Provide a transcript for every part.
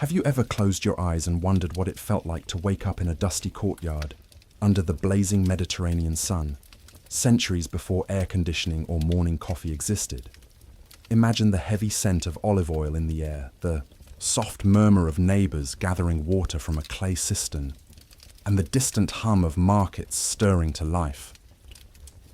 Have you ever closed your eyes and wondered what it felt like to wake up in a dusty courtyard under the blazing Mediterranean sun, centuries before air conditioning or morning coffee existed? Imagine the heavy scent of olive oil in the air, the soft murmur of neighbors gathering water from a clay cistern, and the distant hum of markets stirring to life.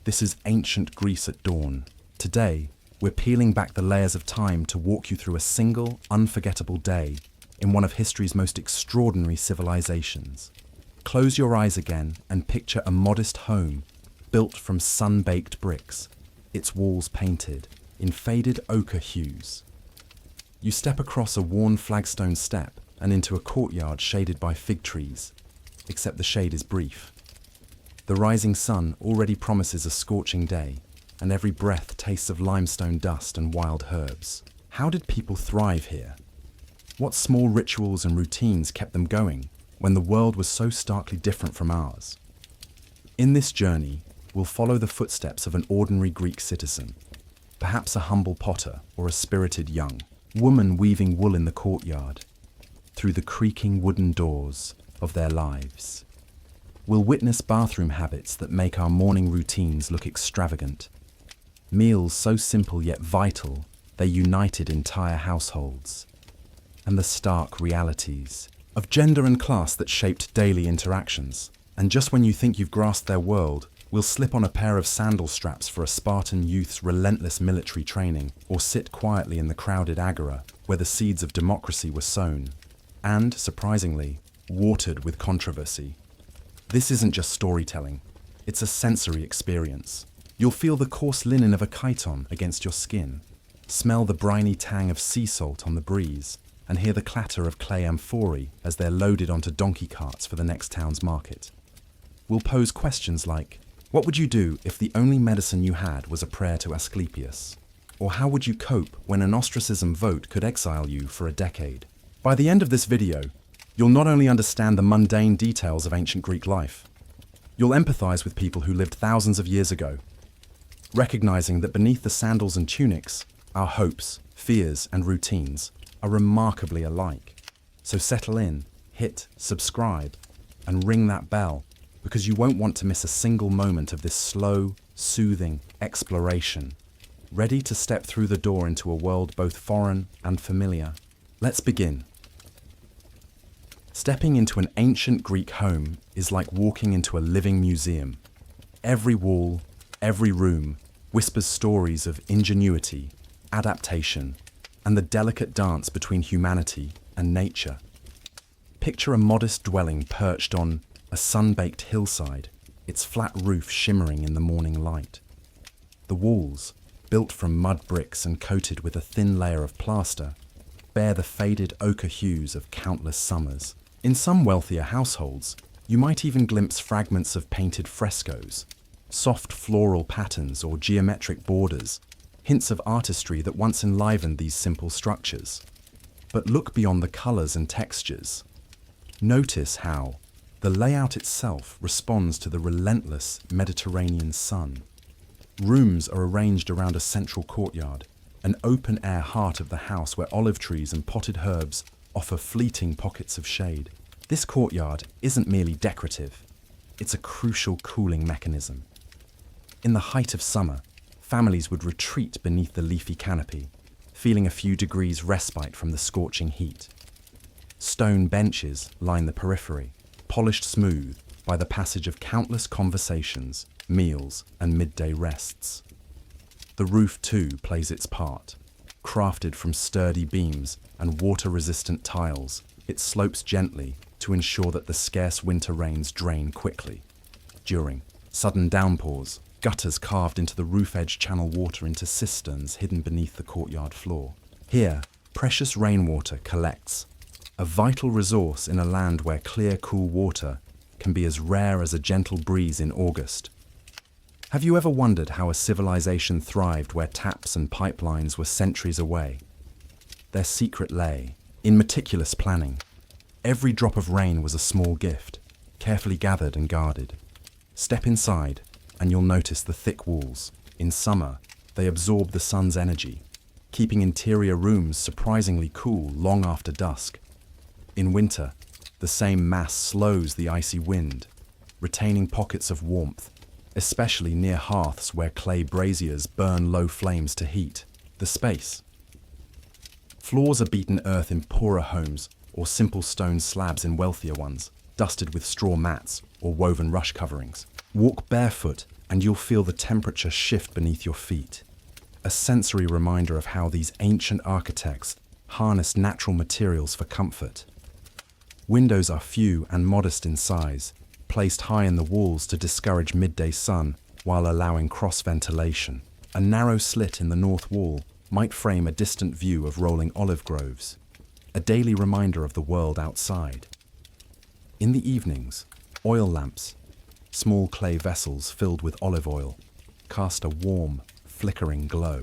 This is ancient Greece at dawn. Today, we're peeling back the layers of time to walk you through a single, unforgettable day in one of history's most extraordinary civilizations. Close your eyes again and picture a modest home built from sun-baked bricks, its walls painted in faded ochre hues. You step across a worn flagstone step and into a courtyard shaded by fig trees, except the shade is brief. The rising sun already promises a scorching day, and every breath tastes of limestone dust and wild herbs. How did people thrive here? What small rituals and routines kept them going when the world was so starkly different from ours? In this journey, we'll follow the footsteps of an ordinary Greek citizen, perhaps a humble potter or a spirited young woman weaving wool in the courtyard, through the creaking wooden doors of their lives. We'll witness bathroom habits that make our morning routines look extravagant, meals so simple yet vital they united entire households, and the stark realities of gender and class that shaped daily interactions. And just when you think you've grasped their world, we'll slip on a pair of sandal straps for a Spartan youth's relentless military training, or sit quietly in the crowded agora where the seeds of democracy were sown, and, surprisingly, watered with controversy. This isn't just storytelling, it's a sensory experience. You'll feel the coarse linen of a chiton against your skin, smell the briny tang of sea salt on the breeze, and hear the clatter of clay amphorae as they're loaded onto donkey carts for the next town's market. We'll pose questions like, what would you do if the only medicine you had was a prayer to Asclepius? Or how would you cope when an ostracism vote could exile you for a decade? By the end of this video, you'll not only understand the mundane details of ancient Greek life, you'll empathize with people who lived thousands of years ago, recognizing that beneath the sandals and tunics, our hopes, fears, and routines are remarkably alike. So settle in, hit subscribe, and ring that bell, because you won't want to miss a single moment of this slow, soothing exploration. Ready to step through the door into a world both foreign and familiar? Let's begin. Stepping into an ancient Greek home is like walking into a living museum. Every wall, every room whispers stories of ingenuity, adaptation, and the delicate dance between humanity and nature. Picture a modest dwelling perched on a sun-baked hillside, its flat roof shimmering in the morning light. The walls, built from mud bricks and coated with a thin layer of plaster, bear the faded ochre hues of countless summers. In some wealthier households, you might even glimpse fragments of painted frescoes, soft floral patterns or geometric borders, hints of artistry that once enlivened these simple structures. But look beyond the colors and textures. Notice how the layout itself responds to the relentless Mediterranean sun. Rooms are arranged around a central courtyard, an open-air heart of the house where olive trees and potted herbs offer fleeting pockets of shade. This courtyard isn't merely decorative, it's a crucial cooling mechanism. In the height of summer, families would retreat beneath the leafy canopy, feeling a few degrees respite from the scorching heat. Stone benches line the periphery, polished smooth by the passage of countless conversations, meals, and midday rests. The roof too plays its part. Crafted from sturdy beams and water-resistant tiles, it slopes gently to ensure that the scarce winter rains drain quickly. During sudden downpours, gutters carved into the roof edge channel water into cisterns hidden beneath the courtyard floor. Here, precious rainwater collects, a vital resource in a land where clear, cool water can be as rare as a gentle breeze in August. Have you ever wondered how a civilization thrived where taps and pipelines were centuries away? Their secret lay in meticulous planning. Every drop of rain was a small gift, carefully gathered and guarded. Step inside, and you'll notice the thick walls. In summer, they absorb the sun's energy, keeping interior rooms surprisingly cool long after dusk. In winter, the same mass slows the icy wind, retaining pockets of warmth, especially near hearths where clay braziers burn low flames to heat the space. Floors are beaten earth in poorer homes or simple stone slabs in wealthier ones, dusted with straw mats or woven rush coverings. Walk barefoot and you'll feel the temperature shift beneath your feet, a sensory reminder of how these ancient architects harnessed natural materials for comfort. Windows are few and modest in size, placed high in the walls to discourage midday sun while allowing cross-ventilation. A narrow slit in the north wall might frame a distant view of rolling olive groves, a daily reminder of the world outside. In the evenings, oil lamps, small clay vessels filled with olive oil, cast a warm, flickering glow.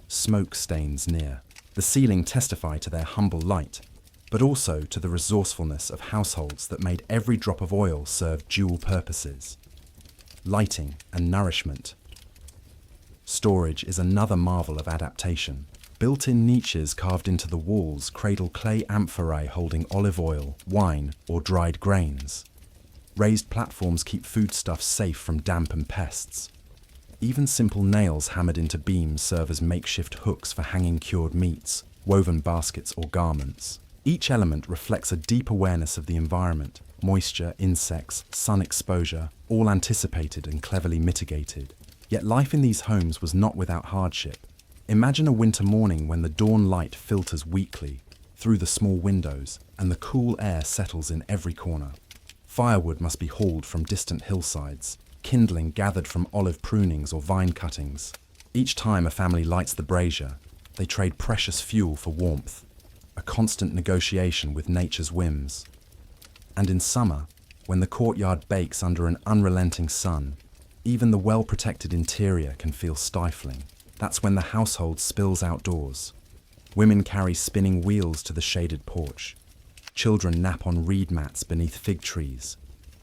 Smoke stains near. The ceiling testify to their humble light, but also to the resourcefulness of households that made every drop of oil serve dual purposes: lighting and nourishment. Storage is another marvel of adaptation. Built-in niches carved into the walls cradle clay amphorae holding olive oil, wine, or dried grains. Raised platforms keep foodstuffs safe from damp and pests. Even simple nails hammered into beams serve as makeshift hooks for hanging cured meats, woven baskets, or garments. Each element reflects a deep awareness of the environment: moisture, insects, sun exposure, all anticipated and cleverly mitigated. Yet life in these homes was not without hardship. Imagine a winter morning when the dawn light filters weakly through the small windows and the cool air settles in every corner. Firewood must be hauled from distant hillsides, kindling gathered from olive prunings or vine cuttings. Each time a family lights the brazier, they trade precious fuel for warmth, a constant negotiation with nature's whims. And in summer, when the courtyard bakes under an unrelenting sun, even the well-protected interior can feel stifling. That's when the household spills outdoors. Women carry spinning wheels to the shaded porch. Children nap on reed mats beneath fig trees.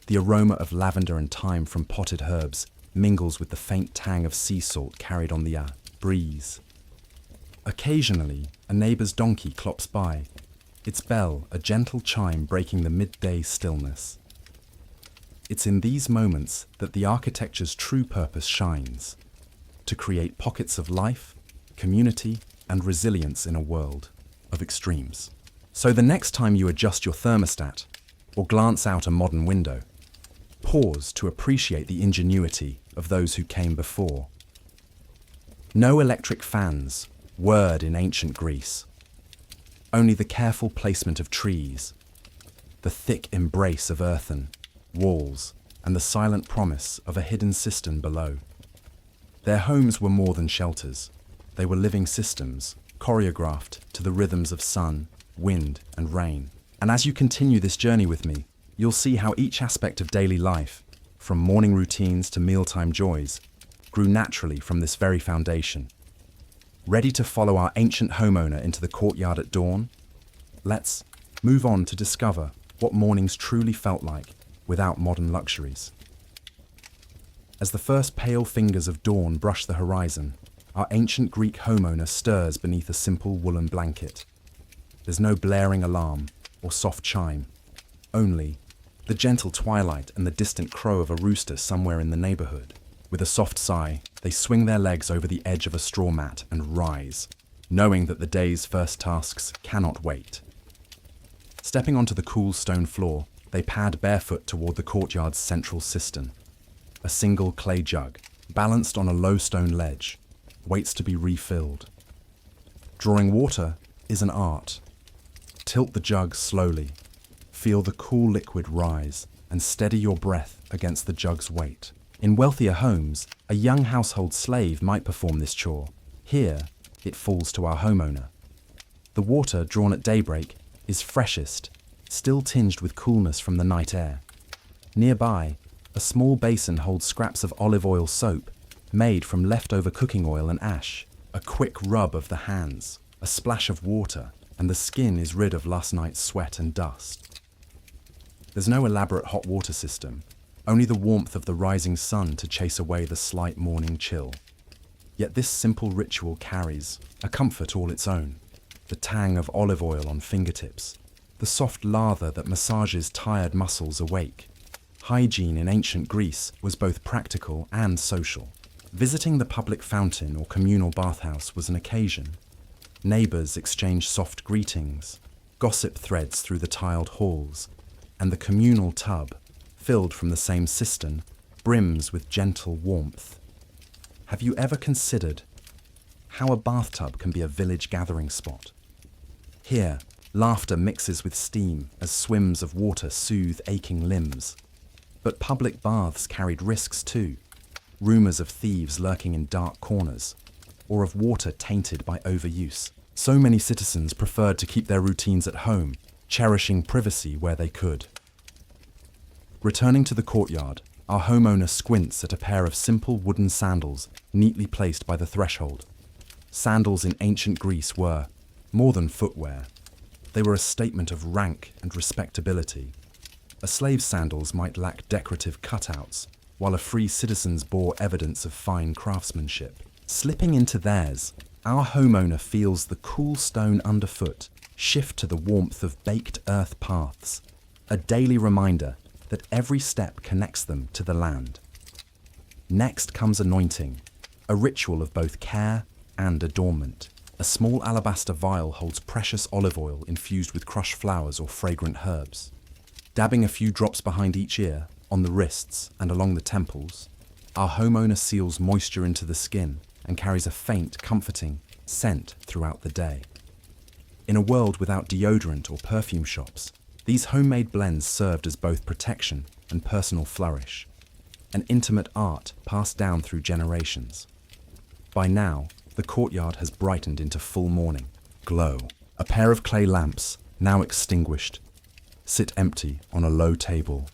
The aroma of lavender and thyme from potted herbs mingles with the faint tang of sea salt carried on the breeze. Occasionally, a neighbour's donkey clops by, its bell a gentle chime breaking the midday stillness. It's in these moments that the architecture's true purpose shines: to create pockets of life, community, and resilience in a world of extremes. So the next time you adjust your thermostat or glance out a modern window, pause to appreciate the ingenuity of those who came before. No electric fans, word in ancient Greece. Only the careful placement of trees, the thick embrace of earthen walls, and the silent promise of a hidden cistern below. Their homes were more than shelters. They were living systems, choreographed to the rhythms of sun, wind, and rain. And as you continue this journey with me, you'll see how each aspect of daily life, from morning routines to mealtime joys, grew naturally from this very foundation. Ready to follow our ancient homeowner into the courtyard at dawn? Let's move on to discover what mornings truly felt like without modern luxuries. As the first pale fingers of dawn brush the horizon, our ancient Greek homeowner stirs beneath a simple woolen blanket. There's no blaring alarm or soft chime, only the gentle twilight and the distant crow of a rooster somewhere in the neighborhood. With a soft sigh, they swing their legs over the edge of a straw mat and rise, knowing that the day's first tasks cannot wait. Stepping onto the cool stone floor, they pad barefoot toward the courtyard's central cistern. A single clay jug, balanced on a low stone ledge, waits to be refilled. Drawing water is an art. Tilt the jug slowly, feel the cool liquid rise, and steady your breath against the jug's weight. In wealthier homes, a young household slave might perform this chore. Here, it falls to our homeowner. The water drawn at daybreak is freshest, still tinged with coolness from the night air. Nearby, a small basin holds scraps of olive oil soap, made from leftover cooking oil and ash. A quick rub of the hands, a splash of water, and the skin is rid of last night's sweat and dust. There's no elaborate hot water system, only the warmth of the rising sun to chase away the slight morning chill. Yet this simple ritual carries a comfort all its own: the tang of olive oil on fingertips, the soft lather that massages tired muscles awake. Hygiene in ancient Greece was both practical and social. Visiting the public fountain or communal bathhouse was an occasion. Neighbours exchanged soft greetings, gossip threads through the tiled halls, and the communal tub, filled from the same cistern, brims with gentle warmth. Have you ever considered how a bathtub can be a village gathering spot? Here, laughter mixes with steam as swims of water soothe aching limbs. But public baths carried risks too. Rumours of thieves lurking in dark corners, or of water tainted by overuse. So many citizens preferred to keep their routines at home, cherishing privacy where they could. Returning to the courtyard, our homeowner squints at a pair of simple wooden sandals neatly placed by the threshold. Sandals in ancient Greece were more than footwear. They were a statement of rank and respectability. A slave's sandals might lack decorative cutouts, while a free citizen's bore evidence of fine craftsmanship. Slipping into theirs, our homeowner feels the cool stone underfoot shift to the warmth of baked earth paths, a daily reminder that every step connects them to the land. Next comes anointing, a ritual of both care and adornment. A small alabaster vial holds precious olive oil infused with crushed flowers or fragrant herbs. Dabbing a few drops behind each ear, on the wrists and along the temples, our homeowner seals moisture into the skin and carries a faint, comforting scent throughout the day. In a world without deodorant or perfume shops, these homemade blends served as both protection and personal flourish, an intimate art passed down through generations. By now, the courtyard has brightened into full morning glow. A pair of clay lamps, now extinguished, sit empty on a low table.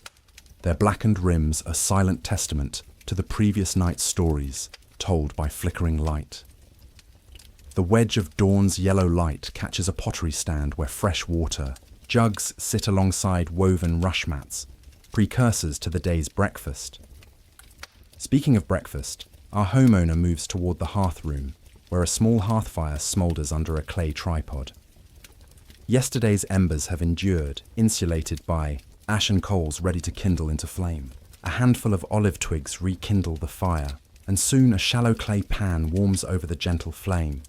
Their blackened rims a silent testament to the previous night's stories told by flickering light. The wedge of dawn's yellow light catches a pottery stand where fresh water, jugs sit alongside woven rush mats, precursors to the day's breakfast. Speaking of breakfast, our homeowner moves toward the hearth room, where a small hearth fire smoulders under a clay tripod. Yesterday's embers have endured, insulated by ashen coals ready to kindle into flame. A handful of olive twigs rekindle the fire, and soon a shallow clay pan warms over the gentle flame.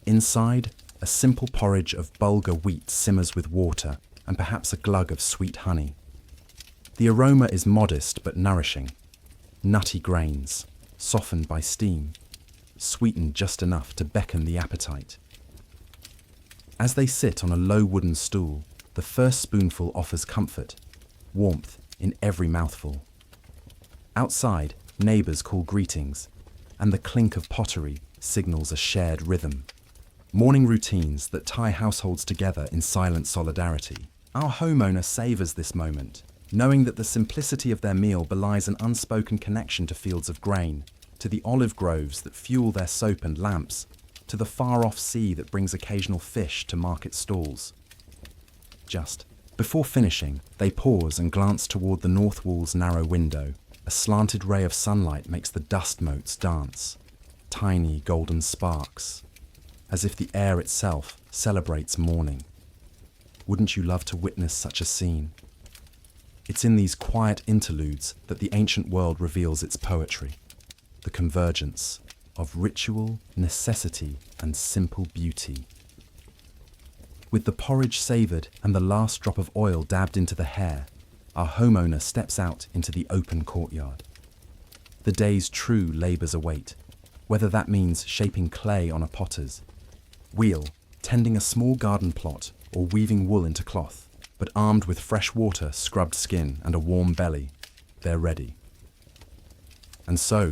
Inside, a simple porridge of bulgur wheat simmers with water and perhaps a glug of sweet honey. The aroma is modest but nourishing. Nutty grains, softened by steam, sweetened just enough to beckon the appetite. As they sit on a low wooden stool, the first spoonful offers comfort, warmth in every mouthful. Outside, neighbours call greetings, and the clink of pottery signals a shared rhythm. Morning routines that tie households together in silent solidarity. Our homeowner savours this moment, knowing that the simplicity of their meal belies an unspoken connection to fields of grain, to the olive groves that fuel their soap and lamps, to the far-off sea that brings occasional fish to market stalls. Just before finishing, they pause and glance toward the north wall's narrow window. A slanted ray of sunlight makes the dust motes dance, tiny golden sparks, as if the air itself celebrates morning. Wouldn't you love to witness such a scene? It's in these quiet interludes that the ancient world reveals its poetry, the convergence of ritual, necessity, and simple beauty. With the porridge savoured and the last drop of oil dabbed into the hair, our homeowner steps out into the open courtyard. The day's true labours await, whether that means shaping clay on a potter's wheel, tending a small garden plot, or weaving wool into cloth. But armed with fresh water, scrubbed skin, and a warm belly, they're ready. And so,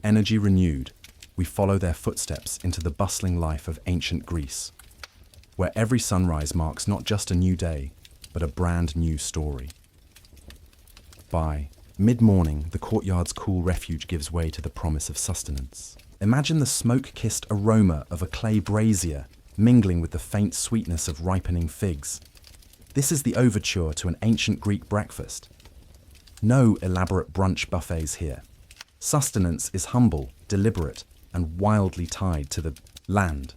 energy renewed, we follow their footsteps into the bustling life of ancient Greece, where every sunrise marks not just a new day, but a brand new story. By mid-morning, the courtyard's cool refuge gives way to the promise of sustenance. Imagine the smoke-kissed aroma of a clay brazier mingling with the faint sweetness of ripening figs. This is the overture to an ancient Greek breakfast. No elaborate brunch buffets here. Sustenance is humble, deliberate, and wildly tied to the land.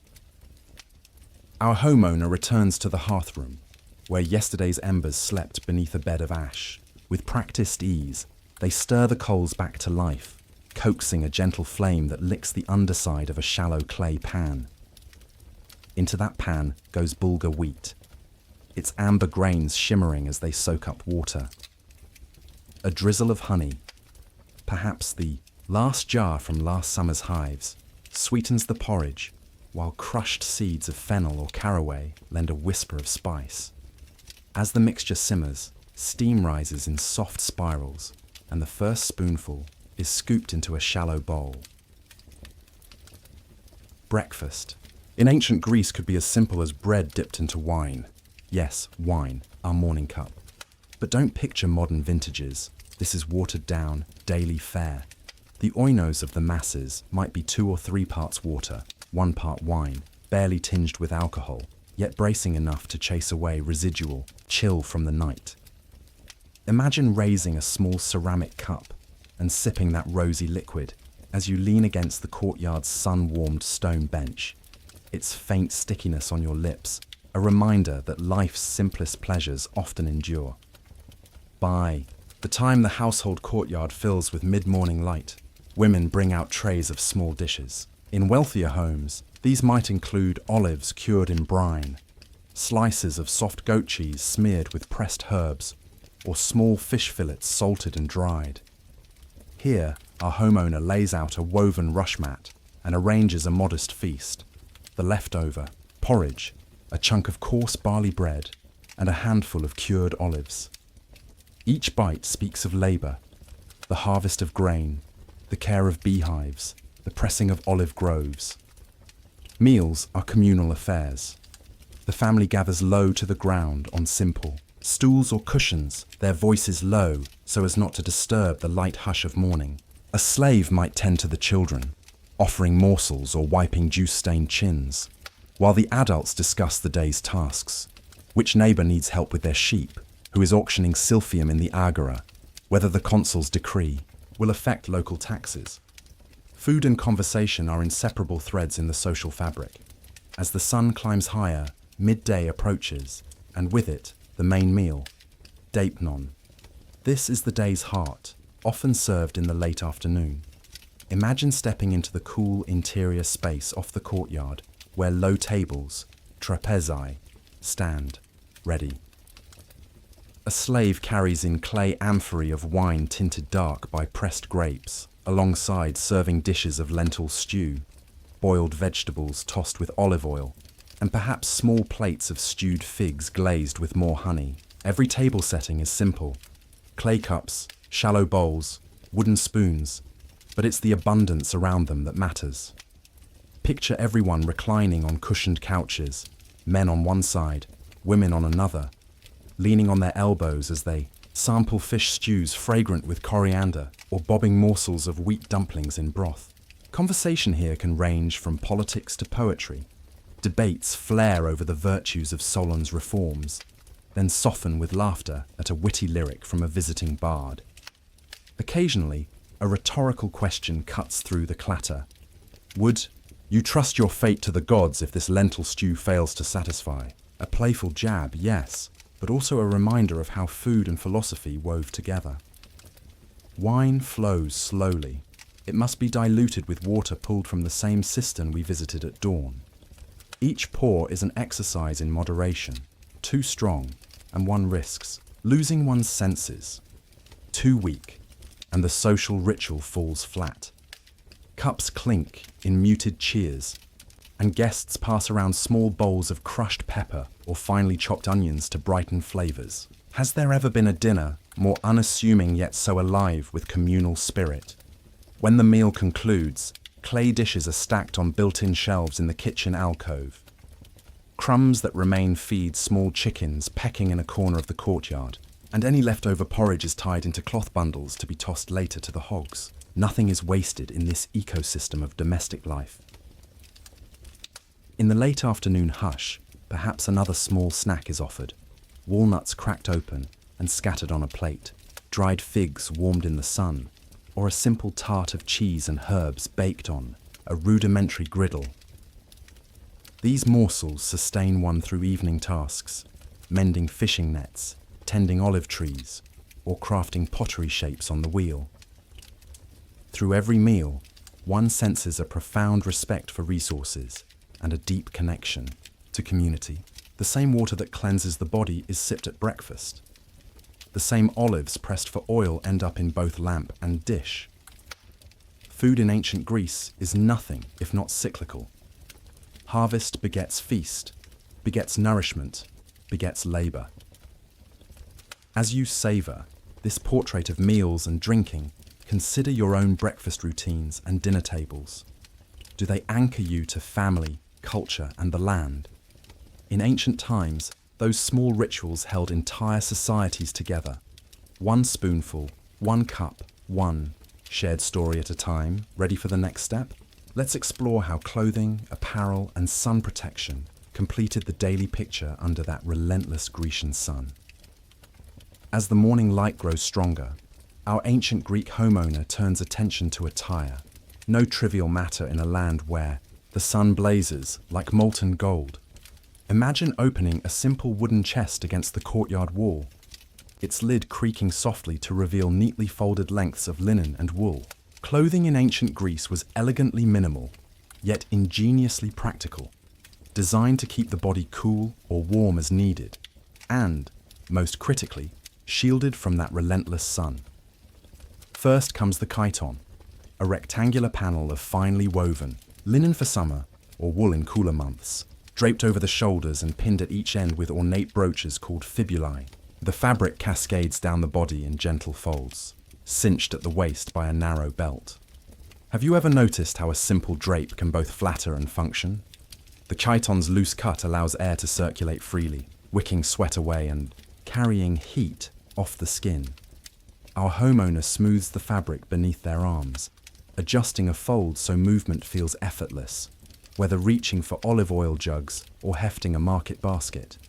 Our homeowner returns to the hearth room. where yesterday's embers slept beneath a bed of ash. With practiced ease, they stir the coals back to life, coaxing a gentle flame that licks the underside of a shallow clay pan. Into that pan goes bulgur wheat, its amber grains shimmering as they soak up water. A drizzle of honey, perhaps the last jar from last summer's hives, sweetens the porridge, while crushed seeds of fennel or caraway lend a whisper of spice. As the mixture simmers, steam rises in soft spirals, and the first spoonful is scooped into a shallow bowl. Breakfast. In ancient Greece could be as simple as bread dipped into wine. Yes, wine, our morning cup. But don't picture modern vintages. This is watered down, daily fare. The oinos of the masses might be 2 or 3 parts water, 1 part wine, barely tinged with alcohol, yet bracing enough to chase away residual chill from the night. Imagine raising a small ceramic cup and sipping that rosy liquid as you lean against the courtyard's sun-warmed stone bench, its faint stickiness on your lips, a reminder that life's simplest pleasures often endure. By the time the household courtyard fills with mid-morning light, women bring out trays of small dishes. In wealthier homes, these might include olives cured in brine, slices of soft goat cheese smeared with pressed herbs, or small fish fillets salted and dried. Here, our homeowner lays out a woven rush mat and arranges a modest feast. The leftover, porridge, a chunk of coarse barley bread, and a handful of cured olives. Each bite speaks of labour, the harvest of grain, the care of beehives, the pressing of olive groves. Meals are communal affairs. The family gathers low to the ground on simple stools or cushions, their voices low so as not to disturb the light hush of morning. A slave might tend to the children, offering morsels or wiping juice-stained chins, while the adults discuss the day's tasks. Which neighbour needs help with their sheep, who is auctioning silphium in the agora, whether the consul's decree will affect local taxes. Food and conversation are inseparable threads in the social fabric. As the sun climbs higher, midday approaches, and with it, the main meal, deipnon. This is the day's heart, often served in the late afternoon. Imagine stepping into the cool interior space off the courtyard, where low tables, trapezai, stand, ready. A slave carries in clay amphorae of wine tinted dark by pressed grapes, alongside serving dishes of lentil stew, boiled vegetables tossed with olive oil, and perhaps small plates of stewed figs glazed with more honey. Every table setting is simple. Clay cups, shallow bowls, wooden spoons, but it's the abundance around them that matters. Picture everyone reclining on cushioned couches, men on one side, women on another, leaning on their elbows as they sample fish stews fragrant with coriander or bobbing morsels of wheat dumplings in broth. Conversation here can range from politics to poetry. Debates flare over the virtues of Solon's reforms, then soften with laughter at a witty lyric from a visiting bard. Occasionally, a rhetorical question cuts through the clatter. Would you trust your fate to the gods if this lentil stew fails to satisfy? A playful jab, yes, but also a reminder of how food and philosophy wove together. Wine flows slowly. It must be diluted with water pulled from the same cistern we visited at dawn. Each pour is an exercise in moderation. Too strong, and one risks losing one's senses. Too weak, and the social ritual falls flat. Cups clink in muted cheers, and guests pass around small bowls of crushed pepper or finely chopped onions to brighten flavors. Has there ever been a dinner more unassuming yet so alive with communal spirit? When the meal concludes, clay dishes are stacked on built-in shelves in the kitchen alcove. Crumbs that remain feed small chickens pecking in a corner of the courtyard, and any leftover porridge is tied into cloth bundles to be tossed later to the hogs. Nothing is wasted in this ecosystem of domestic life. In the late afternoon hush, perhaps another small snack is offered. Walnuts cracked open and scattered on a plate, dried figs warmed in the sun, or a simple tart of cheese and herbs baked on a rudimentary griddle. These morsels sustain one through evening tasks, mending fishing nets, tending olive trees, or crafting pottery shapes on the wheel. Through every meal, one senses a profound respect for resources and a deep connection to community. The same water that cleanses the body is sipped at breakfast. The same olives pressed for oil end up in both lamp and dish. Food in ancient Greece is nothing if not cyclical. Harvest begets feast, begets nourishment, begets labor. As you savor this portrait of meals and drinking, consider your own breakfast routines and dinner tables. Do they anchor you to family, culture, and the land? In ancient times, those small rituals held entire societies together. One spoonful, one cup, one shared story at a time. Ready for the next step? Let's explore how clothing, apparel, and sun protection completed the daily picture under that relentless Grecian sun. As the morning light grows stronger, our ancient Greek homeowner turns attention to attire, no trivial matter in a land where the sun blazes like molten gold. Imagine opening a simple wooden chest against the courtyard wall, its lid creaking softly to reveal neatly folded lengths of linen and wool. Clothing in ancient Greece was elegantly minimal, yet ingeniously practical, designed to keep the body cool or warm as needed, and, most critically, shielded from that relentless sun. First comes the chiton, a rectangular panel of finely woven, linen for summer or wool in cooler months, draped over the shoulders and pinned at each end with ornate brooches called fibulae. The fabric cascades down the body in gentle folds, cinched at the waist by a narrow belt. Have you ever noticed how a simple drape can both flatter and function? The chiton's loose cut allows air to circulate freely, wicking sweat away and carrying heat off the skin. Our homeowner smooths the fabric beneath their arms, adjusting a fold so movement feels effortless, whether reaching for olive oil jugs or hefting a market basket.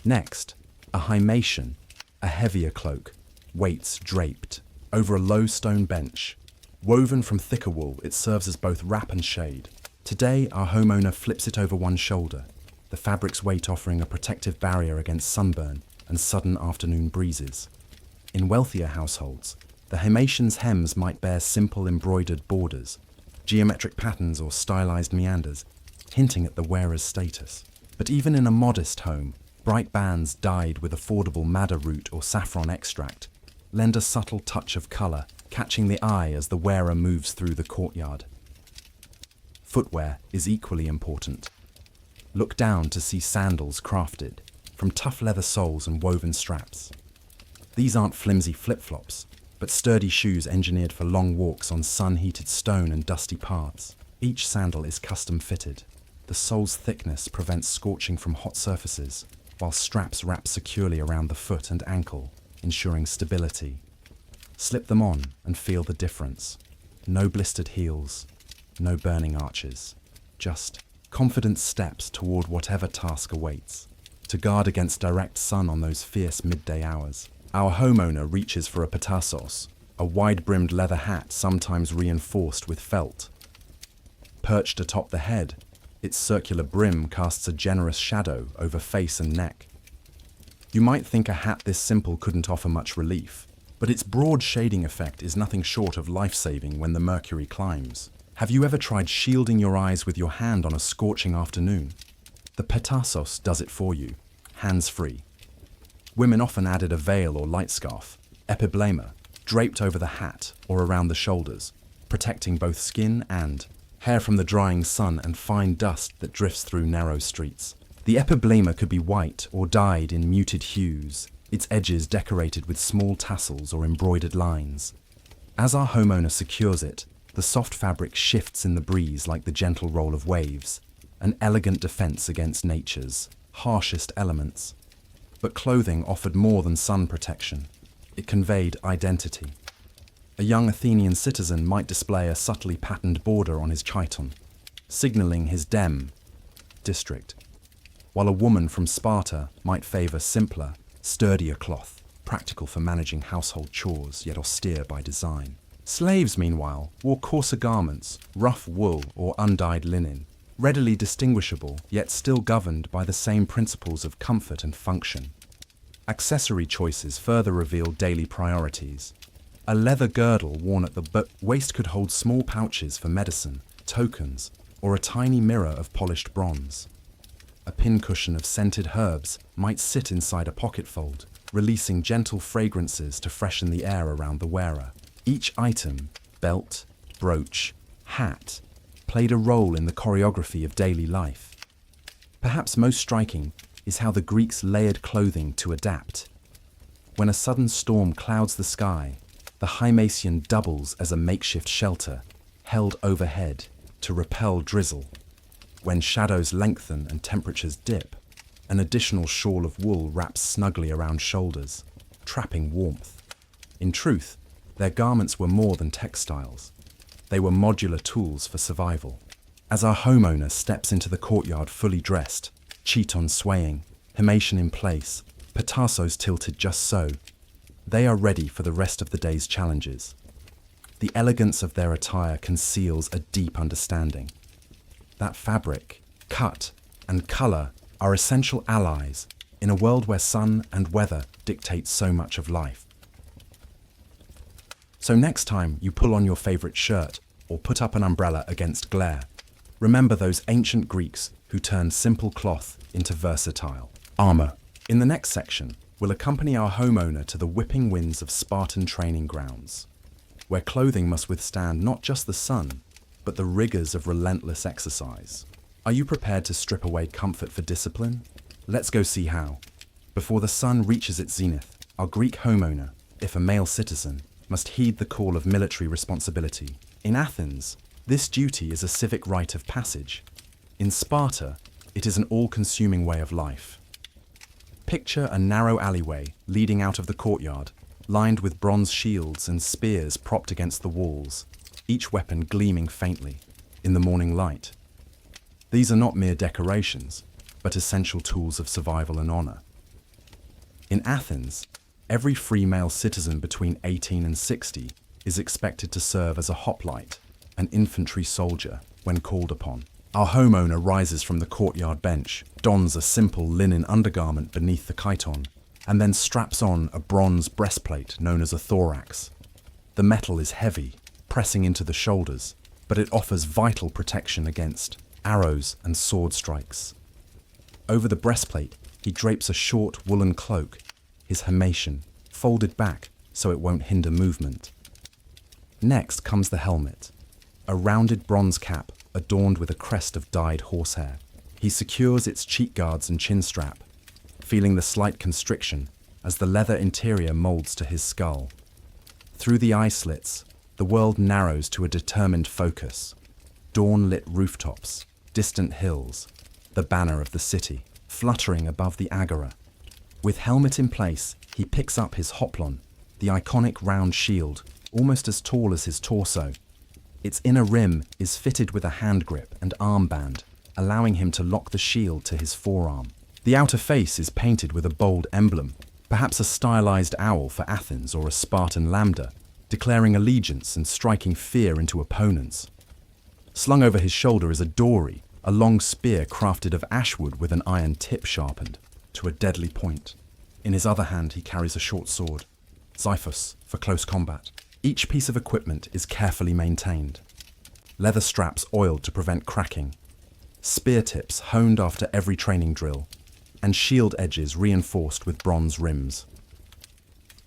Next, a himation, a heavier cloak, weights draped, over a low stone bench. Woven from thicker wool, it serves as both wrap and shade. Today, our homeowner flips it over one shoulder, the fabric's weight offering a protective barrier against sunburn and sudden afternoon breezes. In wealthier households, the himation's hems might bear simple embroidered borders, geometric patterns or stylized meanders, hinting at the wearer's status. But even in a modest home, bright bands dyed with affordable madder root or saffron extract lend a subtle touch of color, catching the eye as the wearer moves through the courtyard. Footwear is equally important. Look down to see sandals crafted from tough leather soles and woven straps. These aren't flimsy flip-flops, but sturdy shoes engineered for long walks on sun-heated stone and dusty paths. Each sandal is custom-fitted. The sole's thickness prevents scorching from hot surfaces, while straps wrap securely around the foot and ankle, ensuring stability. Slip them on and feel the difference. No blistered heels, no burning arches, just confident steps toward whatever task awaits. To guard against direct sun on those fierce midday hours, our homeowner reaches for a petassos, a wide-brimmed leather hat sometimes reinforced with felt. Perched atop the head, its circular brim casts a generous shadow over face and neck. You might think a hat this simple couldn't offer much relief, but its broad shading effect is nothing short of life-saving when the mercury climbs. Have you ever tried shielding your eyes with your hand on a scorching afternoon? The petassos does it for you, hands-free. Women often added a veil or light scarf, epiblema, draped over the hat or around the shoulders, protecting both skin and hair from the drying sun and fine dust that drifts through narrow streets. The epiblema could be white or dyed in muted hues, its edges decorated with small tassels or embroidered lines. As our homeowner secures it, the soft fabric shifts in the breeze like the gentle roll of waves, an elegant defense against nature's harshest elements. But clothing offered more than sun protection. It conveyed identity. A young Athenian citizen might display a subtly patterned border on his chiton, signaling his district, while a woman from Sparta might favor simpler, sturdier cloth, practical for managing household chores yet austere by design. Slaves, meanwhile, wore coarser garments, rough wool or undyed linen, readily distinguishable, yet still governed by the same principles of comfort and function. Accessory choices further reveal daily priorities. A leather girdle worn at the waist could hold small pouches for medicine, tokens, or a tiny mirror of polished bronze. A pincushion of scented herbs might sit inside a pocket fold, releasing gentle fragrances to freshen the air around the wearer. Each item, belt, brooch, hat, played a role in the choreography of daily life. Perhaps most striking is how the Greeks layered clothing to adapt. When a sudden storm clouds the sky, the Hymaceon doubles as a makeshift shelter, held overhead to repel drizzle. When shadows lengthen and temperatures dip, an additional shawl of wool wraps snugly around shoulders, trapping warmth. In truth, their garments were more than textiles. They were modular tools for survival. As our homeowner steps into the courtyard fully dressed, chiton swaying, himation in place, petarsos tilted just so, they are ready for the rest of the day's challenges. The elegance of their attire conceals a deep understanding. That fabric, cut, and color are essential allies in a world where sun and weather dictate so much of life. So next time you pull on your favorite shirt or put up an umbrella against glare, remember those ancient Greeks who turned simple cloth into versatile armor. In the next section, we'll accompany our homeowner to the whipping winds of Spartan training grounds, where clothing must withstand not just the sun, but the rigors of relentless exercise. Are you prepared to strip away comfort for discipline? Let's go see how. Before the sun reaches its zenith, our Greek homeowner, if a male citizen, must heed the call of military responsibility. In Athens, this duty is a civic rite of passage. In Sparta, it is an all-consuming way of life. Picture a narrow alleyway leading out of the courtyard, lined with bronze shields and spears propped against the walls, each weapon gleaming faintly in the morning light. These are not mere decorations, but essential tools of survival and honor. In Athens, every free male citizen between 18 and 60 is expected to serve as a hoplite, an infantry soldier, when called upon. Our homeowner rises from the courtyard bench, dons a simple linen undergarment beneath the chiton, and then straps on a bronze breastplate known as a thorax. The metal is heavy, pressing into the shoulders, but it offers vital protection against arrows and sword strikes. Over the breastplate, he drapes a short woolen cloak, his himation folded back so it won't hinder movement. Next comes the helmet, a rounded bronze cap adorned with a crest of dyed horsehair. He secures its cheek guards and chin strap, feeling the slight constriction as the leather interior molds to his skull. Through the eye slits, the world narrows to a determined focus. Dawn-lit rooftops, distant hills, the banner of the city, fluttering above the agora. With helmet in place, he picks up his hoplon, the iconic round shield, almost as tall as his torso. Its inner rim is fitted with a hand grip and armband, allowing him to lock the shield to his forearm. The outer face is painted with a bold emblem, perhaps a stylized owl for Athens or a Spartan lambda, declaring allegiance and striking fear into opponents. Slung over his shoulder is a dory, a long spear crafted of ashwood with an iron tip sharpened to a deadly point. In his other hand he carries a short sword, xiphos, for close combat. Each piece of equipment is carefully maintained. Leather straps oiled to prevent cracking, spear tips honed after every training drill, and shield edges reinforced with bronze rims.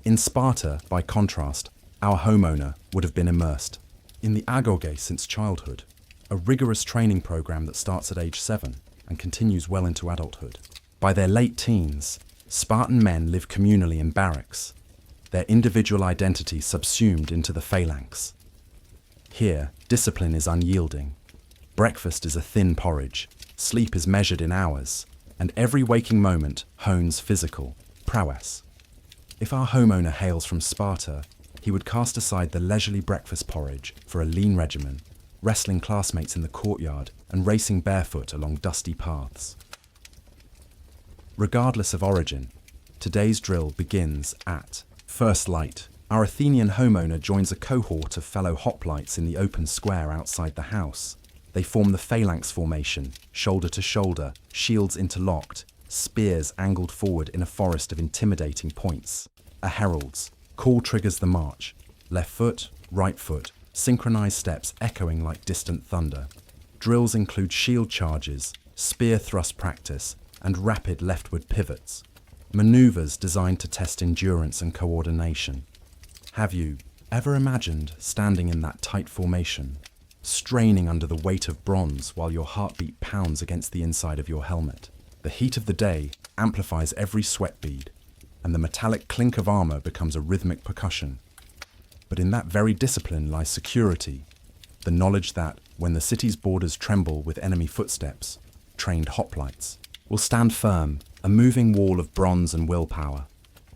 In Sparta, by contrast, our homeowner would have been immersed in the agoge since childhood, a rigorous training program that starts at age 7 and continues well into adulthood. By their late teens, Spartan men live communally in barracks, their individual identity subsumed into the phalanx. Here, discipline is unyielding. Breakfast is a thin porridge, sleep is measured in hours, and every waking moment hones physical prowess. If our homeowner hails from Sparta, he would cast aside the leisurely breakfast porridge for a lean regimen, wrestling classmates in the courtyard and racing barefoot along dusty paths. Regardless of origin, today's drill begins at first light. Our Athenian homeowner joins a cohort of fellow hoplites in the open square outside the house. They form the phalanx formation, shoulder to shoulder, shields interlocked, spears angled forward in a forest of intimidating points. A herald's call triggers the march. Left foot, right foot, synchronized steps echoing like distant thunder. Drills include shield charges, spear thrust practice, and rapid leftward pivots. Maneuvers designed to test endurance and coordination. Have you ever imagined standing in that tight formation, straining under the weight of bronze while your heartbeat pounds against the inside of your helmet? The heat of the day amplifies every sweat bead, and the metallic clink of armor becomes a rhythmic percussion. But in that very discipline lies security, the knowledge that, when the city's borders tremble with enemy footsteps, trained hoplites will stand firm, a moving wall of bronze and willpower.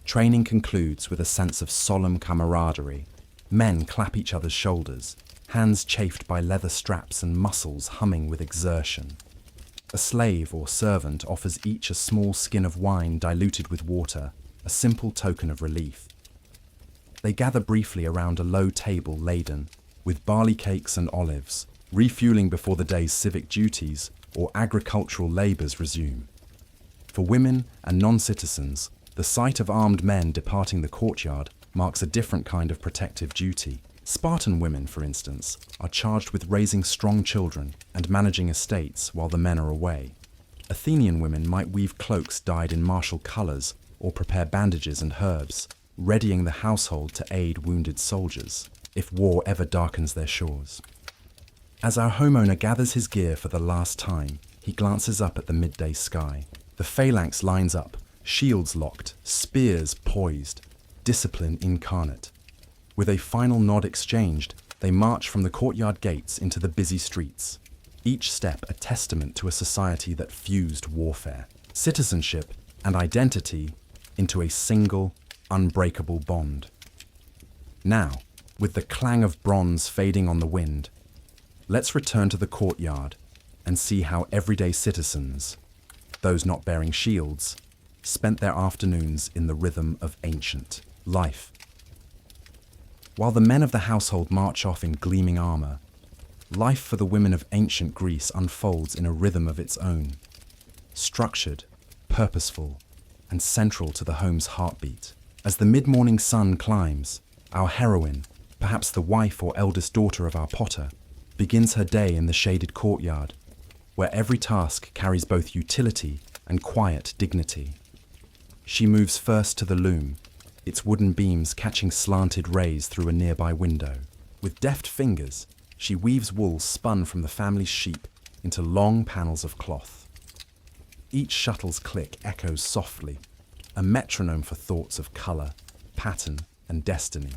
Training concludes with a sense of solemn camaraderie. Men clap each other's shoulders, hands chafed by leather straps and muscles humming with exertion. A slave or servant offers each a small skin of wine diluted with water, a simple token of relief. They gather briefly around a low table laden with barley cakes and olives, refueling before the day's civic duties or agricultural labours resume. For women and non-citizens, the sight of armed men departing the courtyard marks a different kind of protective duty. Spartan women, for instance, are charged with raising strong children and managing estates while the men are away. Athenian women might weave cloaks dyed in martial colours or prepare bandages and herbs, readying the household to aid wounded soldiers, if war ever darkens their shores. As our homeowner gathers his gear for the last time, he glances up at the midday sky. The phalanx lines up, shields locked, spears poised, discipline incarnate. With a final nod exchanged, they march from the courtyard gates into the busy streets, each step a testament to a society that fused warfare, citizenship, and identity into a single, unbreakable bond. Now, with the clang of bronze fading on the wind, let's return to the courtyard and see how everyday citizens, those not bearing shields, spent their afternoons in the rhythm of ancient life. While the men of the household march off in gleaming armor, life for the women of ancient Greece unfolds in a rhythm of its own, structured, purposeful, and central to the home's heartbeat. As the mid-morning sun climbs, our heroine, perhaps the wife or eldest daughter of our potter, begins her day in the shaded courtyard, where every task carries both utility and quiet dignity. She moves first to the loom, its wooden beams catching slanted rays through a nearby window. With deft fingers, she weaves wool spun from the family's sheep into long panels of cloth. Each shuttle's click echoes softly, a metronome for thoughts of colour, pattern, and destiny.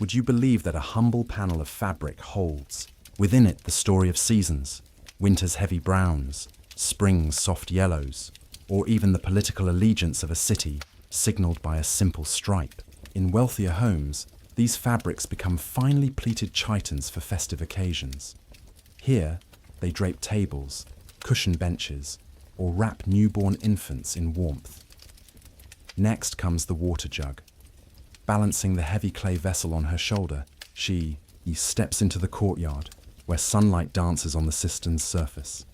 Would you believe that a humble panel of fabric holds, within it, the story of seasons, winter's heavy browns, spring's soft yellows, or even the political allegiance of a city signalled by a simple stripe? In wealthier homes, these fabrics become finely pleated chitons for festive occasions. Here, they drape tables, cushion benches, or wrap newborn infants in warmth. Next comes the water jug. Balancing the heavy clay vessel on her shoulder, she steps into the courtyard, where sunlight dances on the cistern's surface.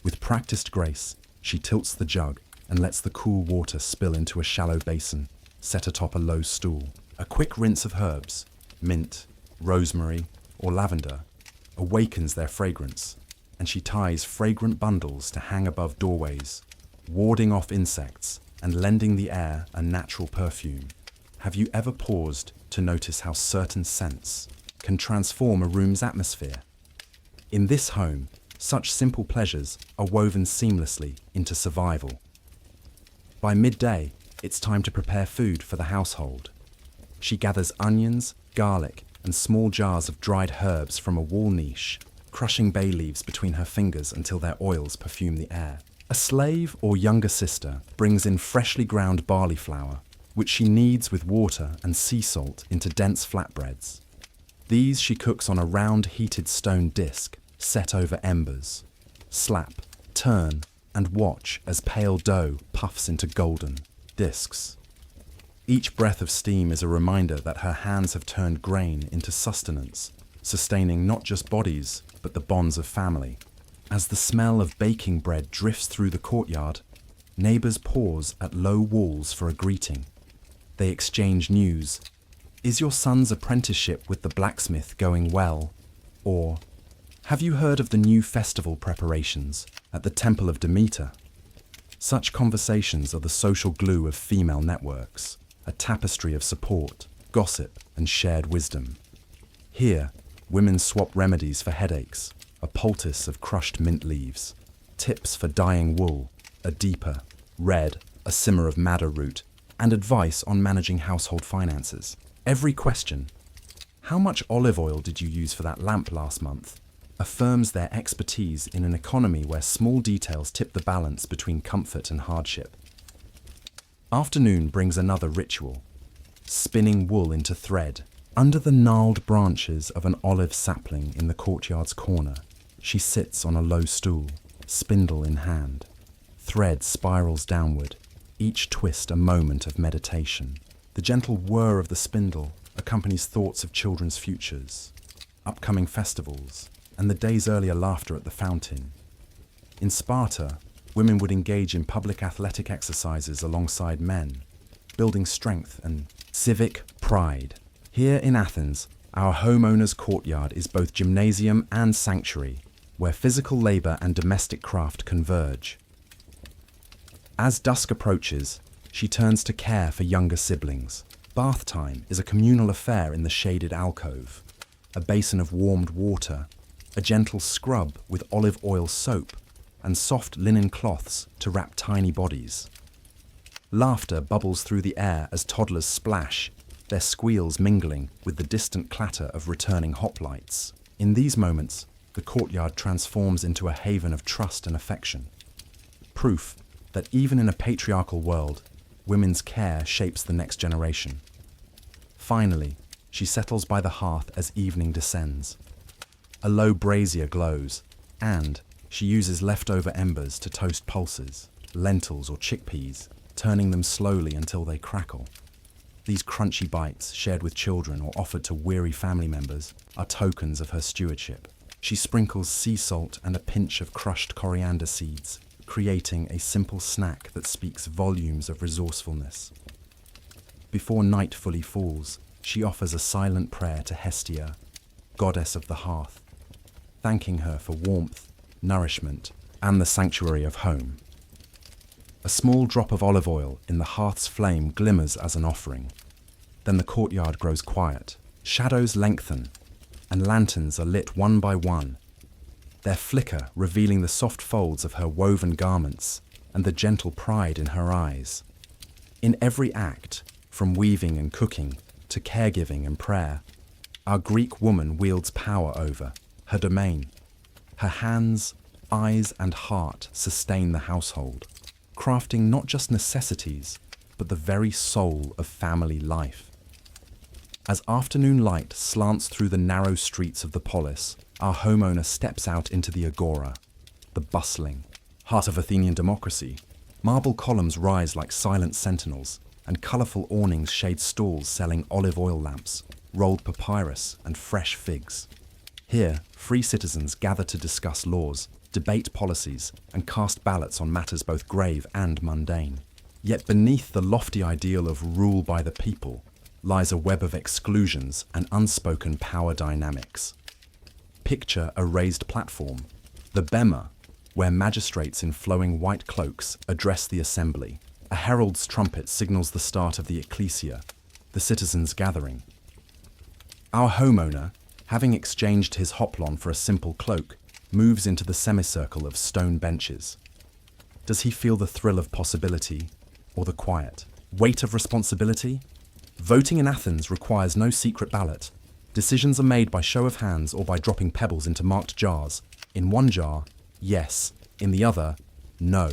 With practiced grace, she tilts the jug and lets the cool water spill into a shallow basin set atop a low stool. A quick rinse of herbs, mint, rosemary, or lavender, awakens their fragrance, and she ties fragrant bundles to hang above doorways, warding off insects and lending the air a natural perfume. Have you ever paused to notice how certain scents can transform a room's atmosphere? In this home, such simple pleasures are woven seamlessly into survival. By midday, it's time to prepare food for the household. She gathers onions, garlic, and small jars of dried herbs from a wall niche, crushing bay leaves between her fingers until their oils perfume the air. A slave or younger sister brings in freshly ground barley flour, which she kneads with water and sea salt into dense flatbreads. These she cooks on a round heated stone disc set over embers. Slap, turn, and watch as pale dough puffs into golden discs. Each breath of steam is a reminder that her hands have turned grain into sustenance, sustaining not just bodies, but the bonds of family. As the smell of baking bread drifts through the courtyard, neighbors pause at low walls for a greeting. They exchange news. Is your son's apprenticeship with the blacksmith going well? Or, have you heard of the new festival preparations at the Temple of Demeter? Such conversations are the social glue of female networks, a tapestry of support, gossip, and shared wisdom. Here, women swap remedies for headaches, a poultice of crushed mint leaves, tips for dyeing wool, a deeper, red, a simmer of madder root, and advice on managing household finances. Every question, how much olive oil did you use for that lamp last month, affirms their expertise in an economy where small details tip the balance between comfort and hardship. Afternoon brings another ritual, spinning wool into thread. Under the gnarled branches of an olive sapling in the courtyard's corner, she sits on a low stool, spindle in hand. Thread spirals downward, each twist a moment of meditation. The gentle whir of the spindle accompanies thoughts of children's futures, upcoming festivals, and the day's earlier laughter at the fountain. In Sparta, women would engage in public athletic exercises alongside men, building strength and civic pride. Here in Athens, our homeowner's courtyard is both gymnasium and sanctuary, where physical labor and domestic craft converge. As dusk approaches, she turns to care for younger siblings. Bath time is a communal affair in the shaded alcove. A basin of warmed water, a gentle scrub with olive oil soap, and soft linen cloths to wrap tiny bodies. Laughter bubbles through the air as toddlers splash, their squeals mingling with the distant clatter of returning hoplites. In these moments, the courtyard transforms into a haven of trust and affection. Proof that even in a patriarchal world, women's care shapes the next generation. Finally, she settles by the hearth as evening descends. A low brazier glows, and she uses leftover embers to toast pulses, lentils or chickpeas, turning them slowly until they crackle. These crunchy bites, shared with children or offered to weary family members, are tokens of her stewardship. She sprinkles sea salt and a pinch of crushed coriander seeds, creating a simple snack that speaks volumes of resourcefulness. Before night fully falls, she offers a silent prayer to Hestia, goddess of the hearth, thanking her for warmth, nourishment, and the sanctuary of home. A small drop of olive oil in the hearth's flame glimmers as an offering. Then the courtyard grows quiet. Shadows lengthen, and lanterns are lit one by one, their flicker revealing the soft folds of her woven garments and the gentle pride in her eyes. In every act, from weaving and cooking to caregiving and prayer, our Greek woman wields power over her domain. Her hands, eyes, and heart sustain the household, crafting not just necessities, but the very soul of family life. As afternoon light slants through the narrow streets of the polis, our homeowner steps out into the agora, the bustling heart of Athenian democracy. Marble columns rise like silent sentinels, and colourful awnings shade stalls selling olive oil lamps, rolled papyrus, and fresh figs. Here, free citizens gather to discuss laws, debate policies, and cast ballots on matters both grave and mundane. Yet beneath the lofty ideal of rule by the people lies a web of exclusions and unspoken power dynamics. Picture a raised platform, the bema, where magistrates in flowing white cloaks address the assembly. A herald's trumpet signals the start of the ecclesia, the citizens' gathering. Our homeowner, having exchanged his hoplon for a simple cloak, moves into the semicircle of stone benches. Does he feel the thrill of possibility or the quiet weight of responsibility? Voting in Athens requires no secret ballot. Decisions are made by show of hands or by dropping pebbles into marked jars. In one jar, yes. In the other, no.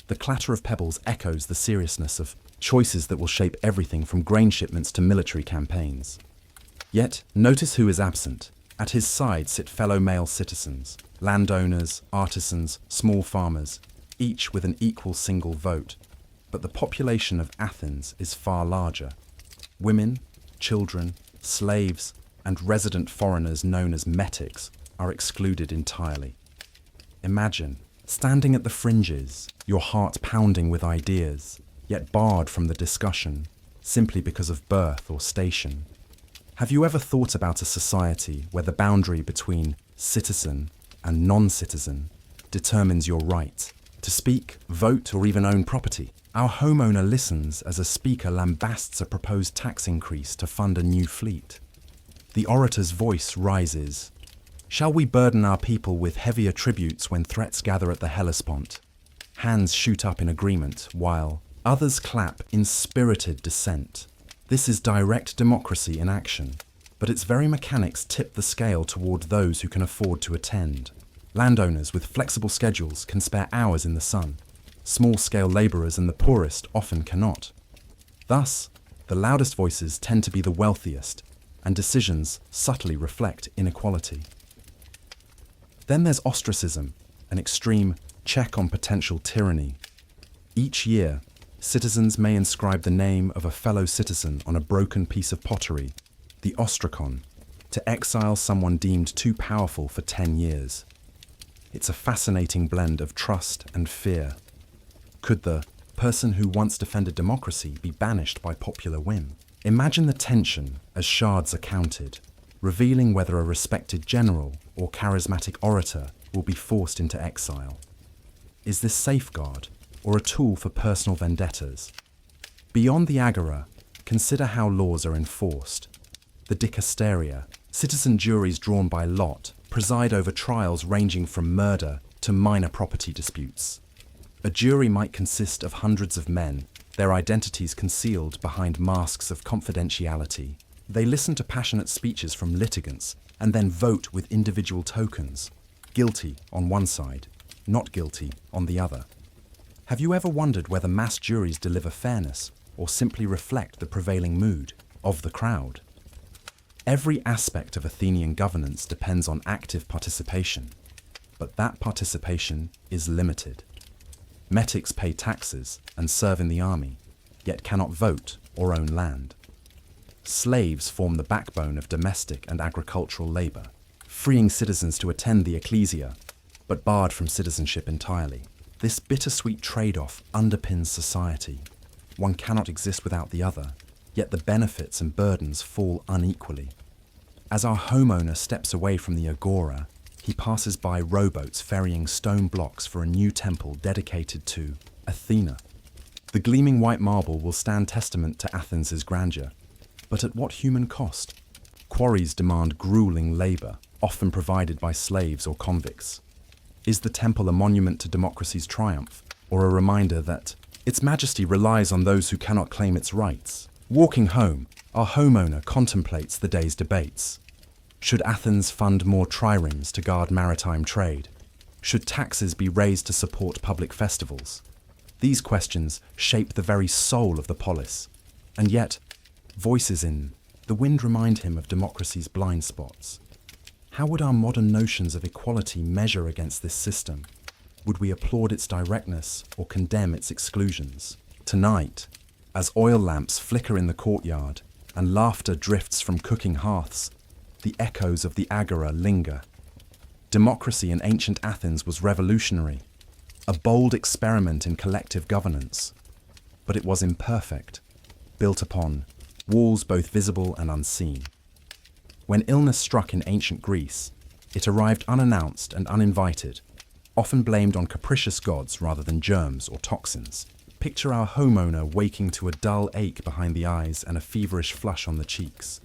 The clatter of pebbles echoes the seriousness of choices that will shape everything from grain shipments to military campaigns. Yet, notice who is absent. At his side sit fellow male citizens, landowners, artisans, small farmers, each with an equal single vote. But the population of Athens is far larger. Women, children, slaves, and resident foreigners known as metics are excluded entirely. Imagine standing at the fringes, your heart pounding with ideas, yet barred from the discussion simply because of birth or station. Have you ever thought about a society where the boundary between citizen and non-citizen determines your right to speak, vote, or even own property? Our homeowner listens as a speaker lambasts a proposed tax increase to fund a new fleet. The orator's voice rises. Shall we burden our people with heavier tributes when threats gather at the Hellespont? Hands shoot up in agreement, while others clap in spirited dissent. This is direct democracy in action, but its very mechanics tip the scale toward those who can afford to attend. Landowners with flexible schedules can spare hours in the sun. Small-scale labourers and the poorest often cannot. Thus, the loudest voices tend to be the wealthiest, and decisions subtly reflect inequality. Then there's ostracism, an extreme check on potential tyranny. Each year, citizens may inscribe the name of a fellow citizen on a broken piece of pottery, the ostracon, to exile someone deemed too powerful for 10 years. It's a fascinating blend of trust and fear. Could the person who once defended democracy be banished by popular whim? Imagine the tension as shards are counted, revealing whether a respected general or charismatic orator will be forced into exile. Is this safeguard or a tool for personal vendettas? Beyond the agora, consider how laws are enforced. The dicasteria, citizen juries drawn by lot, preside over trials ranging from murder to minor property disputes. A jury might consist of hundreds of men, their identities concealed behind masks of confidentiality. They listen to passionate speeches from litigants and then vote with individual tokens, guilty on one side, not guilty on the other. Have you ever wondered whether mass juries deliver fairness or simply reflect the prevailing mood of the crowd? Every aspect of Athenian governance depends on active participation, but that participation is limited. Metics pay taxes and serve in the army, yet cannot vote or own land. Slaves form the backbone of domestic and agricultural labour, freeing citizens to attend the ecclesia, but barred from citizenship entirely. This bittersweet trade-off underpins society. One cannot exist without the other, yet the benefits and burdens fall unequally. As our homeowner steps away from the agora, he passes by rowboats ferrying stone blocks for a new temple dedicated to Athena. The gleaming white marble will stand testament to Athens' grandeur, but at what human cost? Quarries demand grueling labour, often provided by slaves or convicts. Is the temple a monument to democracy's triumph, or a reminder that its majesty relies on those who cannot claim its rights? Walking home, our homeowner contemplates the day's debates. Should Athens fund more triremes to guard maritime trade? Should taxes be raised to support public festivals? These questions shape the very soul of the polis, and yet, voices in the wind remind him of democracy's blind spots. How would our modern notions of equality measure against this system? Would we applaud its directness or condemn its exclusions? Tonight, as oil lamps flicker in the courtyard and laughter drifts from cooking hearths, the echoes of the agora linger. Democracy in ancient Athens was revolutionary, a bold experiment in collective governance. But it was imperfect, built upon walls both visible and unseen. When illness struck in ancient Greece, it arrived unannounced and uninvited, often blamed on capricious gods rather than germs or toxins. Picture our homeowner waking to a dull ache behind the eyes and a feverish flush on the cheeks.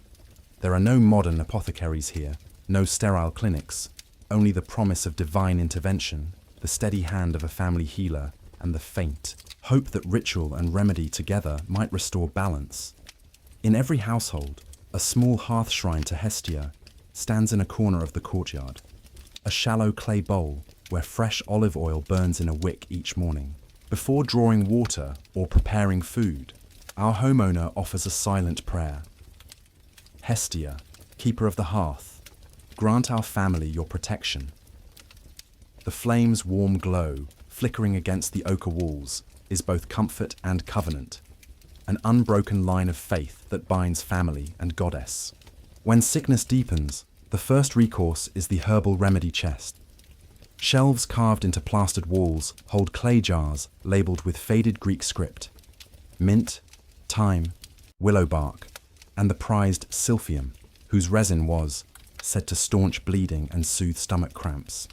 There are no modern apothecaries here, no sterile clinics, only the promise of divine intervention, the steady hand of a family healer, and the faint hope that ritual and remedy together might restore balance. In every household, a small hearth shrine to Hestia stands in a corner of the courtyard, a shallow clay bowl where fresh olive oil burns in a wick each morning. Before drawing water or preparing food, our homeowner offers a silent prayer. Hestia, keeper of the hearth, grant our family your protection. The flame's warm glow, flickering against the ochre walls, is both comfort and covenant, an unbroken line of faith that binds family and goddess. When sickness deepens, The first recourse is the herbal remedy chest. Shelves carved into plastered walls hold clay jars labelled with faded Greek script, mint, thyme, willow bark, and the prized silphium, whose resin was said to staunch bleeding and soothe stomach cramps.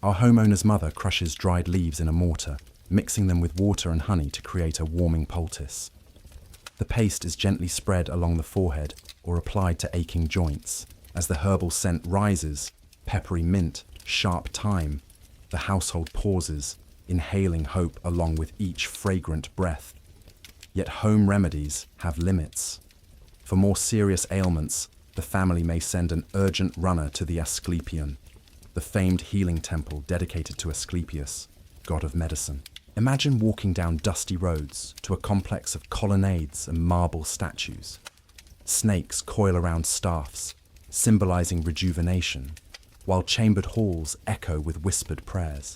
Our homeowner's mother crushes dried leaves in a mortar, mixing them with water and honey to create a warming poultice. The paste is gently spread along the forehead or applied to aching joints. As the herbal scent rises, peppery mint, sharp thyme, the household pauses, inhaling hope along with each fragrant breath. Yet home remedies have limits. For more serious ailments, the family may send an urgent runner to the Asclepion, the famed healing temple dedicated to Asclepius, god of medicine. Imagine walking down dusty roads to a complex of colonnades and marble statues. Snakes coil around staffs, symbolizing rejuvenation, while chambered halls echo with whispered prayers.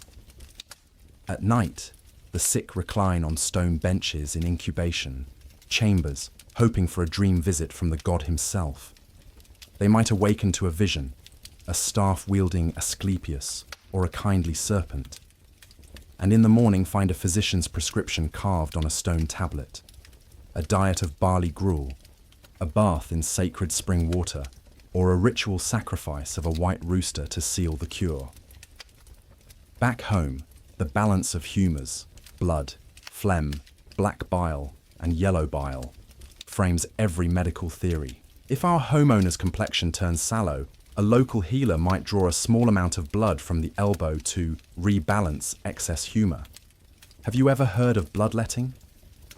At night, the sick recline on stone benches in incubation chambers, hoping for a dream visit from the god himself. They might awaken to a vision, a staff-wielding Asclepius or a kindly serpent, and in the morning find a physician's prescription carved on a stone tablet, a diet of barley gruel, a bath in sacred spring water, or a ritual sacrifice of a white rooster to seal the cure. Back home, the balance of humours, blood, phlegm, black bile, and yellow bile, frames every medical theory. If our homeowner's complexion turns sallow, a local healer might draw a small amount of blood from the elbow to rebalance excess humour. Have you ever heard of bloodletting?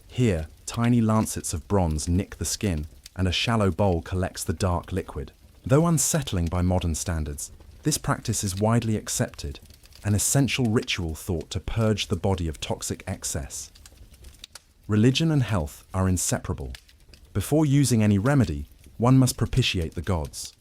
Here, tiny lancets of bronze nick the skin, and a shallow bowl collects the dark liquid. Though unsettling by modern standards, this practice is widely accepted, an essential ritual thought to purge the body of toxic excess. Religion and health are inseparable. Before using any remedy, one must propitiate the gods.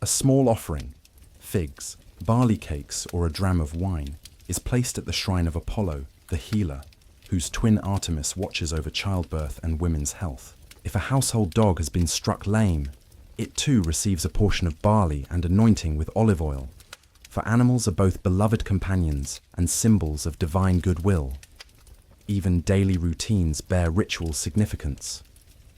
A small offering, figs, barley cakes, or a dram of wine, is placed at the shrine of Apollo, the healer, whose twin Artemis watches over childbirth and women's health. If a household dog has been struck lame, it too receives a portion of barley and anointing with olive oil, for animals are both beloved companions and symbols of divine goodwill. Even daily routines bear ritual significance.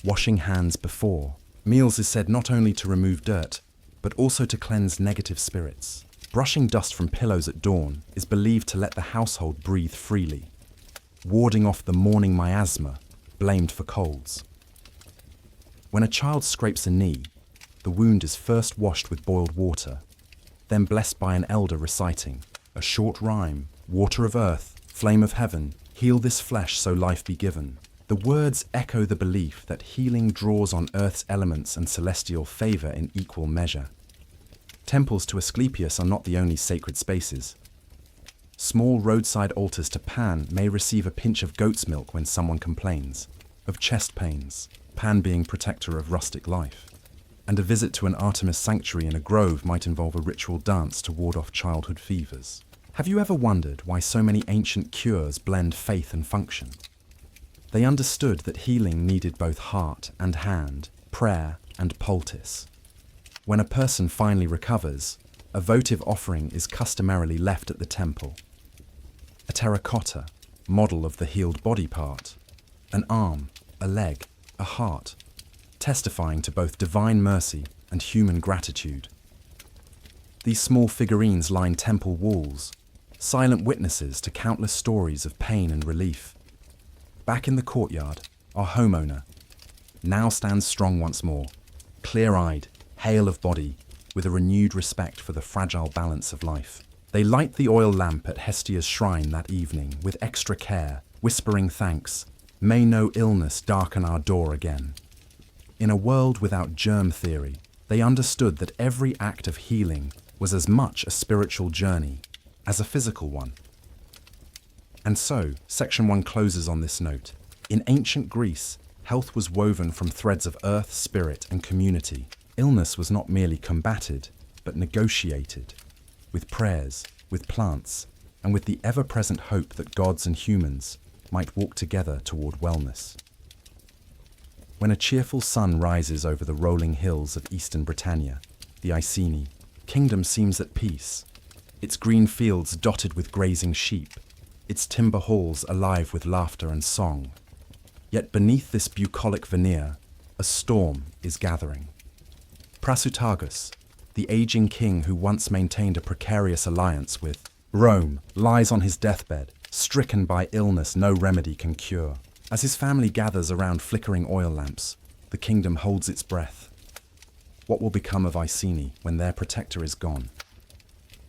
Washing hands before meals is said not only to remove dirt, but also to cleanse negative spirits. Brushing dust from pillows at dawn is believed to let the household breathe freely, warding off the morning miasma, blamed for colds. When a child scrapes a knee, the wound is first washed with boiled water, then blessed by an elder reciting a short rhyme, water of earth, flame of heaven, heal this flesh so life be given. The words echo the belief that healing draws on earth's elements and celestial favour in equal measure. Temples to Asclepius are not the only sacred spaces. Small roadside altars to Pan may receive a pinch of goat's milk when someone complains of chest pains, Pan being protector of rustic life. And a visit to an Artemis sanctuary in a grove might involve a ritual dance to ward off childhood fevers. Have you ever wondered why so many ancient cures blend faith and function? They understood that healing needed both heart and hand, prayer and poultice. When a person finally recovers, a votive offering is customarily left at the temple. A terracotta, model of the healed body part, an arm, a leg, a heart, testifying to both divine mercy and human gratitude. These small figurines line temple walls, silent witnesses to countless stories of pain and relief. Back in the courtyard, our homeowner now stands strong once more, clear-eyed, hale of body, with a renewed respect for the fragile balance of life. They light the oil lamp at Hestia's shrine that evening with extra care, whispering thanks, "May no illness darken our door again." In a world without germ theory, they understood that every act of healing was as much a spiritual journey as a physical one. And so, Section 1 closes on this note. In ancient Greece, health was woven from threads of earth, spirit, and community. Illness was not merely combated, but negotiated, with prayers, with plants, and with the ever-present hope that gods and humans might walk together toward wellness. When a cheerful sun rises over the rolling hills of eastern Britannia, the Iceni, kingdom seems at peace, its green fields dotted with grazing sheep, its timber halls alive with laughter and song. Yet beneath this bucolic veneer, a storm is gathering. Prasutagus, the aging king who once maintained a precarious alliance with Rome, lies on his deathbed, stricken by illness no remedy can cure. As his family gathers around flickering oil lamps, the kingdom holds its breath. What will become of Iceni when their protector is gone?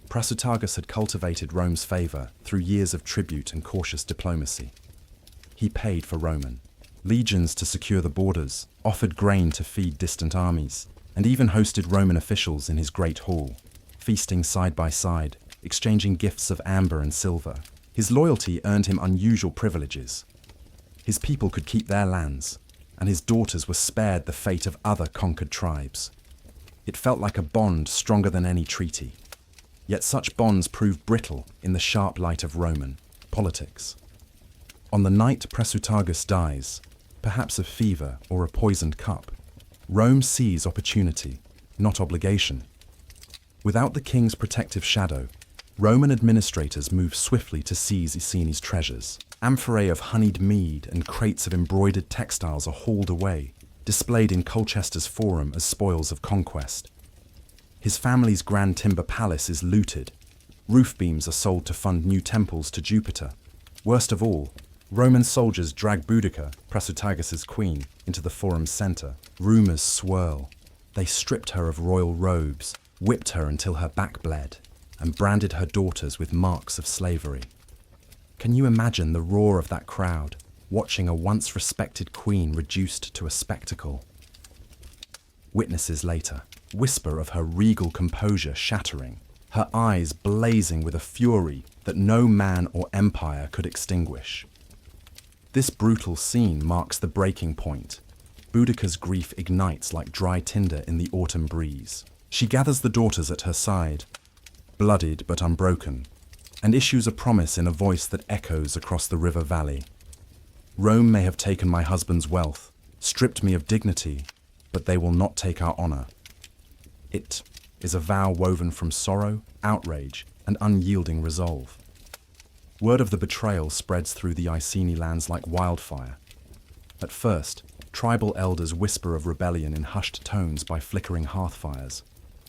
Prasutagus had cultivated Rome's favour through years of tribute and cautious diplomacy. He paid for Roman legions to secure the borders, offered grain to feed distant armies, and even hosted Roman officials in his great hall, feasting side by side, exchanging gifts of amber and silver. His loyalty earned him unusual privileges. His people could keep their lands, and his daughters were spared the fate of other conquered tribes. It felt like a bond stronger than any treaty. Yet such bonds proved brittle in the sharp light of Roman politics. On the night Prasutagus dies, perhaps of fever or a poisoned cup, Rome sees opportunity, not obligation. Without the king's protective shadow, Roman administrators move swiftly to seize Iceni's treasures. Amphorae of honeyed mead and crates of embroidered textiles are hauled away, displayed in Colchester's forum as spoils of conquest. His family's grand timber palace is looted. Roof beams are sold to fund new temples to Jupiter. Worst of all, Roman soldiers drag Boudica, Prasutagus' queen, into the forum's center. Rumors swirl. They stripped her of royal robes, whipped her until her back bled, and branded her daughters with marks of slavery. Can you imagine the roar of that crowd, watching a once respected queen reduced to a spectacle? Witnesses later whisper of her regal composure shattering, her eyes blazing with a fury that no man or empire could extinguish. This brutal scene marks the breaking point. Boudica's grief ignites like dry tinder in the autumn breeze. She gathers the daughters at her side, bloodied but unbroken, and issues a promise in a voice that echoes across the river valley. Rome may have taken my husband's wealth, stripped me of dignity, but they will not take our honor. It is a vow woven from sorrow, outrage, and unyielding resolve. Word of the betrayal spreads through the Iceni lands like wildfire. At first, tribal elders whisper of rebellion in hushed tones by flickering hearth fires.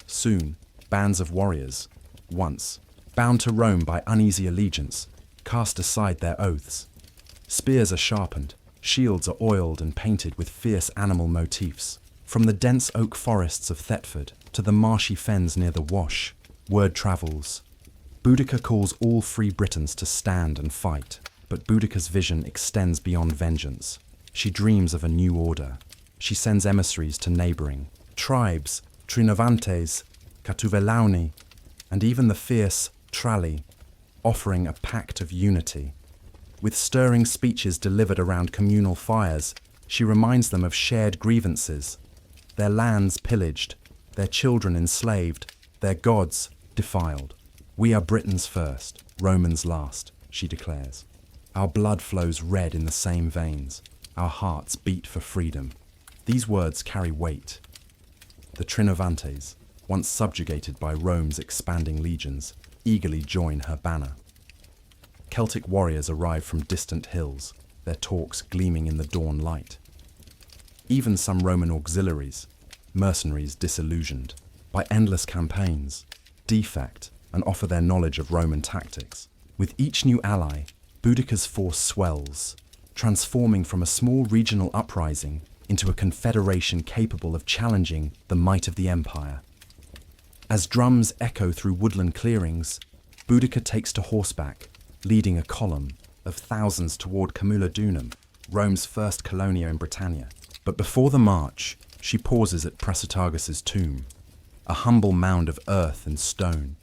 Soon, bands of warriors, once bound to Rome by uneasy allegiance, cast aside their oaths. Spears are sharpened, shields are oiled and painted with fierce animal motifs. From the dense oak forests of Thetford to the marshy fens near the Wash, word travels. Boudica calls all free Britons to stand and fight, but Boudica's vision extends beyond vengeance. She dreams of a new order. She sends emissaries to neighbouring tribes, Trinovantes, Catuvelauni, and even the fierce Tralli, offering a pact of unity. With stirring speeches delivered around communal fires, she reminds them of shared grievances, their lands pillaged, their children enslaved, their gods defiled. We are Britons first, Romans last, she declares. Our blood flows red in the same veins. Our hearts beat for freedom. These words carry weight. The Trinovantes, once subjugated by Rome's expanding legions, eagerly join her banner. Celtic warriors arrive from distant hills, their torques gleaming in the dawn light. Even some Roman auxiliaries, mercenaries disillusioned by endless campaigns, defect and offer their knowledge of Roman tactics. With each new ally, Boudica's force swells, transforming from a small regional uprising into a confederation capable of challenging the might of the empire. As drums echo through woodland clearings, Boudica takes to horseback, leading a column of thousands toward Camulodunum, Rome's first colonia in Britannia. But before the march, she pauses at Prasutagus' tomb, a humble mound of earth and stone.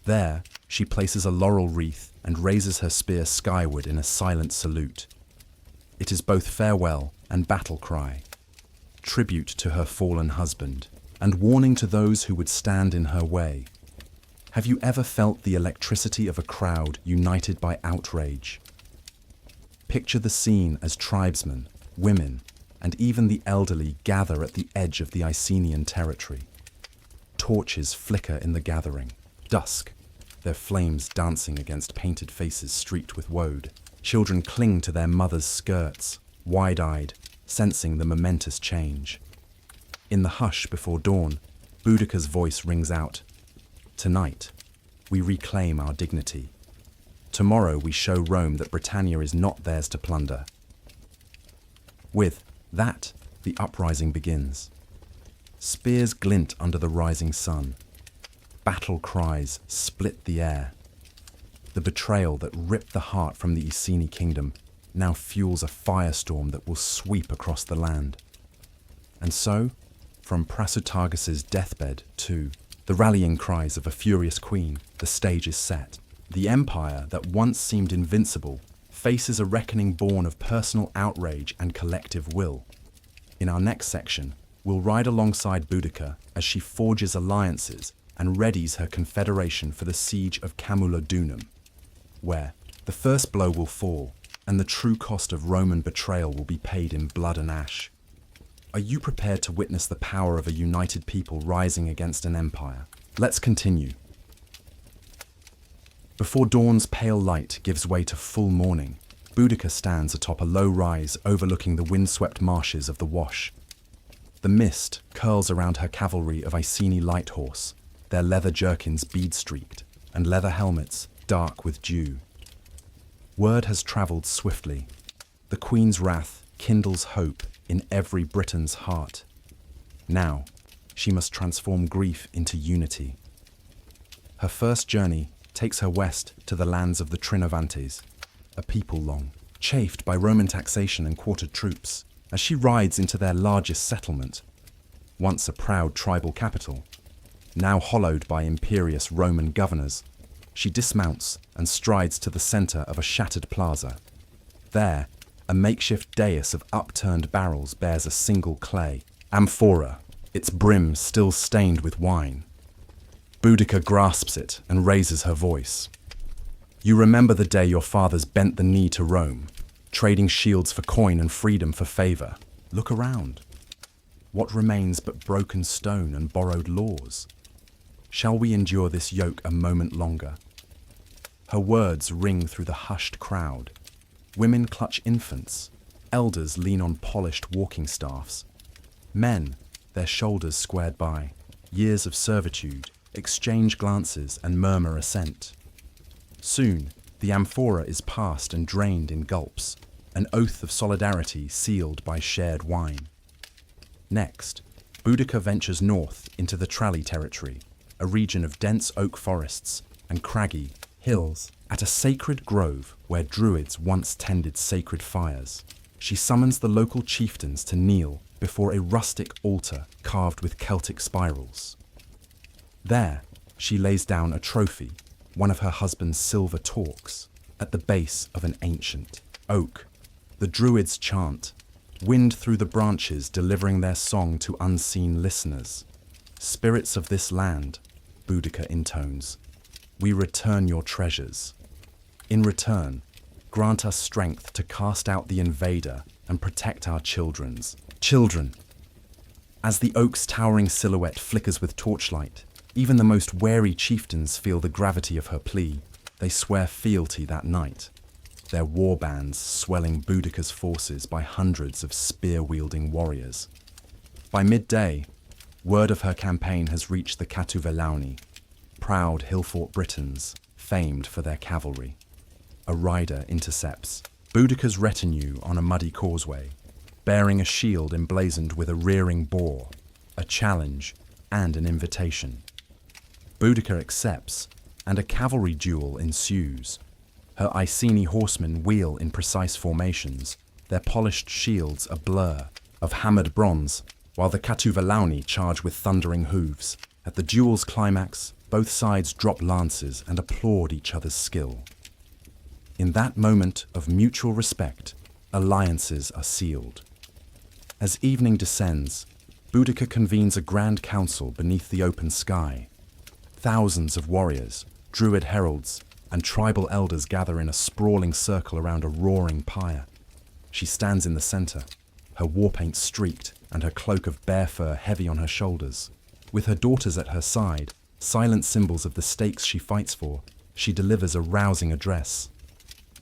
There, she places a laurel wreath and raises her spear skyward in a silent salute. It is both farewell and battle cry, tribute to her fallen husband, and warning to those who would stand in her way. Have you ever felt the electricity of a crowd united by outrage? Picture the scene as tribesmen, women, and even the elderly gather at the edge of the Icenian territory. torches flicker in the gathering. Dusk, their flames dancing against painted faces streaked with woad. Children cling to their mothers' skirts, wide-eyed, sensing the momentous change. In the hush before dawn, Boudica's voice rings out. Tonight, we reclaim our dignity. Tomorrow we show Rome that Britannia is not theirs to plunder. With that, the uprising begins. Spears glint under the rising sun. Battle cries split the air. The betrayal that ripped the heart from the Iceni kingdom now fuels a firestorm that will sweep across the land. And so, from Prasutagus' deathbed to the rallying cries of a furious queen, the stage is set. The empire that once seemed invincible faces a reckoning born of personal outrage and collective will. In our next section, we'll ride alongside Boudica as she forges alliances and readies her confederation for the siege of Camulodunum, where the first blow will fall and the true cost of Roman betrayal will be paid in blood and ash. Are you prepared to witness the power of a united people rising against an empire? Let's continue. Before dawn's pale light gives way to full morning, Boudica stands atop a low rise overlooking the windswept marshes of the Wash. The mist curls around her cavalry of Iceni light horse, their leather jerkins bead-streaked, and leather helmets dark with dew. Word has travelled swiftly. The Queen's wrath kindles hope in every Briton's heart. Now, she must transform grief into unity. Her first journey takes her west to the lands of the Trinovantes, a people long chafed by Roman taxation and quartered troops, as she rides into their largest settlement, once a proud tribal capital. Now hollowed by imperious Roman governors, she dismounts and strides to the center of a shattered plaza. There, a makeshift dais of upturned barrels bears a single clay amphora, its brim still stained with wine. Boudica grasps it and raises her voice. You remember the day your fathers bent the knee to Rome, trading shields for coin and freedom for favor. Look around. What remains but broken stone and borrowed laws? Shall we endure this yoke a moment longer? Her words ring through the hushed crowd. Women clutch infants. Elders lean on polished walking staffs. Men, their shoulders squared by years of servitude, exchange glances and murmur assent. Soon, the amphora is passed and drained in gulps, an oath of solidarity sealed by shared wine. Next, Boudica ventures north into the Tralli territory, a region of dense oak forests and craggy hills. At a sacred grove where druids once tended sacred fires, she summons the local chieftains to kneel before a rustic altar carved with Celtic spirals. There, she lays down a trophy, one of her husband's silver torques, at the base of an ancient oak. The druids chant, wind through the branches delivering their song to unseen listeners. Spirits of this land, Boudica intones, we return your treasures. In return, grant us strength to cast out the invader and protect our children. As the oak's towering silhouette flickers with torchlight, even the most wary chieftains feel the gravity of her plea. They swear fealty that night, their war bands swelling Boudica's forces by hundreds of spear-wielding warriors. By midday, word of her campaign has reached the Catuvelauni, proud hill-fort Britons, famed for their cavalry. A rider intercepts Boudica's retinue on a muddy causeway, bearing a shield emblazoned with a rearing boar, a challenge and an invitation. Boudica accepts, and a cavalry duel ensues. Her Iceni horsemen wheel in precise formations, their polished shields a blur of hammered bronze, while the Catuvelauni charge with thundering hooves. At the duel's climax, both sides drop lances and applaud each other's skill. In that moment of mutual respect, alliances are sealed. As evening descends, Boudica convenes a grand council beneath the open sky. Thousands of warriors, druid heralds, and tribal elders gather in a sprawling circle around a roaring pyre. She stands in the center, her war paint streaked and her cloak of bear fur heavy on her shoulders. With her daughters at her side, silent symbols of the stakes she fights for, she delivers a rousing address.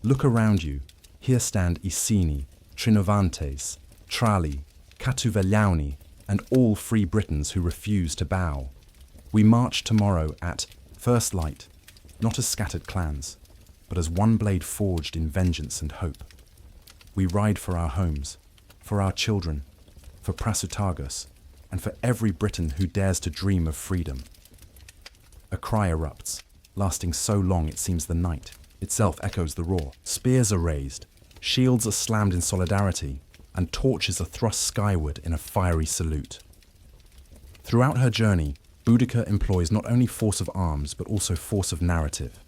Look around you. Here stand Iceni, Trinovantes, Trali, Catuveliauni, and all free Britons who refuse to bow. We march tomorrow at first light, not as scattered clans, but as one blade forged in vengeance and hope. We ride for our homes, for our children, for Prasutagus, and for every Briton who dares to dream of freedom. A cry erupts, lasting so long it seems the night itself echoes the roar. Spears are raised, shields are slammed in solidarity, and torches are thrust skyward in a fiery salute. Throughout her journey, Boudica employs not only force of arms but also force of narrative.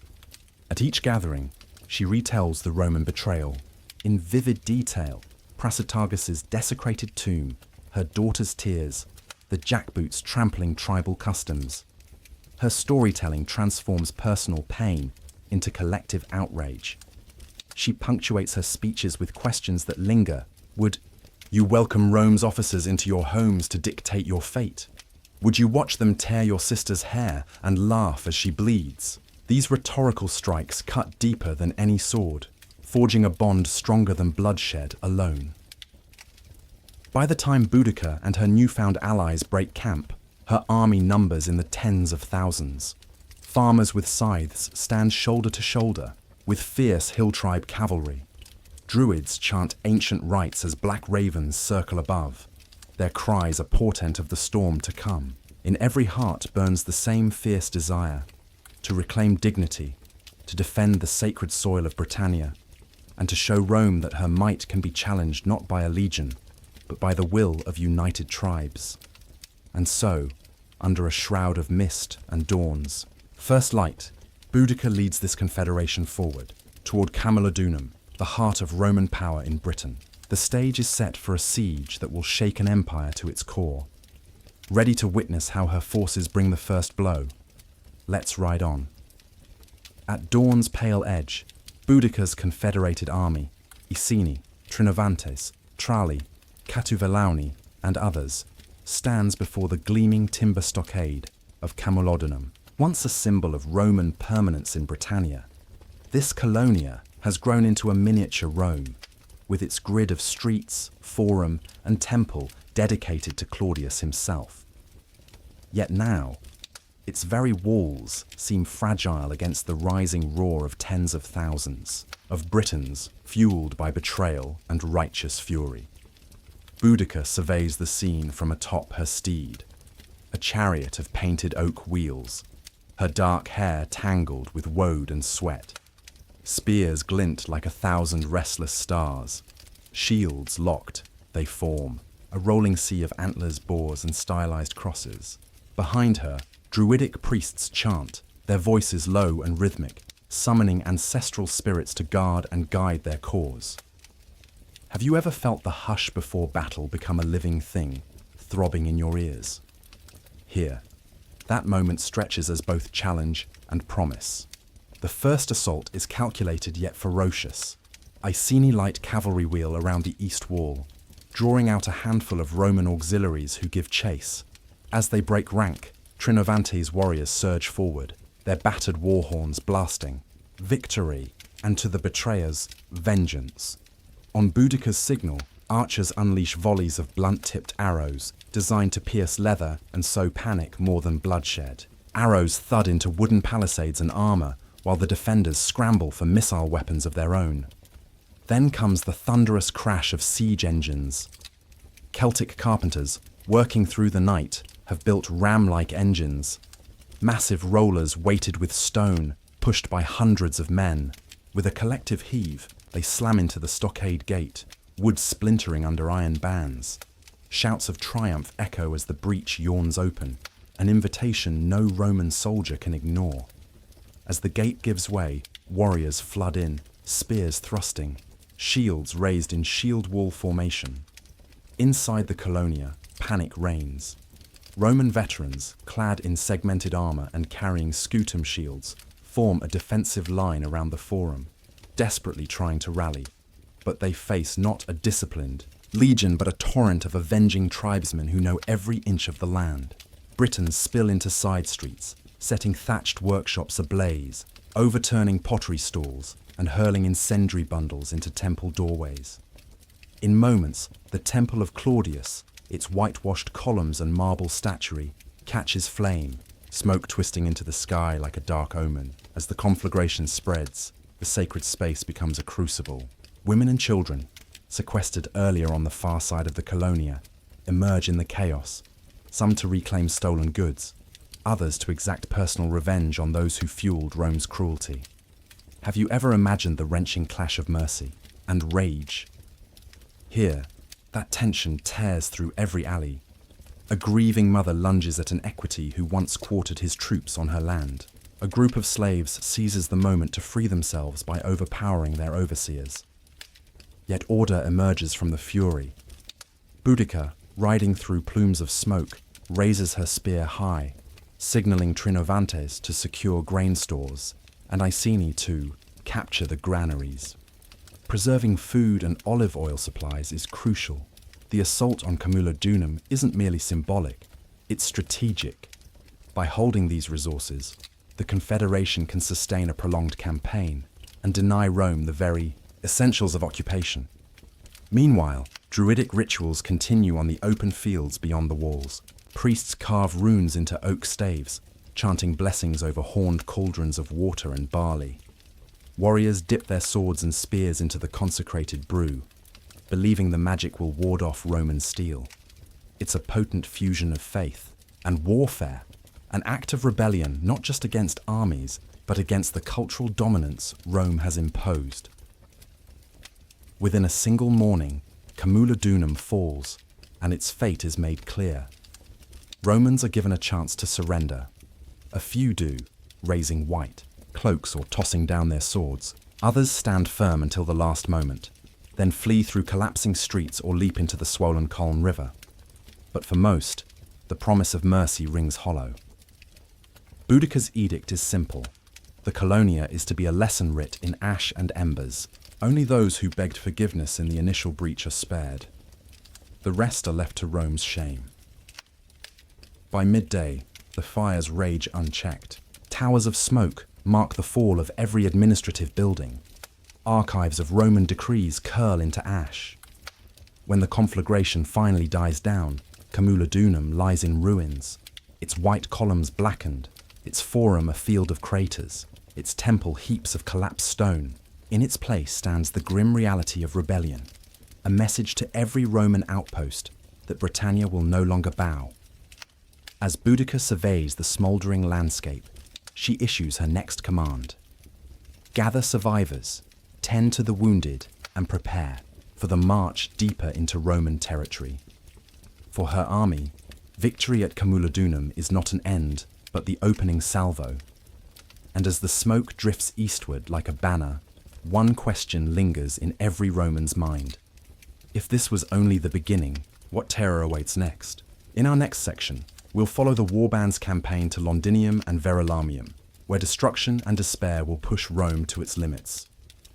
At each gathering, she retells the Roman betrayal, in vivid detail, Prasutagus' desecrated tomb, her daughter's tears, the jackboots trampling tribal customs. Her storytelling transforms personal pain into collective outrage. She punctuates her speeches with questions that linger. Would you welcome Rome's officers into your homes to dictate your fate? Would you watch them tear your sister's hair and laugh as she bleeds? These rhetorical strikes cut deeper than any sword, forging a bond stronger than bloodshed alone. By the time Boudica and her newfound allies break camp, her army numbers in the tens of thousands. Farmers with scythes stand shoulder to shoulder with fierce hill tribe cavalry. Druids chant ancient rites as black ravens circle above. Their cries a portent of the storm to come. In every heart burns the same fierce desire to reclaim dignity, to defend the sacred soil of Britannia, and to show Rome that her might can be challenged not by a legion, but by the will of united tribes. And so, under a shroud of mist and dawns, first light, Boudica leads this confederation forward, toward Camulodunum, the heart of Roman power in Britain. The stage is set for a siege that will shake an empire to its core. Ready to witness how her forces bring the first blow, let's ride on. At dawn's pale edge, Boudica's confederated army, Iceni, Trinovantes, Trali, Catuveliauni, and others, stands before the gleaming timber stockade of Camulodunum. Once a symbol of Roman permanence in Britannia, this colonia has grown into a miniature Rome, with its grid of streets, forum, and temple dedicated to Claudius himself. Yet now, its very walls seem fragile against the rising roar of tens of thousands of Britons fueled by betrayal and righteous fury. Boudica surveys the scene from atop her steed, a chariot of painted oak wheels, her dark hair tangled with woad and sweat. Spears glint like 1,000 restless stars. Shields locked, they form, a rolling sea of antlers, boars, and stylized crosses. Behind her, druidic priests chant, their voices low and rhythmic, summoning ancestral spirits to guard and guide their cause. Have you ever felt the hush before battle become a living thing, throbbing in your ears? Here, that moment stretches as both challenge and promise. The first assault is calculated yet ferocious. Iceni light cavalry wheel around the east wall, drawing out a handful of Roman auxiliaries who give chase. As they break rank, Trinovantes' warriors surge forward, their battered war horns blasting. Victory, and to the betrayers, vengeance. On Boudica's signal, archers unleash volleys of blunt-tipped arrows, designed to pierce leather and sow panic more than bloodshed. Arrows thud into wooden palisades and armor, while the defenders scramble for missile weapons of their own. Then comes the thunderous crash of siege engines. Celtic carpenters, working through the night, have built ram-like engines. Massive rollers weighted with stone, pushed by hundreds of men. With a collective heave, they slam into the stockade gate, wood splintering under iron bands. Shouts of triumph echo as the breach yawns open, an invitation no Roman soldier can ignore. As the gate gives way, warriors flood in, spears thrusting, shields raised in shield wall formation. Inside the colonia, panic reigns. Roman veterans, clad in segmented armor and carrying scutum shields, form a defensive line around the forum, desperately trying to rally. But they face not a disciplined legion but a torrent of avenging tribesmen who know every inch of the land. Britons spill into side streets, setting thatched workshops ablaze, overturning pottery stalls, and hurling incendiary bundles into temple doorways. In moments, the Temple of Claudius, its whitewashed columns and marble statuary, catches flame, smoke twisting into the sky like a dark omen. As the conflagration spreads, the sacred space becomes a crucible. Women and children, sequestered earlier on the far side of the colonia, emerge in the chaos, some to reclaim stolen goods, others to exact personal revenge on those who fueled Rome's cruelty. Have you ever imagined the wrenching clash of mercy and rage? Here, that tension tears through every alley. A grieving mother lunges at an equity who once quartered his troops on her land. A group of slaves seizes the moment to free themselves by overpowering their overseers. Yet order emerges from the fury. Boudica, riding through plumes of smoke, raises her spear high, signaling Trinovantes to secure grain stores, and Iceni to capture the granaries. Preserving food and olive oil supplies is crucial. The assault on Camulodunum isn't merely symbolic, it's strategic. By holding these resources, the Confederation can sustain a prolonged campaign and deny Rome the very essentials of occupation. Meanwhile, Druidic rituals continue on the open fields beyond the walls. Priests carve runes into oak staves, chanting blessings over horned cauldrons of water and barley. Warriors dip their swords and spears into the consecrated brew, believing the magic will ward off Roman steel. It's a potent fusion of faith and warfare, an act of rebellion not just against armies, but against the cultural dominance Rome has imposed. Within a single morning, Camulodunum falls, and its fate is made clear. Romans are given a chance to surrender. A few do, raising white cloaks or tossing down their swords. Others stand firm until the last moment, then flee through collapsing streets or leap into the swollen Colne River. But for most, the promise of mercy rings hollow. Boudica's edict is simple. The colonia is to be a lesson writ in ash and embers. Only those who begged forgiveness in the initial breach are spared. The rest are left to Rome's shame. By midday, the fires rage unchecked. Towers of smoke mark the fall of every administrative building. Archives of Roman decrees curl into ash. When the conflagration finally dies down, Camulodunum lies in ruins, its white columns blackened, its forum a field of craters, its temple heaps of collapsed stone. In its place stands the grim reality of rebellion, a message to every Roman outpost that Britannia will no longer bow. As Boudica surveys the smouldering landscape, she issues her next command. Gather survivors, tend to the wounded, and prepare for the march deeper into Roman territory. For her army, victory at Camulodunum is not an end, but the opening salvo. And as the smoke drifts eastward like a banner, one question lingers in every Roman's mind. If this was only the beginning, what terror awaits next? In our next section, we'll follow the warband's campaign to Londinium and Verulamium, where destruction and despair will push Rome to its limits.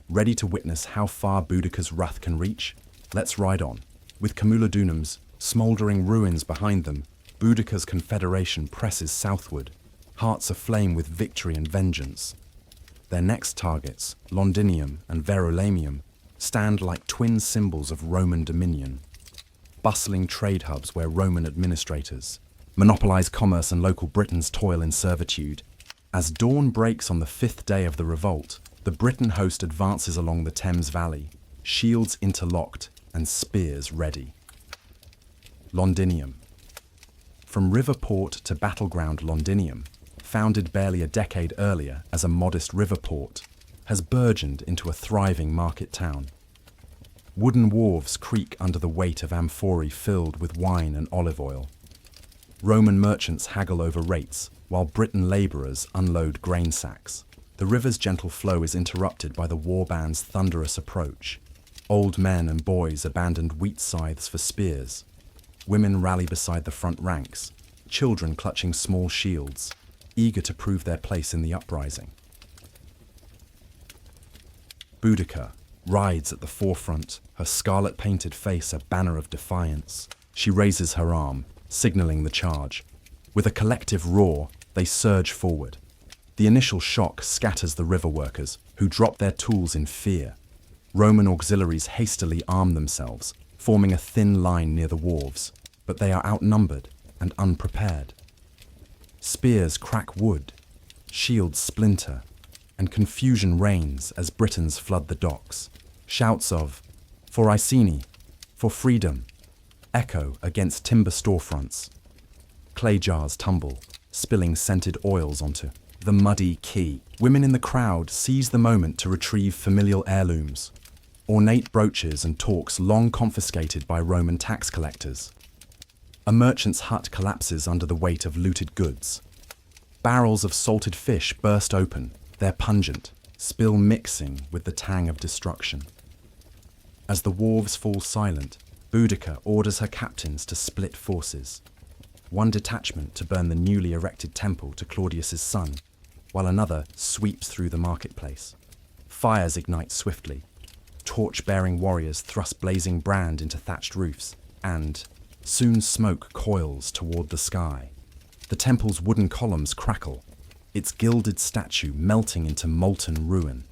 Ready to witness how far Boudica's wrath can reach? Let's ride on. With Camulodunum's smouldering ruins behind them, Boudica's confederation presses southward, hearts aflame with victory and vengeance. Their next targets, Londinium and Verulamium, stand like twin symbols of Roman dominion. Bustling trade hubs where Roman administrators monopolize commerce and local Britons toil in servitude. As dawn breaks on the 5th day of the revolt, the Briton host advances along the Thames Valley, shields interlocked and spears ready. Londinium. From river port to battleground, Londinium, founded barely a decade earlier as a modest river port, has burgeoned into a thriving market town. Wooden wharves creak under the weight of amphorae filled with wine and olive oil. Roman merchants haggle over rates, while Briton labourers unload grain sacks. The river's gentle flow is interrupted by the warband's thunderous approach. Old men and boys abandon wheat scythes for spears. Women rally beside the front ranks, children clutching small shields, eager to prove their place in the uprising. Boudica rides at the forefront, her scarlet-painted face a banner of defiance. She raises her arm, signalling the charge. With a collective roar, they surge forward. The initial shock scatters the river workers, who drop their tools in fear. Roman auxiliaries hastily arm themselves, forming a thin line near the wharves, but they are outnumbered and unprepared. Spears crack wood, shields splinter, and confusion reigns as Britons flood the docks. Shouts of, "For Iceni, for freedom," echo against timber storefronts. Clay jars tumble, spilling scented oils onto the muddy quay. Women in the crowd seize the moment to retrieve familial heirlooms, ornate brooches and torques long confiscated by Roman tax collectors. A merchant's hut collapses under the weight of looted goods. Barrels of salted fish burst open, their pungent spill mixing with the tang of destruction. As the wharves fall silent, Boudica orders her captains to split forces. One detachment to burn the newly erected temple to Claudius's son, while another sweeps through the marketplace. Fires ignite swiftly. Torch-bearing warriors thrust blazing brand into thatched roofs, and soon smoke coils toward the sky. The temple's wooden columns crackle, its gilded statue melting into molten ruin.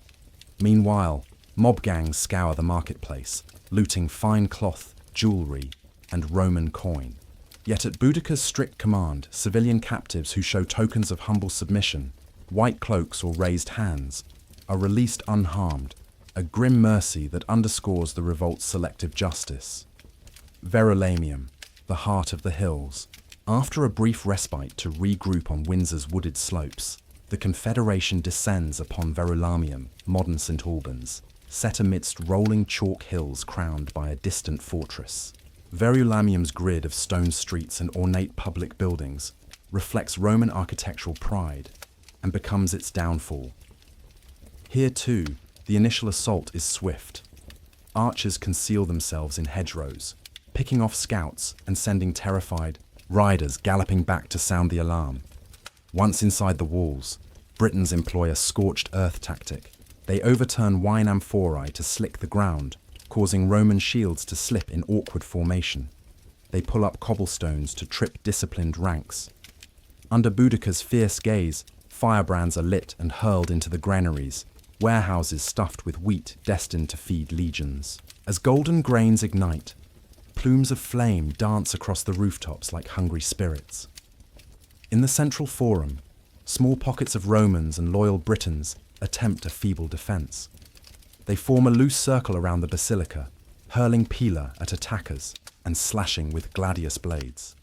Meanwhile, mob gangs scour the marketplace, looting fine cloth, jewelry, and Roman coin. Yet at Boudica's strict command, civilian captives who show tokens of humble submission, white cloaks or raised hands, are released unharmed, a grim mercy that underscores the revolt's selective justice. Verulamium, the heart of the hills. After a brief respite to regroup on Windsor's wooded slopes, the Confederation descends upon Verulamium, modern St. Albans, set amidst rolling chalk hills crowned by a distant fortress. Verulamium's grid of stone streets and ornate public buildings reflects Roman architectural pride and becomes its downfall. Here too, the initial assault is swift. Archers conceal themselves in hedgerows, picking off scouts and sending terrified riders galloping back to sound the alarm. Once inside the walls, Britons employ a scorched earth tactic. They overturn wine amphorae to slick the ground, causing Roman shields to slip in awkward formation. They pull up cobblestones to trip disciplined ranks. Under Boudica's fierce gaze, firebrands are lit and hurled into the granaries, warehouses stuffed with wheat destined to feed legions. As golden grains ignite, plumes of flame dance across the rooftops like hungry spirits. In the central forum, small pockets of Romans and loyal Britons attempt a feeble defense. They form a loose circle around the basilica, hurling pila at attackers and slashing with gladius blades.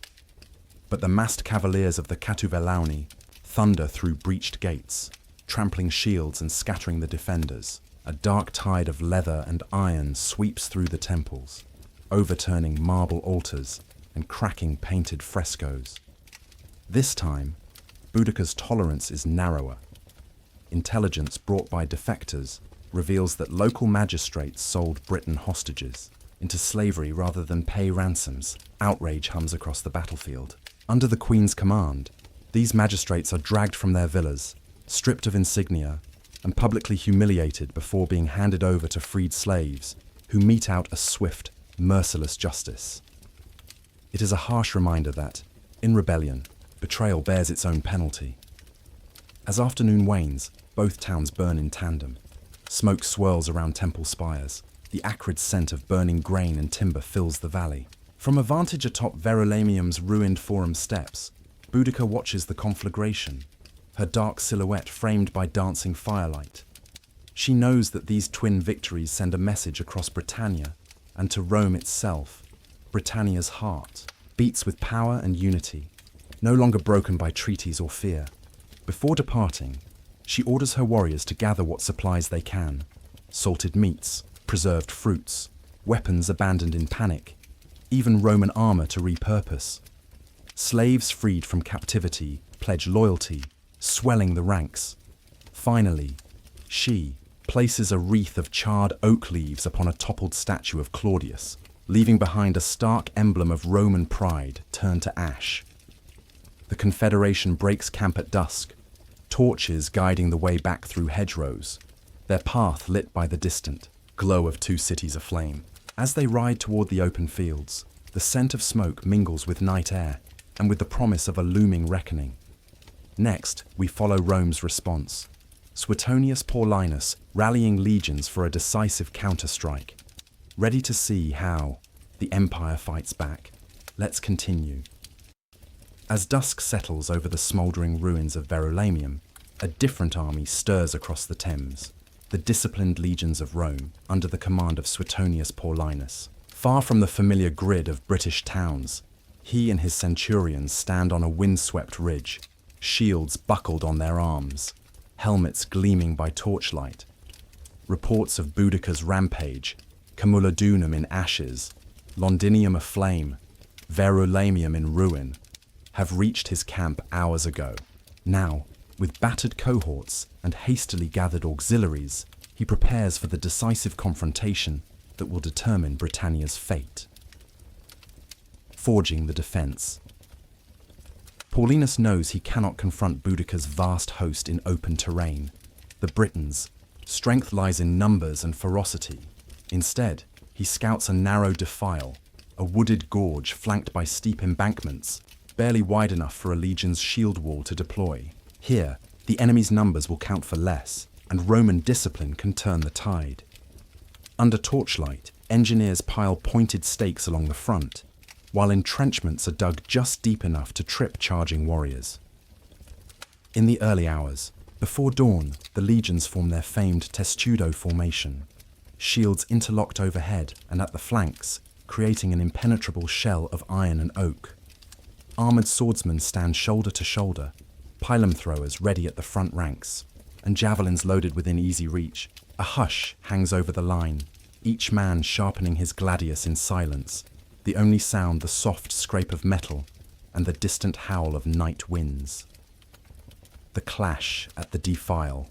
But the massed cavaliers of the Catuvelauni thunder through breached gates, trampling shields and scattering the defenders. A dark tide of leather and iron sweeps through the temples, overturning marble altars and cracking painted frescoes. This time, Boudica's tolerance is narrower. Intelligence brought by defectors reveals that local magistrates sold Briton hostages into slavery rather than pay ransoms. Outrage hums across the battlefield. Under the Queen's command, these magistrates are dragged from their villas, stripped of insignia, and publicly humiliated before being handed over to freed slaves who mete out a swift, merciless justice. It is a harsh reminder that, in rebellion, betrayal bears its own penalty. As afternoon wanes, both towns burn in tandem. Smoke swirls around temple spires. The acrid scent of burning grain and timber fills the valley. From a vantage atop Verulamium's ruined forum steps, Boudica watches the conflagration, her dark silhouette framed by dancing firelight. She knows that these twin victories send a message across Britannia and to Rome itself. Britannia's heart beats with power and unity, no longer broken by treaties or fear. Before departing, she orders her warriors to gather what supplies they can: salted meats, preserved fruits, weapons abandoned in panic, even Roman armor to repurpose. Slaves freed from captivity pledge loyalty, swelling the ranks. Finally, she places a wreath of charred oak leaves upon a toppled statue of Claudius, leaving behind a stark emblem of Roman pride turned to ash. The Confederation breaks camp at dusk, torches guiding the way back through hedgerows, their path lit by the distant glow of two cities aflame. As they ride toward the open fields, the scent of smoke mingles with night air, and with the promise of a looming reckoning. Next, we follow Rome's response. Suetonius Paulinus rallying legions for a decisive counterstrike. Ready to see how the empire fights back. Let's continue. As dusk settles over the smouldering ruins of Verulamium, a different army stirs across the Thames, the disciplined legions of Rome, under the command of Suetonius Paulinus. Far from the familiar grid of British towns, he and his centurions stand on a windswept ridge, shields buckled on their arms, helmets gleaming by torchlight. Reports of Boudicca's rampage, Camulodunum in ashes, Londinium aflame, Verulamium in ruin, have reached his camp hours ago. Now, with battered cohorts and hastily gathered auxiliaries, he prepares for the decisive confrontation that will determine Britannia's fate. Forging the defense. Paulinus knows he cannot confront Boudicca's vast host in open terrain. The Britons' strength lies in numbers and ferocity. Instead, he scouts a narrow defile, a wooded gorge flanked by steep embankments, barely wide enough for a legion's shield wall to deploy. Here, the enemy's numbers will count for less, and Roman discipline can turn the tide. Under torchlight, engineers pile pointed stakes along the front, while entrenchments are dug just deep enough to trip charging warriors. In the early hours, before dawn, the legions form their famed testudo formation, shields interlocked overhead and at the flanks, creating an impenetrable shell of iron and oak. Armoured swordsmen stand shoulder to shoulder, pilum throwers ready at the front ranks, and javelins loaded within easy reach. A hush hangs over the line, each man sharpening his gladius in silence, the only sound the soft scrape of metal and the distant howl of night winds. The clash at the defile.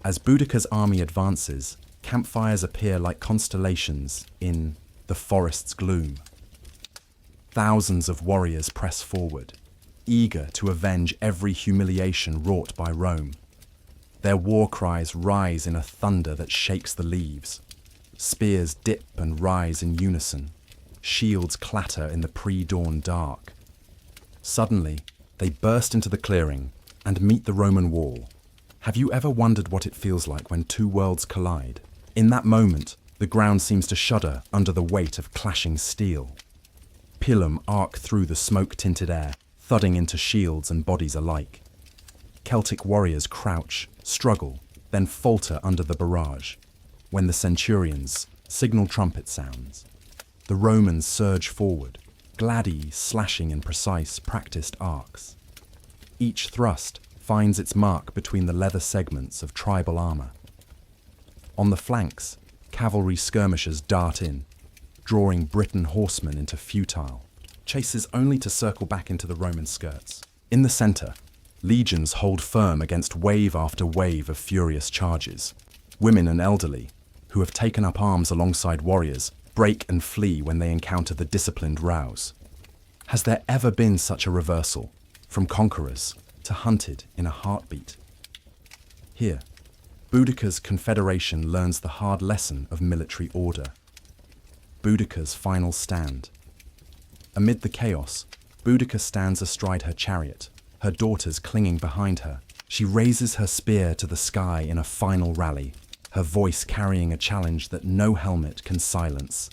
As Boudicca's army advances, campfires appear like constellations in the forest's gloom. Thousands of warriors press forward, eager to avenge every humiliation wrought by Rome. Their war cries rise in a thunder that shakes the leaves. Spears dip and rise in unison. Shields clatter in the pre-dawn dark. Suddenly, they burst into the clearing and meet the Roman wall. Have you ever wondered what it feels like when two worlds collide? In that moment, the ground seems to shudder under the weight of clashing steel. Pilum arc through the smoke-tinted air, thudding into shields and bodies alike. Celtic warriors crouch, struggle, then falter under the barrage. When the centurions' signal trumpet sounds, the Romans surge forward, gladi slashing in precise, practiced arcs. Each thrust finds its mark between the leather segments of tribal armor. On the flanks, cavalry skirmishers dart in, drawing Briton horsemen into futile chases only to circle back into the Roman skirts. In the center, legions hold firm against wave after wave of furious charges. Women and elderly, who have taken up arms alongside warriors, break and flee when they encounter the disciplined rouse. Has there ever been such a reversal, from conquerors to hunted in a heartbeat? Here, Boudicca's confederation learns the hard lesson of military order. Boudicca's final stand. Amid the chaos, Boudicca stands astride her chariot, her daughters clinging behind her. She raises her spear to the sky in a final rally, her voice carrying a challenge that no helmet can silence.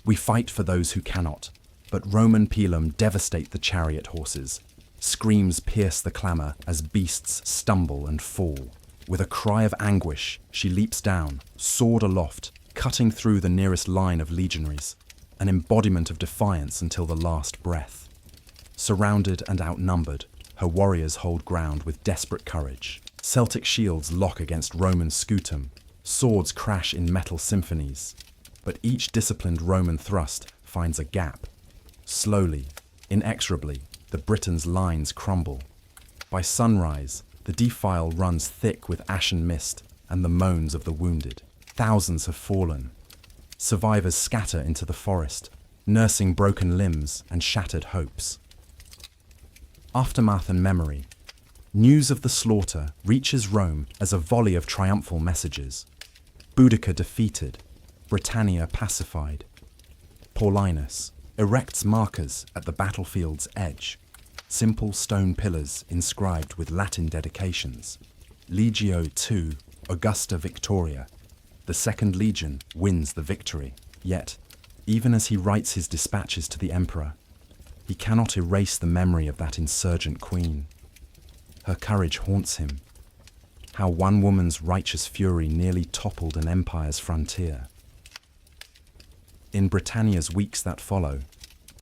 We fight for those who cannot, but Roman pilum devastate the chariot horses. Screams pierce the clamour as beasts stumble and fall. With a cry of anguish, she leaps down, sword aloft, cutting through the nearest line of legionaries, an embodiment of defiance until the last breath. Surrounded and outnumbered, her warriors hold ground with desperate courage. Celtic shields lock against Roman scutum, swords crash in metal symphonies, but each disciplined Roman thrust finds a gap. Slowly, inexorably, the Britons' lines crumble. By sunrise, the defile runs thick with ashen mist and the moans of the wounded. Thousands have fallen. Survivors scatter into the forest, nursing broken limbs and shattered hopes. Aftermath and memory. News of the slaughter reaches Rome as a volley of triumphal messages. Boudicca defeated, Britannia pacified. Paulinus erects markers at the battlefield's edge. simple stone pillars inscribed with Latin dedications. Legio II, Augusta Victoria. The Second Legion wins the victory. Yet, even as he writes his dispatches to the emperor, he cannot erase the memory of that insurgent queen. Her courage haunts him. How one woman's righteous fury nearly toppled an empire's frontier. In Britannia's weeks that follow,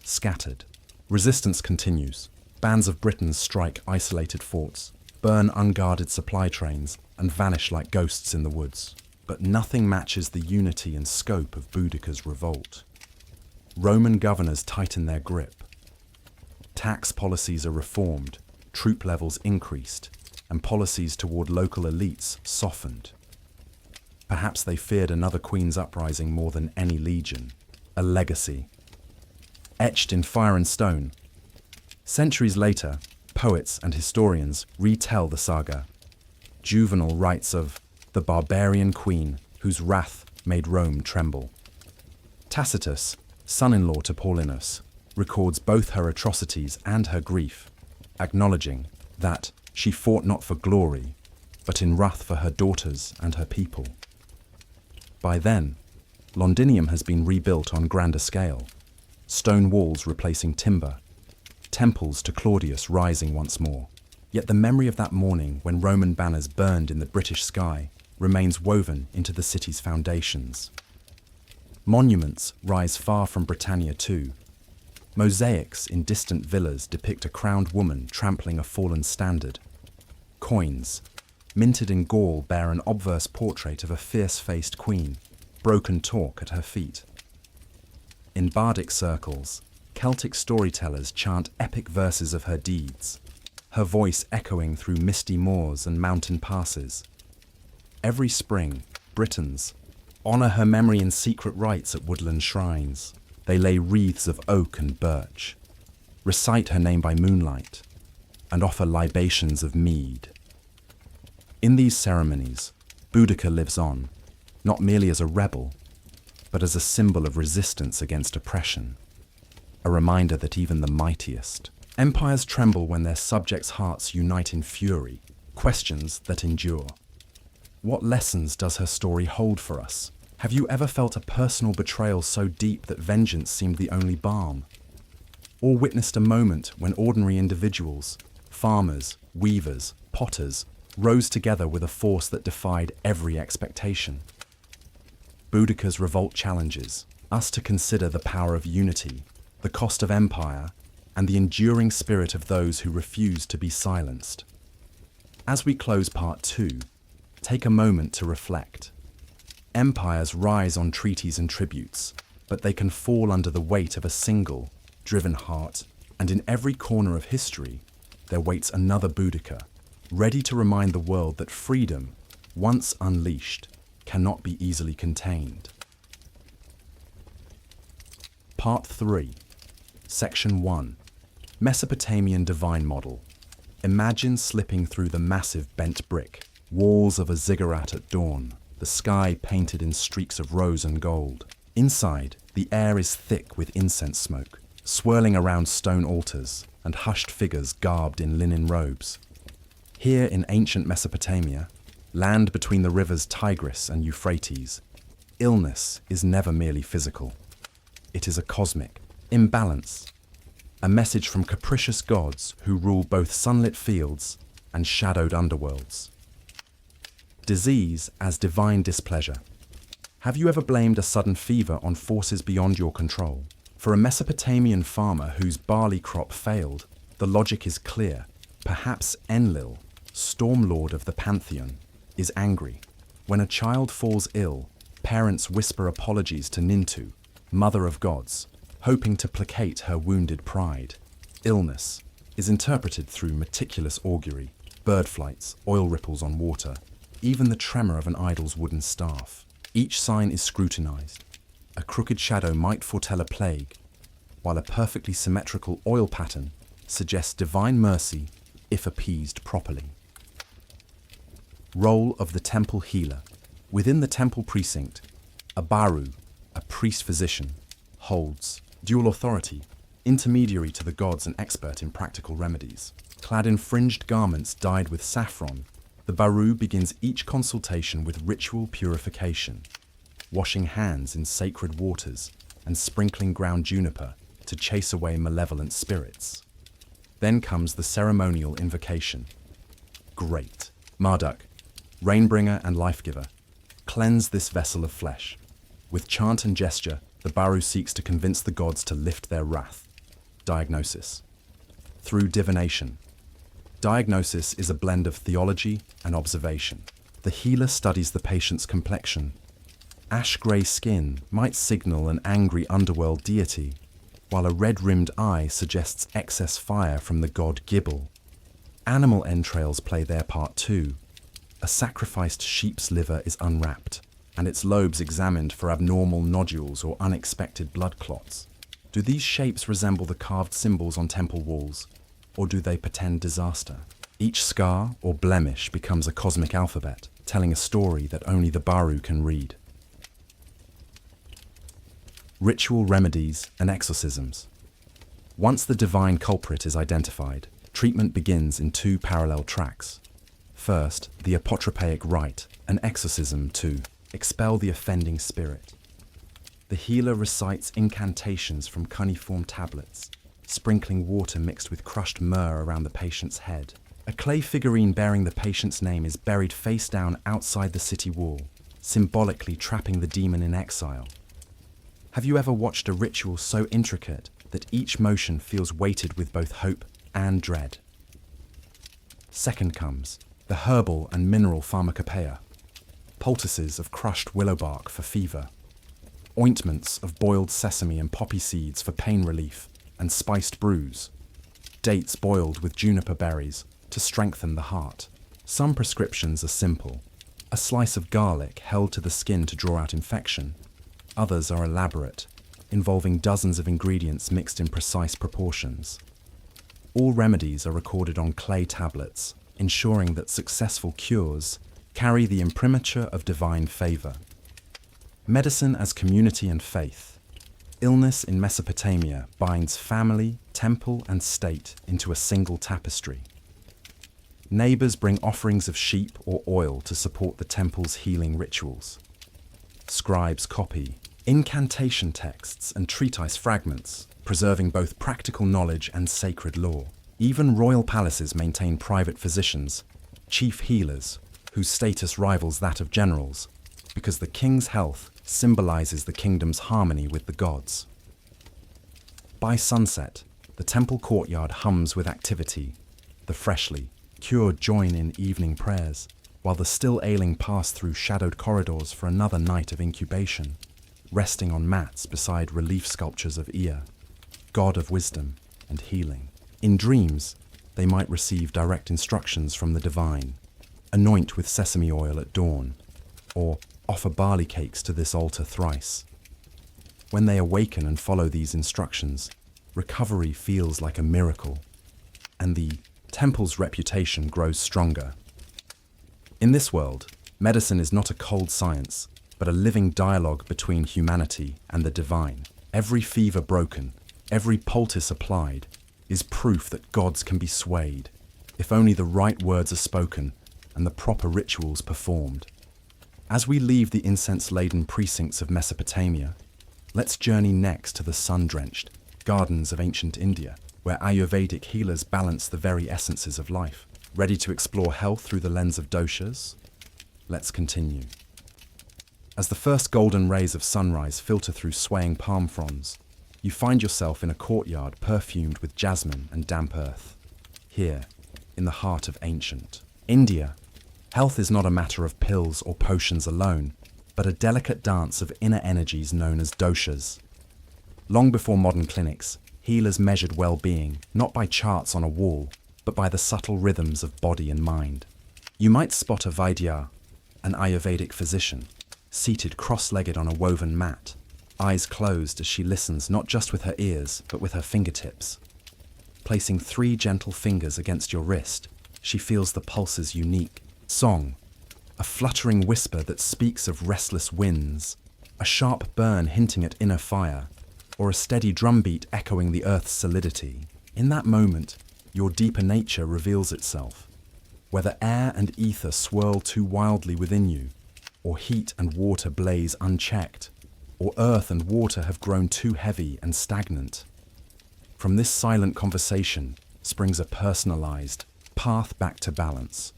scattered, resistance continues. Bands of Britons strike isolated forts, burn unguarded supply trains, and vanish like ghosts in the woods. But nothing matches the unity and scope of Boudicca's revolt. Roman governors tighten their grip. Tax policies are reformed, troop levels increased, and policies toward local elites softened. Perhaps they feared another queen's uprising more than any legion. A legacy. Etched in fire and stone. Centuries later, poets and historians retell the saga. Juvenal writes of the barbarian queen whose wrath made Rome tremble. Tacitus, son-in-law to Paulinus, records both her atrocities and her grief, acknowledging that she fought not for glory, but in wrath for her daughters and her people. By then, Londinium has been rebuilt on grander scale, stone walls replacing timber, temples to Claudius rising once more. Yet the memory of that morning when Roman banners burned in the British sky remains woven into the city's foundations. Monuments rise far from Britannia too. Mosaics in distant villas depict a crowned woman trampling a fallen standard. Coins, minted in Gaul, bear an obverse portrait of a fierce-faced queen, broken talk at her feet. In bardic circles, Celtic storytellers chant epic verses of her deeds, her voice echoing through misty moors and mountain passes. Every spring, Britons honour her memory in secret rites at woodland shrines. They lay wreaths of oak and birch, recite her name by moonlight, and offer libations of mead. In these ceremonies, Boudicca lives on, not merely as a rebel, but as a symbol of resistance against oppression, a reminder that even the mightiest empires tremble when their subjects' hearts unite in fury, questions that endure. What lessons does her story hold for us? Have you ever felt a personal betrayal so deep that vengeance seemed the only balm? Or witnessed a moment when ordinary individuals, farmers, weavers, potters, rose together with a force that defied every expectation? Boudicca's revolt challenges us to consider the power of unity, the cost of empire, and the enduring spirit of those who refuse to be silenced. As we close part 2, take a moment to reflect. Empires rise on treaties and tributes, but they can fall under the weight of a single, driven heart, and in every corner of history, there waits another Boudicca, ready to remind the world that freedom, once unleashed, cannot be easily contained. Part 3, Section 1, Mesopotamian Divine Model. Imagine slipping through the massive bent brick, walls of a ziggurat at dawn, the sky painted in streaks of rose and gold. Inside, the air is thick with incense smoke, swirling around stone altars and hushed figures garbed in linen robes. Here in ancient Mesopotamia, land between the rivers Tigris and Euphrates, illness is never merely physical. It is a cosmic imbalance, a message from capricious gods who rule both sunlit fields and shadowed underworlds. Disease as divine displeasure. Have you ever blamed a sudden fever on forces beyond your control? For a Mesopotamian farmer whose barley crop failed, the logic is clear. Perhaps Enlil, storm lord of the pantheon, is angry. When a child falls ill, parents whisper apologies to Nintu, mother of gods, hoping to placate her wounded pride. Illness is interpreted through meticulous augury, bird flights, oil ripples on water, even the tremor of an idol's wooden staff. Each sign is scrutinized. A crooked shadow might foretell a plague, while a perfectly symmetrical oil pattern suggests divine mercy if appeased properly. Role of the temple healer. Within the temple precinct, a baru, a priest-physician, holds dual authority. intermediary to the gods and expert in practical remedies. Clad in fringed garments dyed with saffron, the Baru begins each consultation with ritual purification, washing hands in sacred waters and sprinkling ground juniper to chase away malevolent spirits. Then comes the ceremonial invocation. Great Marduk, Rainbringer and Life-giver, cleanse this vessel of flesh. With chant and gesture, the Baru seeks to convince the gods to lift their wrath. Diagnosis. Through divination. Diagnosis is a blend of theology and observation. The healer studies the patient's complexion. Ash-grey skin might signal an angry underworld deity, while a red-rimmed eye suggests excess fire from the god Gibel. Animal entrails play their part too. A sacrificed sheep's liver is unwrapped, and its lobes examined for abnormal nodules or unexpected blood clots. Do these shapes resemble the carved symbols on temple walls, or do they portend disaster? Each scar or blemish becomes a cosmic alphabet, telling a story that only the Baru can read. Ritual remedies and exorcisms. Once the divine culprit is identified, treatment begins in two parallel tracks. First, the apotropaic rite, an exorcism to expel the offending spirit. The healer recites incantations from cuneiform tablets, sprinkling water mixed with crushed myrrh around the patient's head. A clay figurine bearing the patient's name is buried face down outside the city wall, symbolically trapping the demon in exile. Have you ever watched a ritual so intricate that each motion feels weighted with both hope and dread? Second comes the herbal and mineral pharmacopoeia. Poultices of crushed willow bark for fever, ointments of boiled sesame and poppy seeds for pain relief and spiced brews, dates boiled with juniper berries to strengthen the heart. Some prescriptions are simple. A slice of garlic held to the skin to draw out infection. Others are elaborate, involving dozens of ingredients mixed in precise proportions. All remedies are recorded on clay tablets, ensuring that successful cures carry the imprimatur of divine favor. Medicine as community and faith. Illness in Mesopotamia binds family, temple, and state into a single tapestry. Neighbors bring offerings of sheep or oil to support the temple's healing rituals. Scribes copy incantation texts and treatise fragments, preserving both practical knowledge and sacred lore. Even royal palaces maintain private physicians, chief healers, whose status rivals that of generals, because the king's health symbolizes the kingdom's harmony with the gods. By sunset, the temple courtyard hums with activity. The freshly cured join in evening prayers, while the still ailing pass through shadowed corridors for another night of incubation, resting on mats beside relief sculptures of Ea, god of wisdom and healing. In dreams, they might receive direct instructions from the divine. Anoint with sesame oil at dawn, or offer barley cakes to this altar thrice. When they awaken and follow these instructions, recovery feels like a miracle, and the temple's reputation grows stronger. In this world, medicine is not a cold science, but a living dialogue between humanity and the divine. Every fever broken, every poultice applied, is proof that gods can be swayed, if only the right words are spoken and the proper rituals performed. As we leave the incense-laden precincts of Mesopotamia, let's journey next to the sun-drenched gardens of ancient India, where Ayurvedic healers balance the very essences of life. Ready to explore health through the lens of doshas? Let's continue. As the first golden rays of sunrise filter through swaying palm fronds, you find yourself in a courtyard perfumed with jasmine and damp earth. Here, in the heart of ancient India, health is not a matter of pills or potions alone, but a delicate dance of inner energies known as doshas. Long before modern clinics, healers measured well-being not by charts on a wall, but by the subtle rhythms of body and mind. You might spot a Vaidya, an Ayurvedic physician, seated cross-legged on a woven mat, eyes closed as she listens not just with her ears, but with her fingertips. Placing 3 gentle fingers against your wrist, she feels the pulse's unique song, a fluttering whisper that speaks of restless winds, a sharp burn hinting at inner fire, or a steady drumbeat echoing the earth's solidity. In that moment, your deeper nature reveals itself. Whether air and ether swirl too wildly within you, or heat and water blaze unchecked, or earth and water have grown too heavy and stagnant. From this silent conversation springs a personalized path back to balance.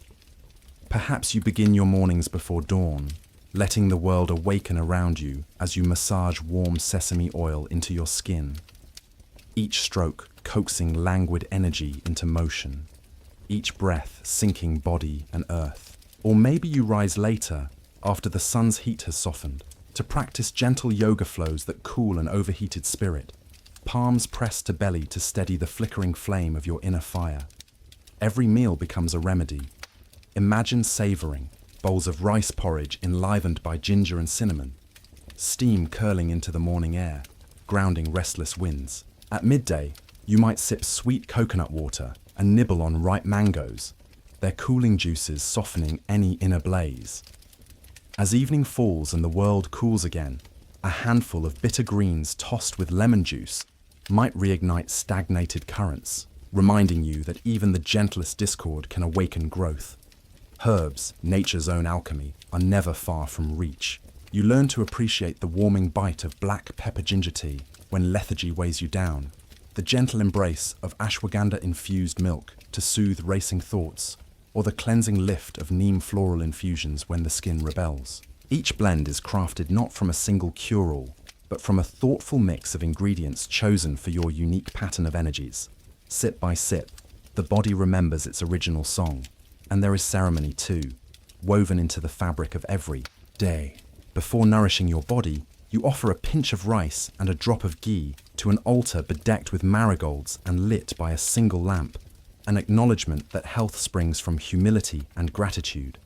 Perhaps you begin your mornings before dawn, letting the world awaken around you as you massage warm sesame oil into your skin. Each stroke coaxing languid energy into motion, each breath sinking body and earth. Or maybe you rise later, after the sun's heat has softened, to practice gentle yoga flows that cool an overheated spirit, palms pressed to belly to steady the flickering flame of your inner fire. Every meal becomes a remedy. Imagine savoring bowls of rice porridge enlivened by ginger and cinnamon, steam curling into the morning air, grounding restless winds. At midday, you might sip sweet coconut water and nibble on ripe mangoes, their cooling juices softening any inner blaze. As evening falls and the world cools again, a handful of bitter greens tossed with lemon juice might reignite stagnated currents, reminding you that even the gentlest discord can awaken growth. Herbs, nature's own alchemy, are never far from reach. You learn to appreciate the warming bite of black pepper ginger tea when lethargy weighs you down, the gentle embrace of ashwagandha-infused milk to soothe racing thoughts, or the cleansing lift of neem floral infusions when the skin rebels. Each blend is crafted not from a single cure-all, but from a thoughtful mix of ingredients chosen for your unique pattern of energies. Sip by sip, the body remembers its original song, and there is ceremony too, woven into the fabric of every day. Before nourishing your body, you offer a pinch of rice and a drop of ghee to an altar bedecked with marigolds and lit by a single lamp, an acknowledgement that health springs from humility and gratitude.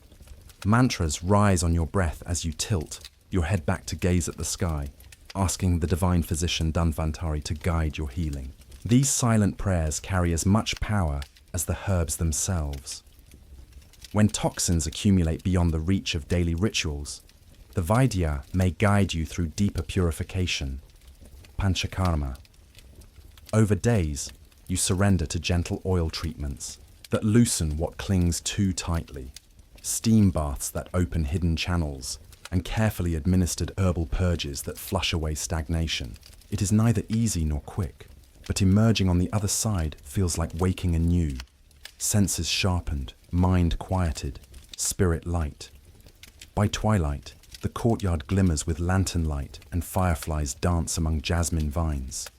Mantras rise on your breath as you tilt your head back to gaze at the sky, asking the divine physician Dhanvantari to guide your healing. These silent prayers carry as much power as the herbs themselves. When toxins accumulate beyond the reach of daily rituals, the Vaidya may guide you through deeper purification, panchakarma. Over days, you surrender to gentle oil treatments that loosen what clings too tightly, steam baths that open hidden channels, and carefully administered herbal purges that flush away stagnation. It is neither easy nor quick, but emerging on the other side feels like waking anew, senses sharpened, mind quieted, spirit light. By twilight, the courtyard glimmers with lantern light and fireflies dance among jasmine vines.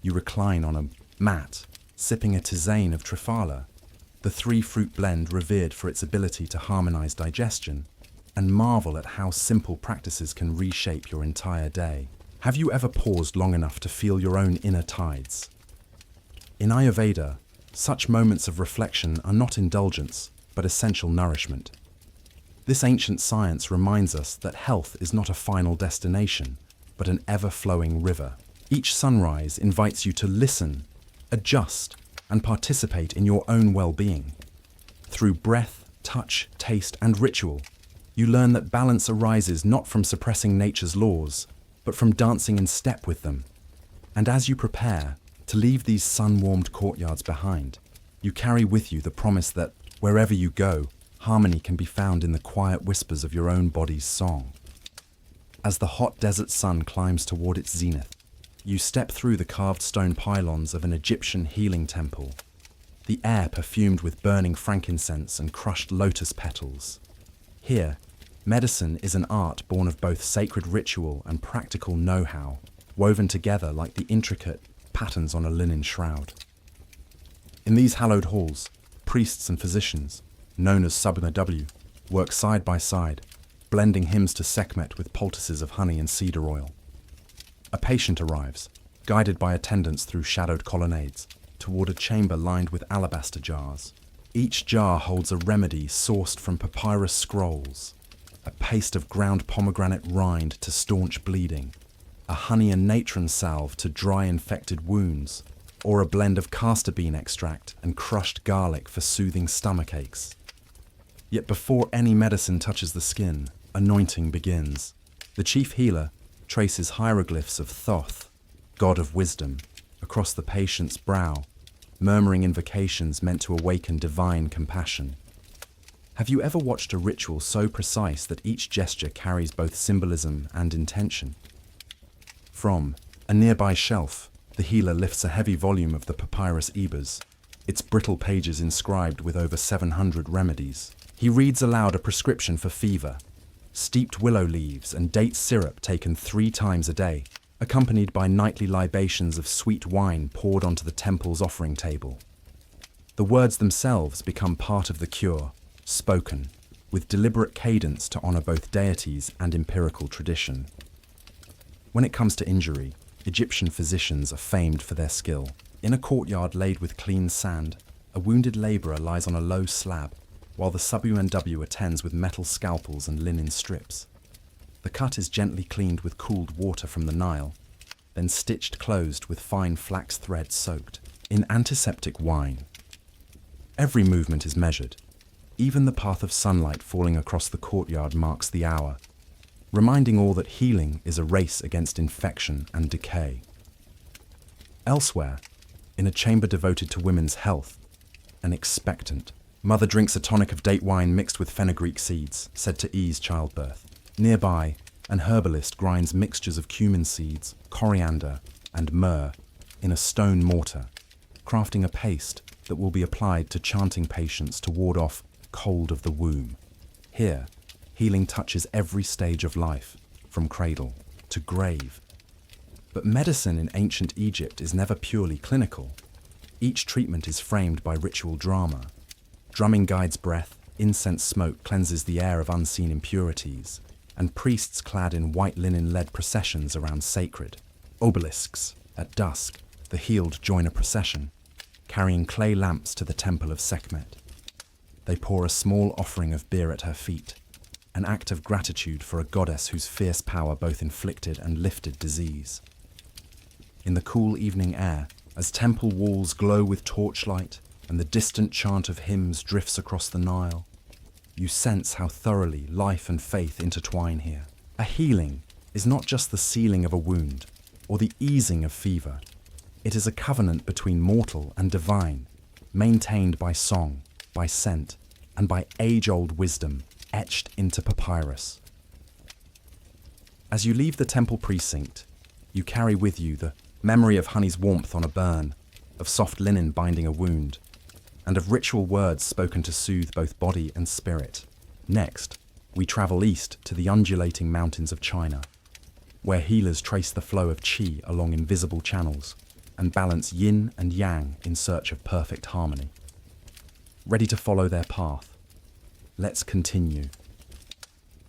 You recline on a mat, sipping a tisane of triphala, the three-fruit blend revered for its ability to harmonize digestion, and marvel at how simple practices can reshape your entire day. Have you ever paused long enough to feel your own inner tides? In Ayurveda, such moments of reflection are not indulgence, but essential nourishment. This ancient science reminds us that health is not a final destination, but an ever-flowing river. Each sunrise invites you to listen, adjust, and participate in your own well-being. Through breath, touch, taste, and ritual, you learn that balance arises not from suppressing nature's laws, but from dancing in step with them. And as you prepare to leave these sun-warmed courtyards behind, you carry with you the promise that wherever you go, harmony can be found in the quiet whispers of your own body's song. As the hot desert sun climbs toward its zenith, you step through the carved stone pylons of an Egyptian healing temple, the air perfumed with burning frankincense and crushed lotus petals. Here, medicine is an art born of both sacred ritual and practical know-how, woven together like the intricate patterns on a linen shroud. In these hallowed halls, priests and physicians, known as Sabna W, work side by side, blending hymns to Sekhmet with poultices of honey and cedar oil. A patient arrives, guided by attendants through shadowed colonnades, toward a chamber lined with alabaster jars. Each jar holds a remedy sourced from papyrus scrolls, a paste of ground pomegranate rind to staunch bleeding, a honey and natron salve to dry infected wounds, or a blend of castor bean extract and crushed garlic for soothing stomach aches. Yet before any medicine touches the skin, anointing begins. The chief healer traces hieroglyphs of Thoth, God of wisdom, across the patient's brow, murmuring invocations meant to awaken divine compassion. Have you ever watched a ritual so precise that each gesture carries both symbolism and intention? From a nearby shelf, the healer lifts a heavy volume of the Papyrus Ebers, its brittle pages inscribed with over 700 remedies. He reads aloud a prescription for fever, steeped willow leaves and date syrup taken 3 times a day, accompanied by nightly libations of sweet wine poured onto the temple's offering table. The words themselves become part of the cure, spoken, with deliberate cadence to honor both deities and empirical tradition. When it comes to injury, Egyptian physicians are famed for their skill. In a courtyard laid with clean sand, a wounded laborer lies on a low slab, while the sub-UNW attends with metal scalpels and linen strips. The cut is gently cleaned with cooled water from the Nile, then stitched closed with fine flax thread soaked in antiseptic wine. Every movement is measured. Even the path of sunlight falling across the courtyard marks the hour, reminding all that healing is a race against infection and decay. Elsewhere, in a chamber devoted to women's health, an expectant mother drinks a tonic of date wine mixed with fenugreek seeds, said to ease childbirth. Nearby, an herbalist grinds mixtures of cumin seeds, coriander, and myrrh in a stone mortar, crafting a paste that will be applied to chanting patients to ward off cold of the womb. Here, healing touches every stage of life, from cradle to grave. But medicine in ancient Egypt is never purely clinical. Each treatment is framed by ritual drama. Drumming guides breath, incense smoke cleanses the air of unseen impurities, and priests clad in white linen led processions around sacred obelisks. At dusk, the healed join a procession, carrying clay lamps to the temple of Sekhmet. They pour a small offering of beer at her feet, an act of gratitude for a goddess whose fierce power both inflicted and lifted disease. In the cool evening air, as temple walls glow with torchlight and the distant chant of hymns drifts across the Nile, you sense how thoroughly life and faith intertwine here. A healing is not just the sealing of a wound or the easing of fever. It is a covenant between mortal and divine, maintained by song, by scent, and by age-old wisdom etched into papyrus. As you leave the temple precinct, you carry with you the memory of honey's warmth on a burn, of soft linen binding a wound, and of ritual words spoken to soothe both body and spirit. Next, we travel east to the undulating mountains of China, where healers trace the flow of qi along invisible channels and balance yin and yang in search of perfect harmony. Ready to follow their path? Let's continue.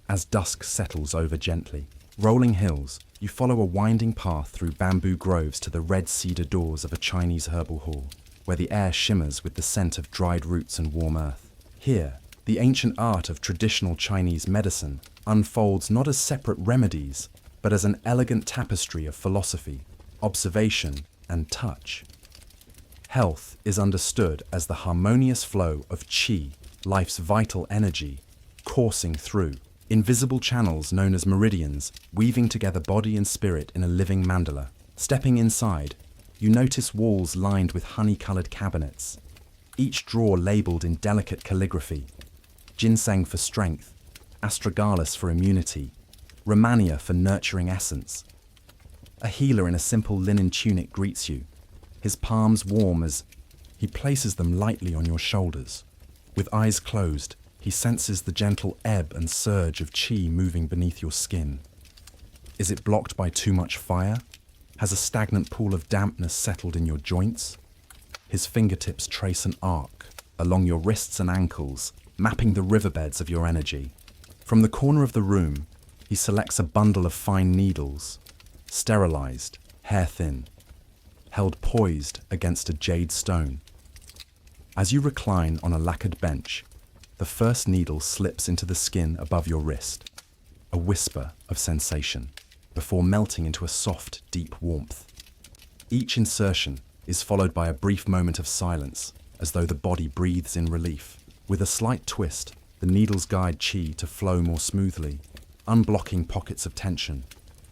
As dusk settles over gently, rolling hills, you follow a winding path through bamboo groves to the red cedar doors of a Chinese herbal hall, where the air shimmers with the scent of dried roots and warm earth. Here, the ancient art of traditional Chinese medicine unfolds not as separate remedies, but as an elegant tapestry of philosophy, observation, and touch. Health is understood as the harmonious flow of qi, life's vital energy, coursing through invisible channels known as meridians, weaving together body and spirit in a living mandala. Stepping inside, you notice walls lined with honey-colored cabinets, each drawer labeled in delicate calligraphy: ginseng for strength, astragalus for immunity, romania for nurturing essence. A healer in a simple linen tunic greets you, his palms warm as he places them lightly on your shoulders. With eyes closed, he senses the gentle ebb and surge of qi moving beneath your skin. Is it blocked by too much fire? Has a stagnant pool of dampness settled in your joints? His fingertips trace an arc along your wrists and ankles, mapping the riverbeds of your energy. From the corner of the room, he selects a bundle of fine needles, sterilized, hair-thin, held poised against a jade stone. As you recline on a lacquered bench, the first needle slips into the skin above your wrist, a whisper of sensation, before melting into a soft, deep warmth. Each insertion is followed by a brief moment of silence, as though the body breathes in relief. With a slight twist, the needles guide qi to flow more smoothly, unblocking pockets of tension,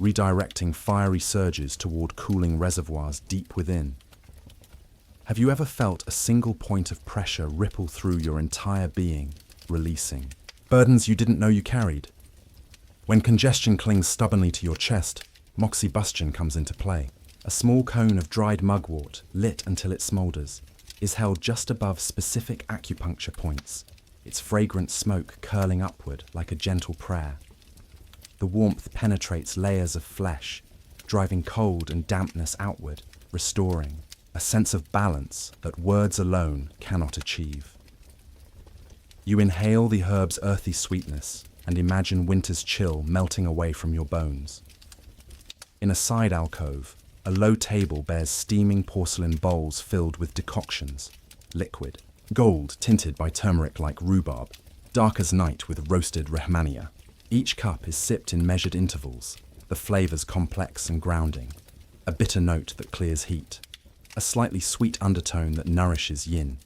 redirecting fiery surges toward cooling reservoirs deep within. Have you ever felt a single point of pressure ripple through your entire being, releasing burdens you didn't know you carried? When congestion clings stubbornly to your chest, moxibustion comes into play. A small cone of dried mugwort, lit until it smolders, is held just above specific acupuncture points, its fragrant smoke curling upward like a gentle prayer. The warmth penetrates layers of flesh, driving cold and dampness outward, restoring a sense of balance that words alone cannot achieve. You inhale the herb's earthy sweetness and imagine winter's chill melting away from your bones. In a side alcove, a low table bears steaming porcelain bowls filled with decoctions, liquid, gold tinted by turmeric like rhubarb, dark as night with roasted rehmania. Each cup is sipped in measured intervals, the flavors complex and grounding, a bitter note that clears heat, a slightly sweet undertone that nourishes yin.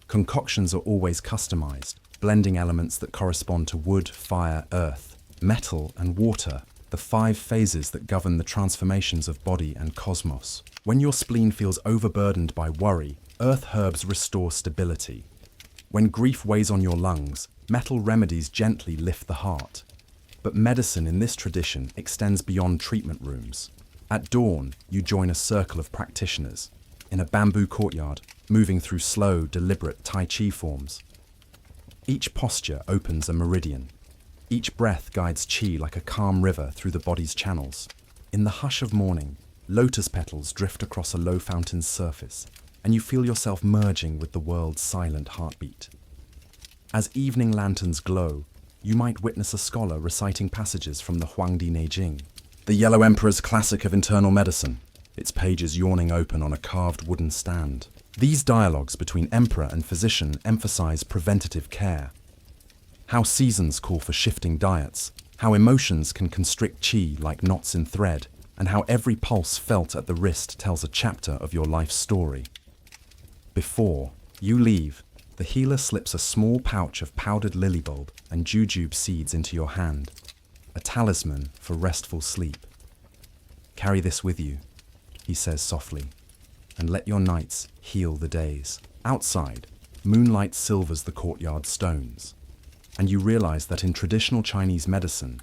Concoctions are always customized, blending elements that correspond to wood, fire, earth, metal, and water, the 5 phases that govern the transformations of body and cosmos. When your spleen feels overburdened by worry, earth herbs restore stability. When grief weighs on your lungs, metal remedies gently lift the heart. But medicine in this tradition extends beyond treatment rooms. At dawn, you join a circle of practitioners in a bamboo courtyard, moving through slow, deliberate Tai Chi forms. Each posture opens a meridian. Each breath guides qi like a calm river through the body's channels. In the hush of morning, lotus petals drift across a low fountain's surface, and you feel yourself merging with the world's silent heartbeat. As evening lanterns glow, you might witness a scholar reciting passages from the Huangdi Neijing, the Yellow Emperor's classic of internal medicine, its pages yawning open on a carved wooden stand. These dialogues between emperor and physician emphasize preventative care. How seasons call for shifting diets, how emotions can constrict qi like knots in thread, and how every pulse felt at the wrist tells a chapter of your life's story. Before you leave, the healer slips a small pouch of powdered lily bulb and jujube seeds into your hand, a talisman for restful sleep. Carry this with you, he says softly, and let your nights heal the days. Outside, moonlight silvers the courtyard stones, and you realize that in traditional Chinese medicine,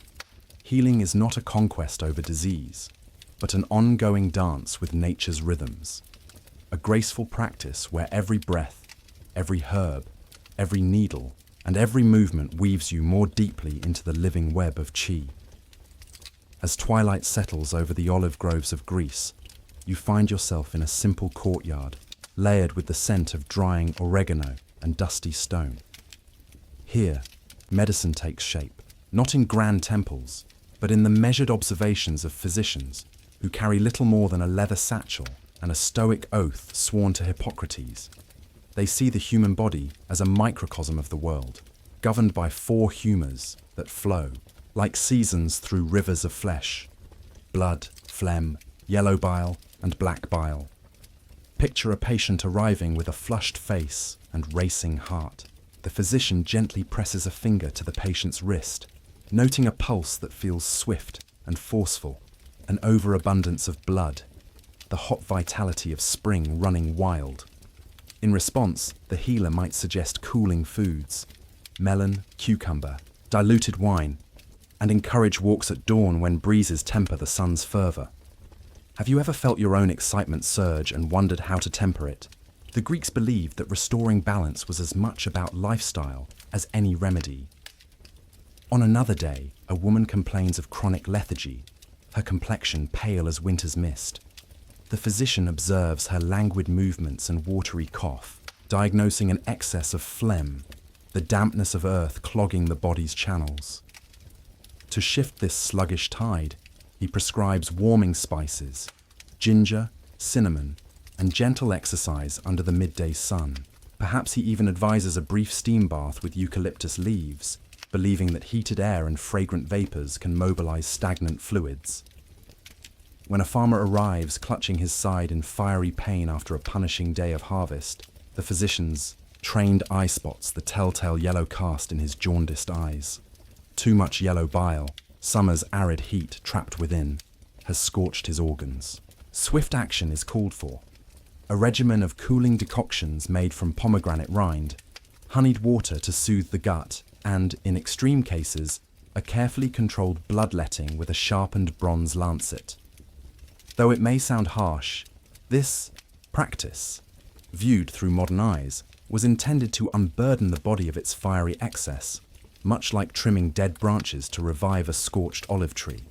healing is not a conquest over disease, but an ongoing dance with nature's rhythms, a graceful practice where every breath, every herb, every needle, and every movement weaves you more deeply into the living web of qi. As twilight settles over the olive groves of Greece, you find yourself in a simple courtyard, layered with the scent of drying oregano and dusty stone. Here, medicine takes shape, not in grand temples, but in the measured observations of physicians who carry little more than a leather satchel and a stoic oath sworn to Hippocrates. They see the human body as a microcosm of the world, governed by 4 humors that flow, like seasons through rivers of flesh: blood, phlegm, yellow bile, and black bile. Picture a patient arriving with a flushed face and racing heart. The physician gently presses a finger to the patient's wrist, noting a pulse that feels swift and forceful, an overabundance of blood, the hot vitality of spring running wild. In response, the healer might suggest cooling foods, melon, cucumber, diluted wine, and encourage walks at dawn when breezes temper the sun's fervor. Have you ever felt your own excitement surge and wondered how to temper it? The Greeks believed that restoring balance was as much about lifestyle as any remedy. On another day, a woman complains of chronic lethargy, her complexion pale as winter's mist. The physician observes her languid movements and watery cough, diagnosing an excess of phlegm, the dampness of earth clogging the body's channels. To shift this sluggish tide, he prescribes warming spices, ginger, cinnamon, and gentle exercise under the midday sun. Perhaps he even advises a brief steam bath with eucalyptus leaves, believing that heated air and fragrant vapors can mobilize stagnant fluids. When a farmer arrives clutching his side in fiery pain after a punishing day of harvest, the physician's trained eye spots the telltale yellow cast in his jaundiced eyes. Too much yellow bile, summer's arid heat trapped within. has scorched his organs. Swift action is called for. A regimen of cooling decoctions made from pomegranate rind, honeyed water to soothe the gut, and, in extreme cases, a carefully controlled bloodletting with a sharpened bronze lancet. Though it may sound harsh, this practice, viewed through modern eyes, was intended to unburden the body of its fiery excess, much like trimming dead branches to revive a scorched olive tree.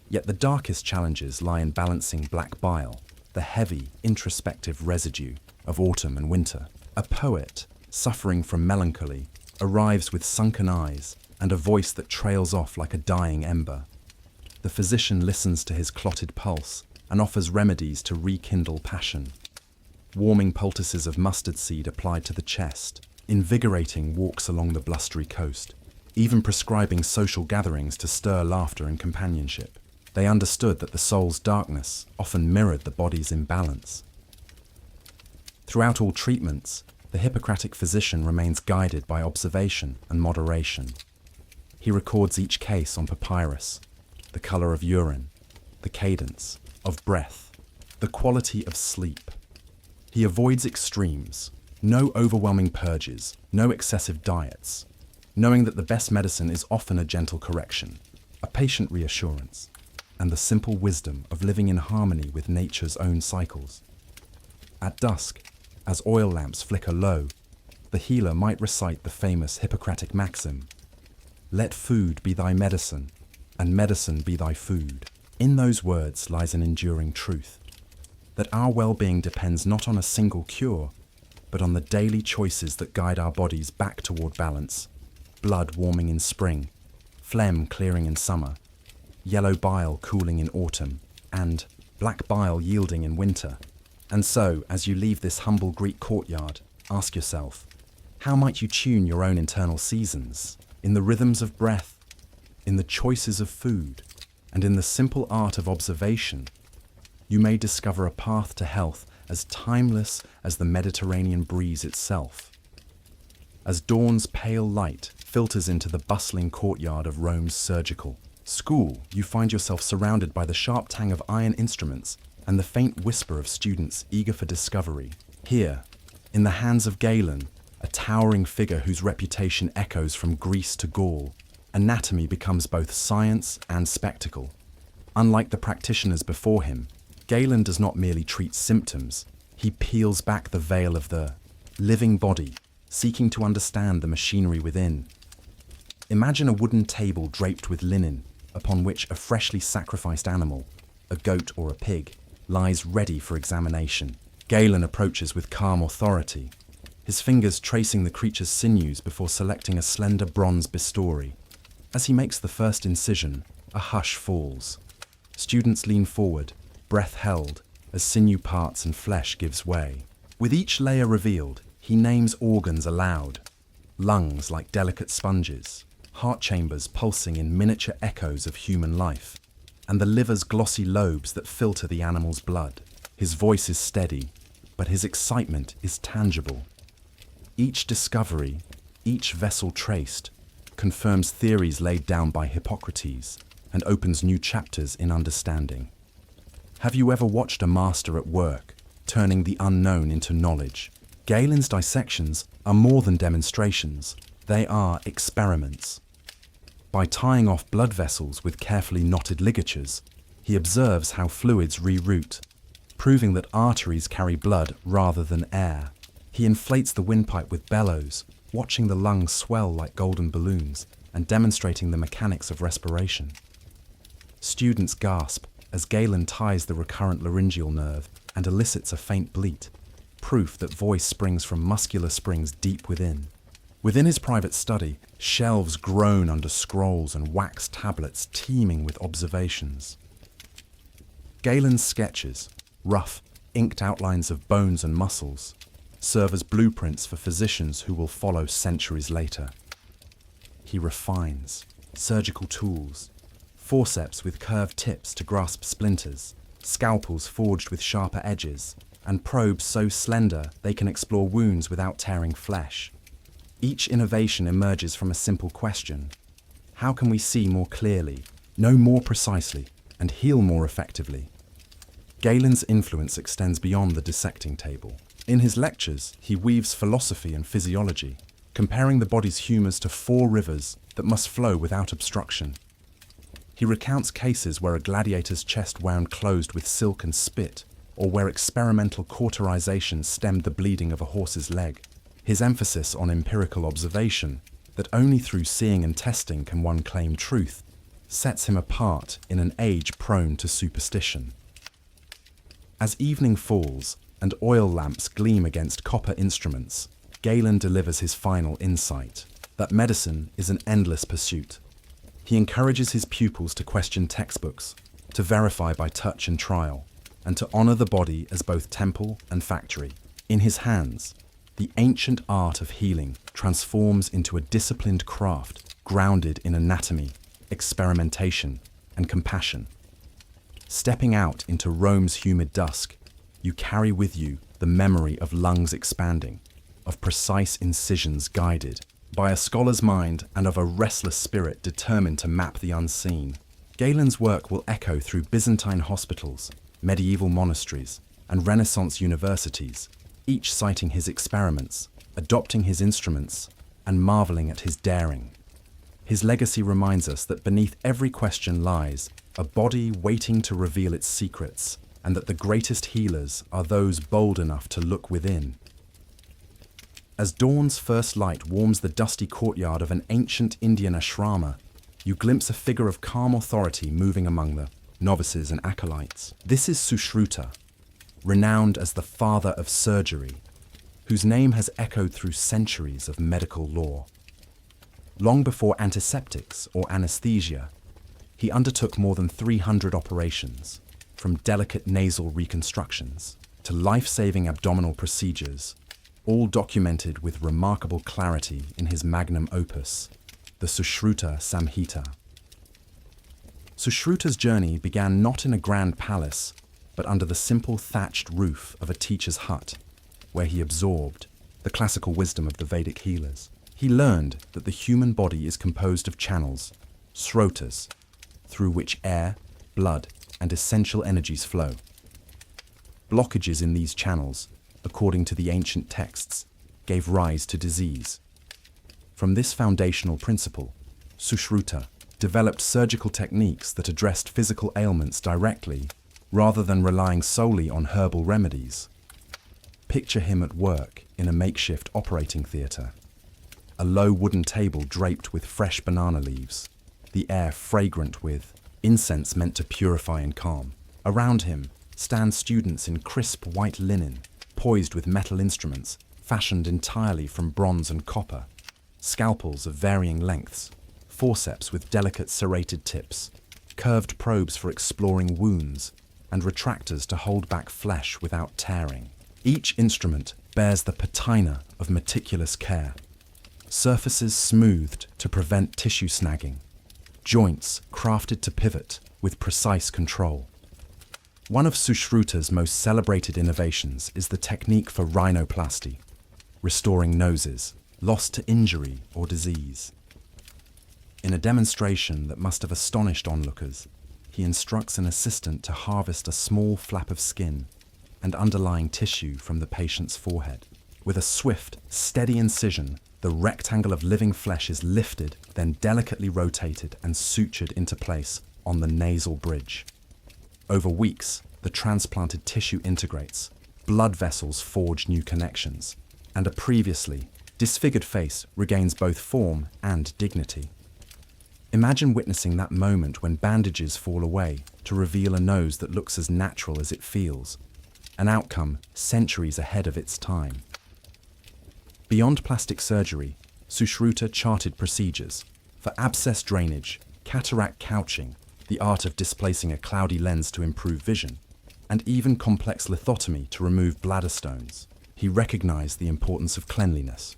Yet the darkest challenges lie in balancing black bile, the heavy, introspective residue of autumn and winter. A poet, suffering from melancholy, arrives with sunken eyes and a voice that trails off like a dying ember. The physician listens to his clotted pulse and offers remedies to rekindle passion. Warming poultices of mustard seed applied to the chest, invigorating walks along the blustery coast, even prescribing social gatherings to stir laughter and companionship. They understood that the soul's darkness often mirrored the body's imbalance. Throughout all treatments, the Hippocratic physician remains guided by observation and moderation. He records each case on papyrus, the color of urine, the cadence of breath, the quality of sleep. He avoids extremes, no overwhelming purges, no excessive diets, knowing that the best medicine is often a gentle correction, a patient reassurance, and the simple wisdom of living in harmony with nature's own cycles. At dusk, as oil lamps flicker low, the healer might recite the famous Hippocratic maxim, "Let food be thy medicine, and medicine be thy food." In those words lies an enduring truth, that our well-being depends not on a single cure, but on the daily choices that guide our bodies back toward balance, blood warming in spring, phlegm clearing in summer, yellow bile cooling in autumn, and black bile yielding in winter. And so, as you leave this humble Greek courtyard, ask yourself, how might you tune your own internal seasons? In the rhythms of breath, in the choices of food, and in the simple art of observation, you may discover a path to health as timeless as the Mediterranean breeze itself. As dawn's pale light filters into the bustling courtyard of Rome's surgical school, you find yourself surrounded by the sharp tang of iron instruments and the faint whisper of students eager for discovery. Here, in the hands of Galen, a towering figure whose reputation echoes from Greece to Gaul, anatomy becomes both science and spectacle. Unlike the practitioners before him, Galen does not merely treat symptoms, he peels back the veil of the living body, seeking to understand the machinery within. Imagine a wooden table draped with linen, upon which a freshly sacrificed animal, a goat or a pig, lies ready for examination. Galen approaches with calm authority, his fingers tracing the creature's sinews before selecting a slender bronze bistoury. As he makes the first incision, a hush falls. Students lean forward, breath held, as sinew parts and flesh gives way. With each layer revealed, he names organs aloud, lungs like delicate sponges, heart chambers pulsing in miniature echoes of human life, and the liver's glossy lobes that filter the animal's blood. His voice is steady, but his excitement is tangible. Each discovery, each vessel traced, confirms theories laid down by Hippocrates and opens new chapters in understanding. Have you ever watched a master at work, turning the unknown into knowledge? Galen's dissections are more than demonstrations, they are experiments. By tying off blood vessels with carefully knotted ligatures, he observes how fluids reroute, proving that arteries carry blood rather than air. He inflates the windpipe with bellows, watching the lungs swell like golden balloons and demonstrating the mechanics of respiration. Students gasp as Galen ties the recurrent laryngeal nerve and elicits a faint bleat, proof that voice springs from muscular springs deep within. Within his private study, shelves groan under scrolls and wax tablets teeming with observations. Galen's sketches, rough, inked outlines of bones and muscles, serve as blueprints for physicians who will follow centuries later. He refines surgical tools, forceps with curved tips to grasp splinters, scalpels forged with sharper edges, and probes so slender they can explore wounds without tearing flesh. Each innovation emerges from a simple question: how can we see more clearly, know more precisely, and heal more effectively. Galen's influence extends beyond the dissecting table. In his lectures, he weaves philosophy and physiology, comparing the body's humours to four rivers that must flow without obstruction. He recounts cases where a gladiator's chest wound closed with silk and spit, or where experimental cauterization stemmed the bleeding of a horse's leg. His emphasis on empirical observation, that only through seeing and testing can one claim truth, sets him apart in an age prone to superstition. As evening falls and oil lamps gleam against copper instruments, Galen delivers his final insight, that medicine is an endless pursuit. He encourages his pupils to question textbooks, to verify by touch and trial, and to honor the body as both temple and factory. In his hands, the ancient art of healing transforms into a disciplined craft grounded in anatomy, experimentation, and compassion. Stepping out into Rome's humid dusk, you carry with you the memory of lungs expanding, of precise incisions guided by a scholar's mind and of a restless spirit determined to map the unseen. Galen's work will echo through Byzantine hospitals, medieval monasteries, and Renaissance universities, each citing his experiments, adopting his instruments, and marveling at his daring. His legacy reminds us that beneath every question lies a body waiting to reveal its secrets, and that the greatest healers are those bold enough to look within. As dawn's first light warms the dusty courtyard of an ancient Indian ashrama, you glimpse a figure of calm authority moving among the novices and acolytes. This is Sushruta, renowned as the father of surgery, whose name has echoed through centuries of medical lore. Long before antiseptics or anesthesia, he undertook more than 300 operations, from delicate nasal reconstructions to life-saving abdominal procedures, all documented with remarkable clarity in his magnum opus, the Sushruta Samhita. Sushruta's journey began not in a grand palace, but under the simple thatched roof of a teacher's hut, where he absorbed the classical wisdom of the Vedic healers. He learned that the human body is composed of channels, srotas, through which air, blood, and essential energies flow. Blockages in these channels, according to the ancient texts, gave rise to disease. From this foundational principle, Sushruta developed surgical techniques that addressed physical ailments directly, rather than relying solely on herbal remedies. Picture him at work in a makeshift operating theatre. A low wooden table draped with fresh banana leaves, the air fragrant with incense meant to purify and calm. Around him stand students in crisp white linen, poised with metal instruments fashioned entirely from bronze and copper, scalpels of varying lengths, forceps with delicate serrated tips, curved probes for exploring wounds, and retractors to hold back flesh without tearing. Each instrument bears the patina of meticulous care. Surfaces smoothed to prevent tissue snagging, joints crafted to pivot with precise control. One of Sushruta's most celebrated innovations is the technique for rhinoplasty, restoring noses lost to injury or disease. In a demonstration that must have astonished onlookers, he instructs an assistant to harvest a small flap of skin and underlying tissue from the patient's forehead. With a swift, steady incision, the rectangle of living flesh is lifted, then delicately rotated and sutured into place on the nasal bridge. Over weeks, the transplanted tissue integrates, blood vessels forge new connections, and a previously disfigured face regains both form and dignity. Imagine witnessing that moment when bandages fall away to reveal a nose that looks as natural as it feels, an outcome centuries ahead of its time. Beyond plastic surgery, Sushruta charted procedures for abscess drainage, cataract couching, the art of displacing a cloudy lens to improve vision, and even complex lithotomy to remove bladder stones. He recognized the importance of cleanliness.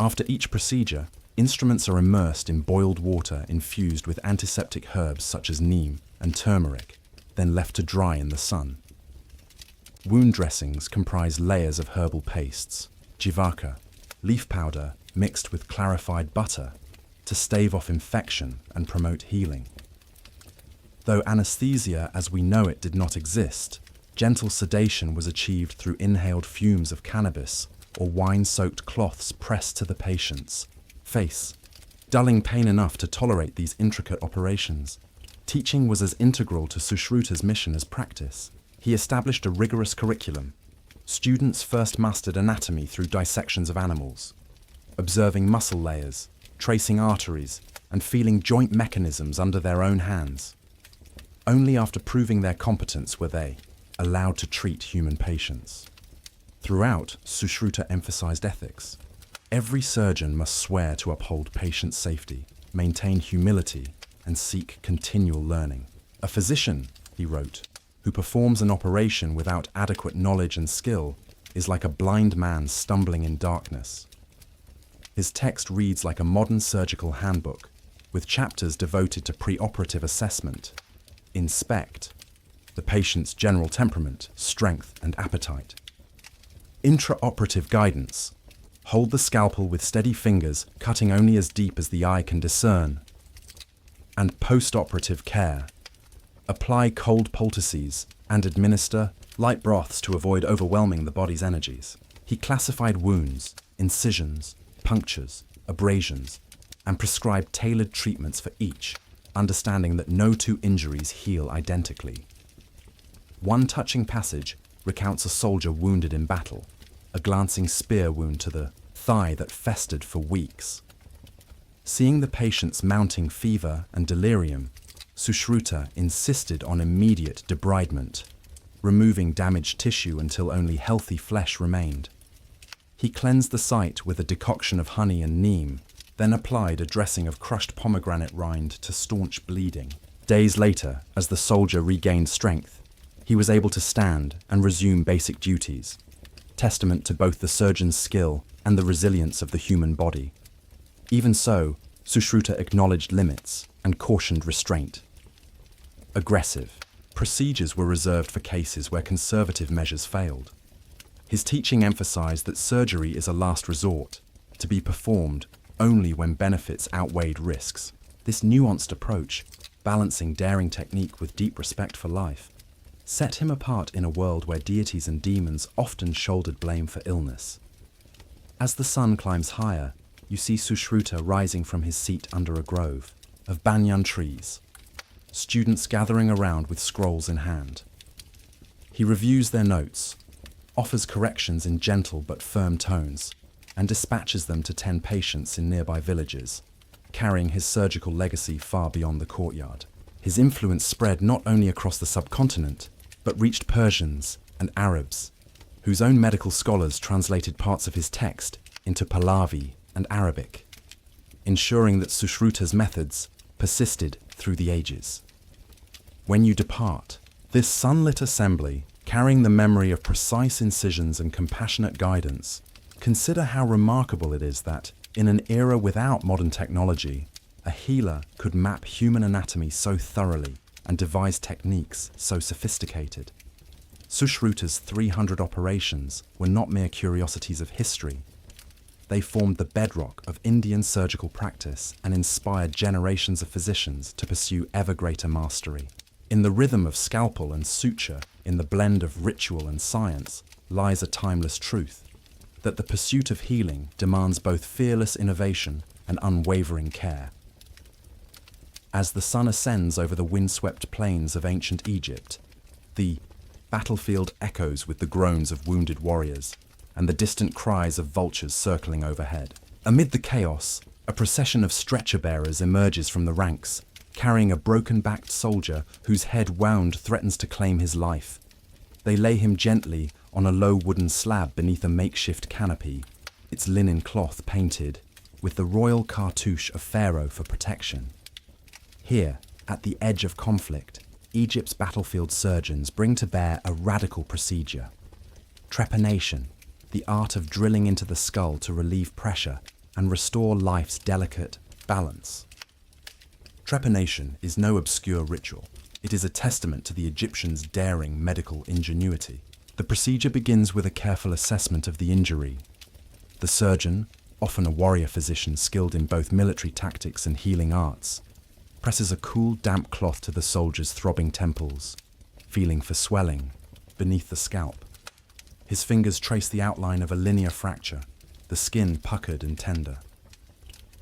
After each procedure, instruments are immersed in boiled water infused with antiseptic herbs such as neem and turmeric, then left to dry in the sun. Wound dressings comprise layers of herbal pastes, jivaka, leaf powder mixed with clarified butter, to stave off infection and promote healing. Though anesthesia as we know it did not exist, gentle sedation was achieved through inhaled fumes of cannabis or wine-soaked cloths pressed to the patient's face, dulling pain enough to tolerate these intricate operations. Teaching was as integral to Sushruta's mission as practice. He established a rigorous curriculum. Students first mastered anatomy through dissections of animals, observing muscle layers, tracing arteries, and feeling joint mechanisms under their own hands. Only after proving their competence were they allowed to treat human patients. Throughout, Sushruta emphasized ethics. Every surgeon must swear to uphold patient safety, maintain humility, and seek continual learning. A physician, he wrote, who performs an operation without adequate knowledge and skill is like a blind man stumbling in darkness. His text reads like a modern surgical handbook, with chapters devoted to preoperative assessment, inspect, the patient's general temperament, strength, and appetite. Intraoperative guidance, hold the scalpel with steady fingers, cutting only as deep as the eye can discern. And postoperative care, apply cold poultices and administer light broths to avoid overwhelming the body's energies. He classified wounds, incisions, punctures, abrasions, and prescribed tailored treatments for each, understanding that no two injuries heal identically. One touching passage recounts a soldier wounded in battle, a glancing spear wound to the thigh that festered for weeks. Seeing the patient's mounting fever and delirium, Sushruta insisted on immediate debridement, removing damaged tissue until only healthy flesh remained. He cleansed the site with a decoction of honey and neem, then applied a dressing of crushed pomegranate rind to staunch bleeding. Days later, as the soldier regained strength, he was able to stand and resume basic duties, testament to both the surgeon's skill and the resilience of the human body. Even so, Sushruta acknowledged limits and cautioned restraint. Aggressive procedures were reserved for cases where conservative measures failed. His teaching emphasized that surgery is a last resort, to be performed only when benefits outweighed risks. This nuanced approach, balancing daring technique with deep respect for life, set him apart in a world where deities and demons often shouldered blame for illness. As the sun climbs higher, you see Sushruta rising from his seat under a grove of banyan trees, students gathering around with scrolls in hand. He reviews their notes, offers corrections in gentle but firm tones, and dispatches them to 10 patients in nearby villages, carrying his surgical legacy far beyond the courtyard. His influence spread not only across the subcontinent, but reached Persians and Arabs, whose own medical scholars translated parts of his text into Pahlavi and Arabic, ensuring that Sushruta's methods persisted through the ages. When you depart, this sunlit assembly, carrying the memory of precise incisions and compassionate guidance, consider how remarkable it is that, in an era without modern technology, a healer could map human anatomy so thoroughly and devise techniques so sophisticated. Sushruta's 300 operations were not mere curiosities of history. They formed the bedrock of Indian surgical practice and inspired generations of physicians to pursue ever greater mastery. In the rhythm of scalpel and suture, in the blend of ritual and science, lies a timeless truth, that the pursuit of healing demands both fearless innovation and unwavering care. As the sun ascends over the windswept plains of ancient Egypt, the battlefield echoes with the groans of wounded warriors and the distant cries of vultures circling overhead. Amid the chaos, a procession of stretcher-bearers emerges from the ranks, carrying a broken-backed soldier whose head wound threatens to claim his life. They lay him gently on a low wooden slab beneath a makeshift canopy, its linen cloth painted with the royal cartouche of Pharaoh for protection. Here, at the edge of conflict, Egypt's battlefield surgeons bring to bear a radical procedure. Trepanation, the art of drilling into the skull to relieve pressure and restore life's delicate balance. Trepanation is no obscure ritual. It is a testament to the Egyptians' daring medical ingenuity. The procedure begins with a careful assessment of the injury. The surgeon, often a warrior physician skilled in both military tactics and healing arts, presses a cool, damp cloth to the soldier's throbbing temples, feeling for swelling beneath the scalp. His fingers trace the outline of a linear fracture, the skin puckered and tender.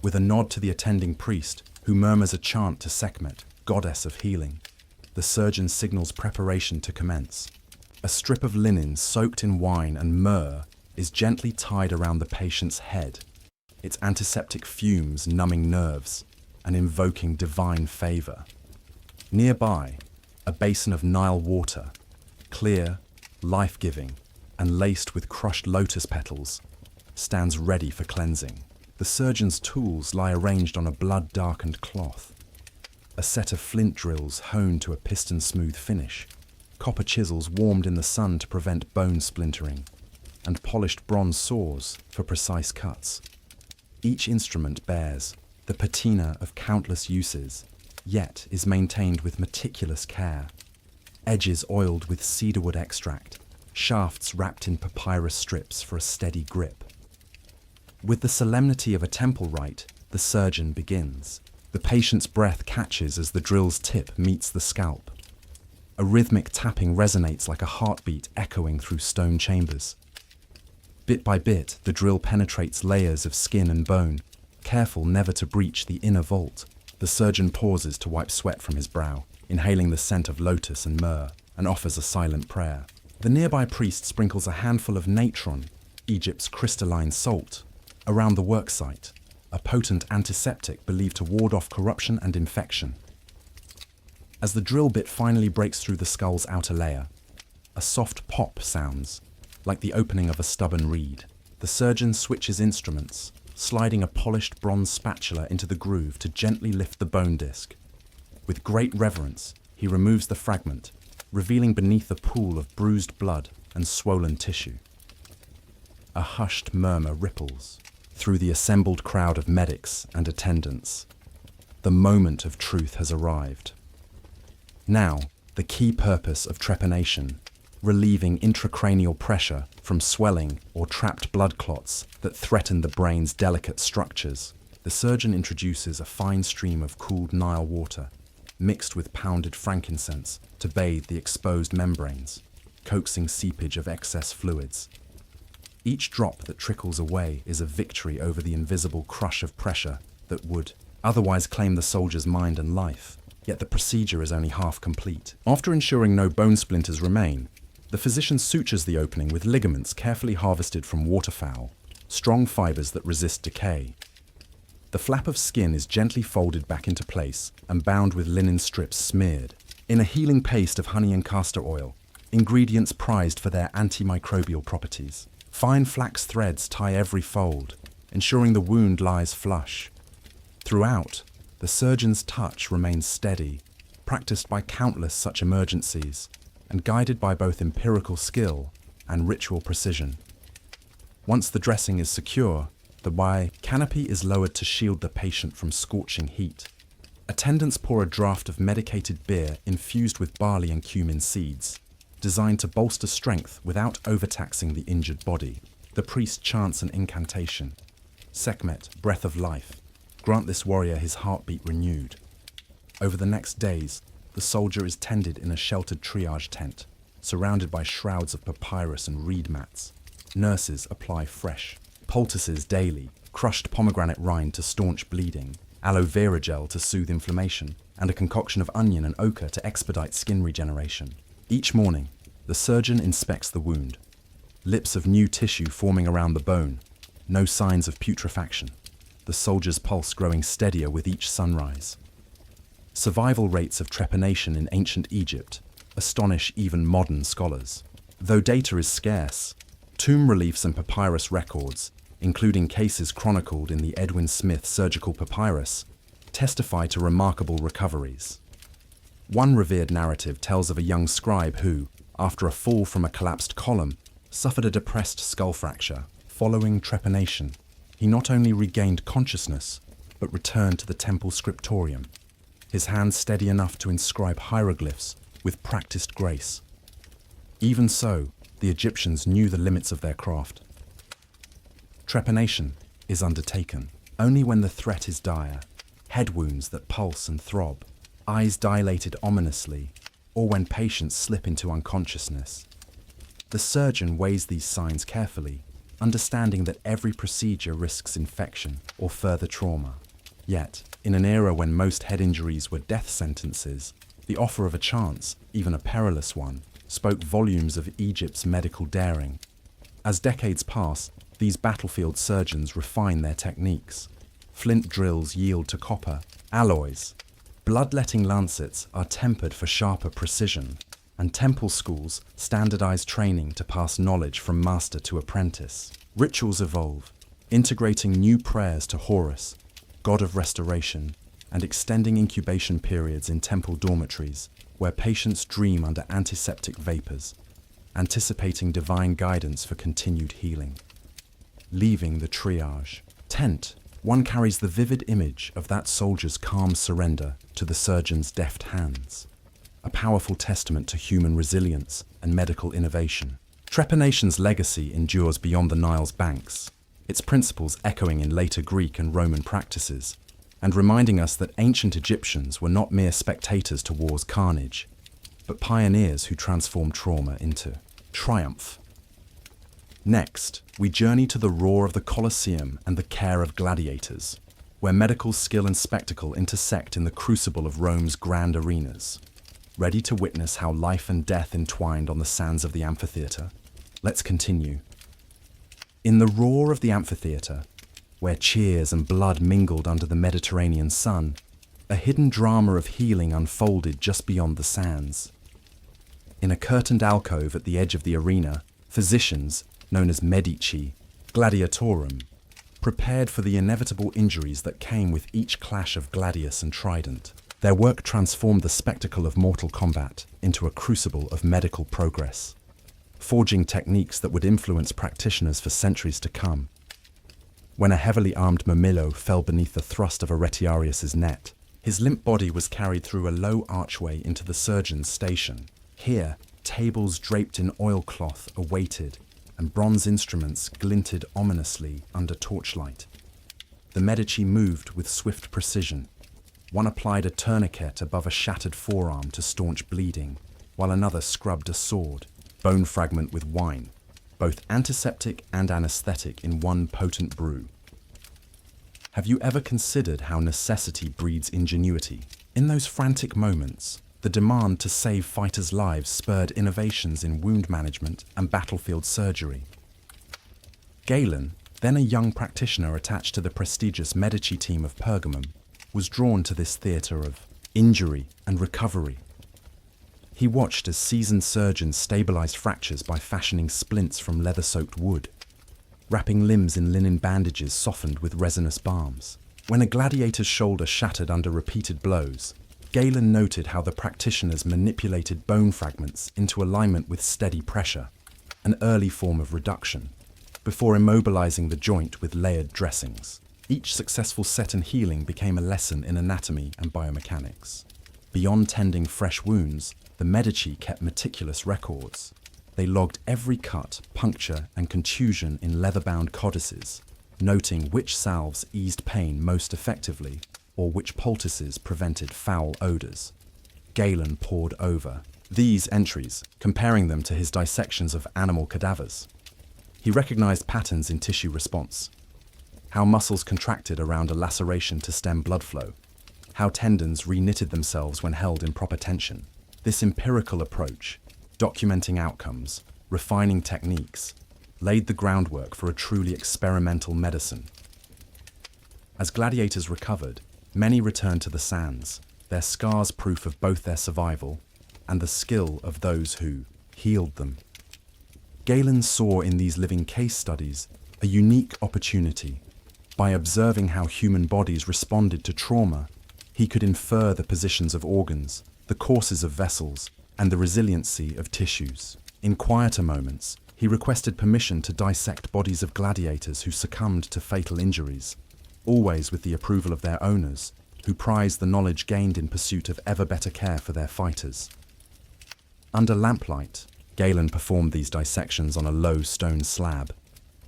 With a nod to the attending priest, who murmurs a chant to Sekhmet, goddess of healing, the surgeon signals preparation to commence. A strip of linen soaked in wine and myrrh is gently tied around the patient's head, its antiseptic fumes numbing nerves and invoking divine favor. Nearby, a basin of Nile water, clear, life-giving, and laced with crushed lotus petals, stands ready for cleansing. The surgeon's tools lie arranged on a blood-darkened cloth. A set of flint drills honed to a piston-smooth finish, copper chisels warmed in the sun to prevent bone splintering, and polished bronze saws for precise cuts. Each instrument bears the patina of countless uses, yet is maintained with meticulous care. Edges oiled with cedarwood extract, shafts wrapped in papyrus strips for a steady grip. With the solemnity of a temple rite, the surgeon begins. The patient's breath catches as the drill's tip meets the scalp. A rhythmic tapping resonates like a heartbeat echoing through stone chambers. Bit by bit, the drill penetrates layers of skin and bone, careful never to breach the inner vault. The surgeon pauses to wipe sweat from his brow, inhaling the scent of lotus and myrrh, and offers a silent prayer. The nearby priest sprinkles a handful of natron, Egypt's crystalline salt, around the worksite, a potent antiseptic believed to ward off corruption and infection. As the drill bit finally breaks through the skull's outer layer, a soft pop sounds, like the opening of a stubborn reed. The surgeon switches instruments, sliding a polished bronze spatula into the groove to gently lift the bone disc. With great reverence, he removes the fragment, revealing beneath a pool of bruised blood and swollen tissue. A hushed murmur ripples through the assembled crowd of medics and attendants. The moment of truth has arrived. Now, the key purpose of trepanation, relieving intracranial pressure from swelling or trapped blood clots that threaten the brain's delicate structures. The surgeon introduces a fine stream of cooled Nile water, mixed with pounded frankincense to bathe the exposed membranes, coaxing seepage of excess fluids. Each drop that trickles away is a victory over the invisible crush of pressure that would otherwise claim the soldier's mind and life. Yet the procedure is only half complete. After ensuring no bone splinters remain, the physician sutures the opening with ligaments carefully harvested from waterfowl, strong fibers that resist decay. The flap of skin is gently folded back into place and bound with linen strips smeared in a healing paste of honey and castor oil, ingredients prized for their antimicrobial properties. Fine flax threads tie every fold, ensuring the wound lies flush. Throughout, the surgeon's touch remains steady, practiced by countless such emergencies, and guided by both empirical skill and ritual precision. Once the dressing is secure, the Y canopy is lowered to shield the patient from scorching heat. Attendants pour a draught of medicated beer infused with barley and cumin seeds, designed to bolster strength without overtaxing the injured body. The priest chants an incantation. Sekhmet, breath of life, grant this warrior his heartbeat renewed. Over the next days, the soldier is tended in a sheltered triage tent, surrounded by shrouds of papyrus and reed mats. Nurses apply fresh poultices daily, crushed pomegranate rind to staunch bleeding, aloe vera gel to soothe inflammation, and a concoction of onion and ochre to expedite skin regeneration. Each morning, the surgeon inspects the wound. Lips of new tissue forming around the bone, no signs of putrefaction. The soldier's pulse growing steadier with each sunrise. Survival rates of trepanation in ancient Egypt astonish even modern scholars. Though data is scarce, tomb reliefs and papyrus records, including cases chronicled in the Edwin Smith surgical papyrus, testify to remarkable recoveries. One revered narrative tells of a young scribe who, after a fall from a collapsed column, suffered a depressed skull fracture. Following trepanation, he not only regained consciousness, but returned to the temple scriptorium, his hands steady enough to inscribe hieroglyphs with practiced grace. Even so, the Egyptians knew the limits of their craft. Trepanation is undertaken only when the threat is dire. head wounds that pulse and throb, eyes dilated ominously, or when patients slip into unconsciousness. The surgeon weighs these signs carefully, understanding that every procedure risks infection or further trauma. Yet, in an era when most head injuries were death sentences, the offer of a chance, even a perilous one, spoke volumes of Egypt's medical daring. As decades pass, these battlefield surgeons refine their techniques. Flint drills yield to copper, alloys. Bloodletting lancets are tempered for sharper precision, and temple schools standardize training to pass knowledge from master to apprentice. Rituals evolve, integrating new prayers to Horus, god of restoration, and extending incubation periods in temple dormitories, where patients dream under antiseptic vapors, anticipating divine guidance for continued healing. Leaving the triage tent, one carries the vivid image of that soldier's calm surrender to the surgeon's deft hands, a powerful testament to human resilience and medical innovation. Trepanation's legacy endures beyond the Nile's banks, its principles echoing in later Greek and Roman practices, and reminding us that ancient Egyptians were not mere spectators to war's carnage, but pioneers who transformed trauma into triumph. Next, we journey to the roar of the Colosseum and the care of gladiators, where medical skill and spectacle intersect in the crucible of Rome's grand arenas. Ready to witness how life and death entwined on the sands of the amphitheater? Let's continue. In the roar of the amphitheater, where cheers and blood mingled under the Mediterranean sun, a hidden drama of healing unfolded just beyond the sands. In a curtained alcove at the edge of the arena, physicians, known as Medici Gladiatorum, prepared for the inevitable injuries that came with each clash of gladius and trident. Their work transformed the spectacle of mortal combat into a crucible of medical progress, forging techniques that would influence practitioners for centuries to come. When a heavily armed Mamilo fell beneath the thrust of Aretiarius's net, his limp body was carried through a low archway into the surgeon's station. Here, tables draped in oilcloth awaited, and bronze instruments glinted ominously under torchlight. The Medici moved with swift precision. One applied a tourniquet above a shattered forearm to staunch bleeding, while another scrubbed a sword, bone fragment with wine, both antiseptic and anesthetic in one potent brew. Have you ever considered how necessity breeds ingenuity? In those frantic moments, the demand to save fighters' lives spurred innovations in wound management and battlefield surgery. Galen, then a young practitioner attached to the prestigious Medici team of Pergamum, was drawn to this theatre of injury and recovery. He watched as seasoned surgeons stabilized fractures by fashioning splints from leather-soaked wood, wrapping limbs in linen bandages softened with resinous balms. When a gladiator's shoulder shattered under repeated blows, Galen noted how the practitioners manipulated bone fragments into alignment with steady pressure, an early form of reduction, before immobilizing the joint with layered dressings. Each successful set and healing became a lesson in anatomy and biomechanics. Beyond tending fresh wounds, the Medici kept meticulous records. They logged every cut, puncture, and contusion in leather-bound codices, noting which salves eased pain most effectively or which poultices prevented foul odors. Galen pored over these entries, comparing them to his dissections of animal cadavers. He recognized patterns in tissue response, how muscles contracted around a laceration to stem blood flow, how tendons reknitted themselves when held in proper tension. This empirical approach, documenting outcomes, refining techniques, laid the groundwork for a truly experimental medicine. As gladiators recovered, many returned to the sands, their scars proof of both their survival and the skill of those who healed them. Galen saw in these living case studies a unique opportunity. By observing how human bodies responded to trauma, he could infer the positions of organs, the courses of vessels, and the resiliency of tissues. In quieter moments, he requested permission to dissect bodies of gladiators who succumbed to fatal injuries, always with the approval of their owners, who prized the knowledge gained in pursuit of ever better care for their fighters. Under lamplight, Galen performed these dissections on a low stone slab.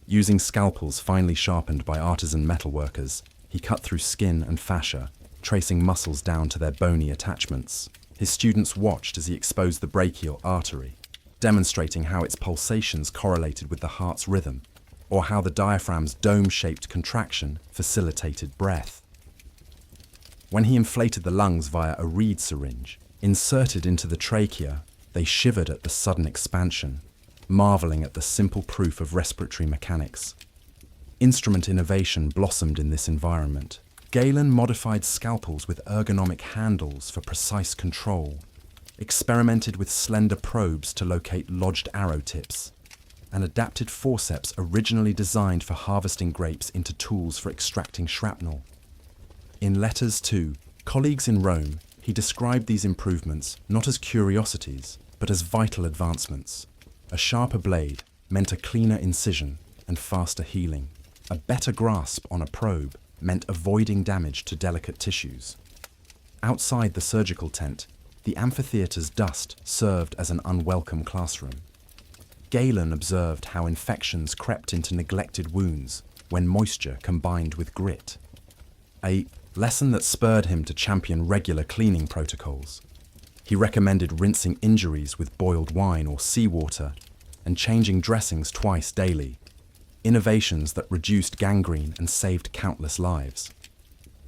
Using scalpels finely sharpened by artisan metalworkers, he cut through skin and fascia, tracing muscles down to their bony attachments. His students watched as he exposed the brachial artery, demonstrating how its pulsations correlated with the heart's rhythm, or how the diaphragm's dome-shaped contraction facilitated breath. When he inflated the lungs via a reed syringe, inserted into the trachea, they shivered at the sudden expansion, marveling at the simple proof of respiratory mechanics. Instrument innovation blossomed in this environment. Galen modified scalpels with ergonomic handles for precise control, experimented with slender probes to locate lodged arrow tips, and adapted forceps originally designed for harvesting grapes into tools for extracting shrapnel. In letters to colleagues in Rome, he described these improvements not as curiosities, but as vital advancements. A sharper blade meant a cleaner incision and faster healing. A better grasp on a probe meant avoiding damage to delicate tissues. Outside the surgical tent, the amphitheater's dust served as an unwelcome classroom. Galen observed how infections crept into neglected wounds when moisture combined with grit. A lesson that spurred him to champion regular cleaning protocols. He recommended rinsing injuries with boiled wine or seawater and changing dressings twice daily, innovations that reduced gangrene and saved countless lives.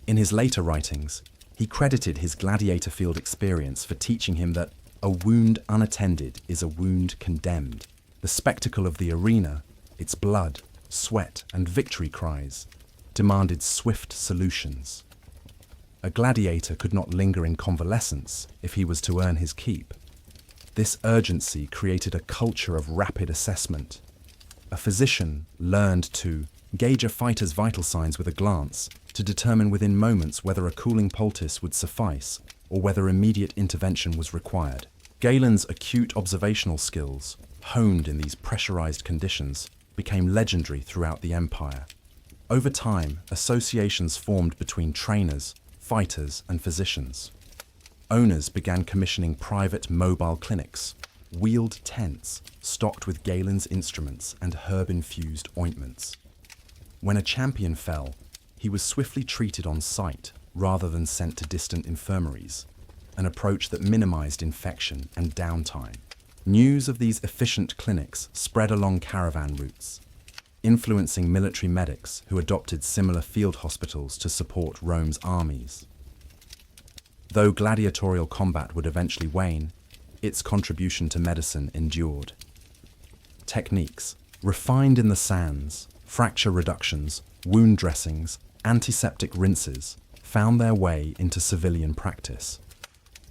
In his later writings, he credited his gladiator field experience for teaching him that a wound unattended is a wound condemned. The spectacle of the arena, its blood, sweat, and victory cries, demanded swift solutions. A gladiator could not linger in convalescence if he was to earn his keep. This urgency created a culture of rapid assessment. A physician learned to gauge a fighter's vital signs with a glance to determine within moments whether a cooling poultice would suffice or whether immediate intervention was required. Galen's acute observational skills, honed in these pressurized conditions, became legendary throughout the empire. Over time, associations formed between trainers, fighters, and physicians. Owners began commissioning private mobile clinics, wheeled tents stocked with Galen's instruments and herb-infused ointments. When a champion fell, he was swiftly treated on site rather than sent to distant infirmaries, an approach that minimized infection and downtime. News of these efficient clinics spread along caravan routes, influencing military medics who adopted similar field hospitals to support Rome's armies. Though gladiatorial combat would eventually wane, its contribution to medicine endured. Techniques, refined in the sands, fracture reductions, wound dressings, antiseptic rinses, found their way into civilian practice.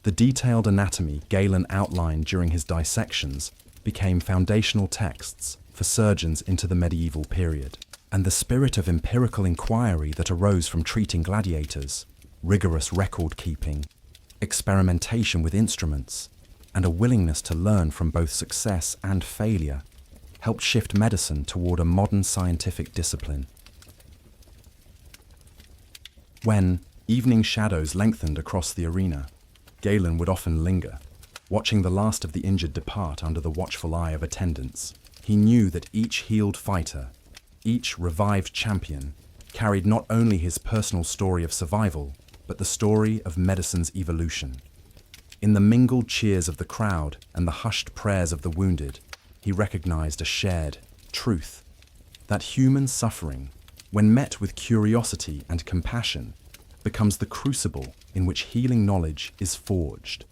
The detailed anatomy Galen outlined during his dissections became foundational texts for surgeons into the medieval period, and the spirit of empirical inquiry that arose from treating gladiators, rigorous record-keeping, experimentation with instruments, and a willingness to learn from both success and failure helped shift medicine toward a modern scientific discipline. When evening shadows lengthened across the arena, Galen would often linger, watching the last of the injured depart under the watchful eye of attendants. He knew that each healed fighter, each revived champion, carried not only his personal story of survival, but the story of medicine's evolution. In the mingled cheers of the crowd and the hushed prayers of the wounded, he recognized a shared truth, that human suffering, when met with curiosity and compassion, becomes the crucible in which healing knowledge is forged.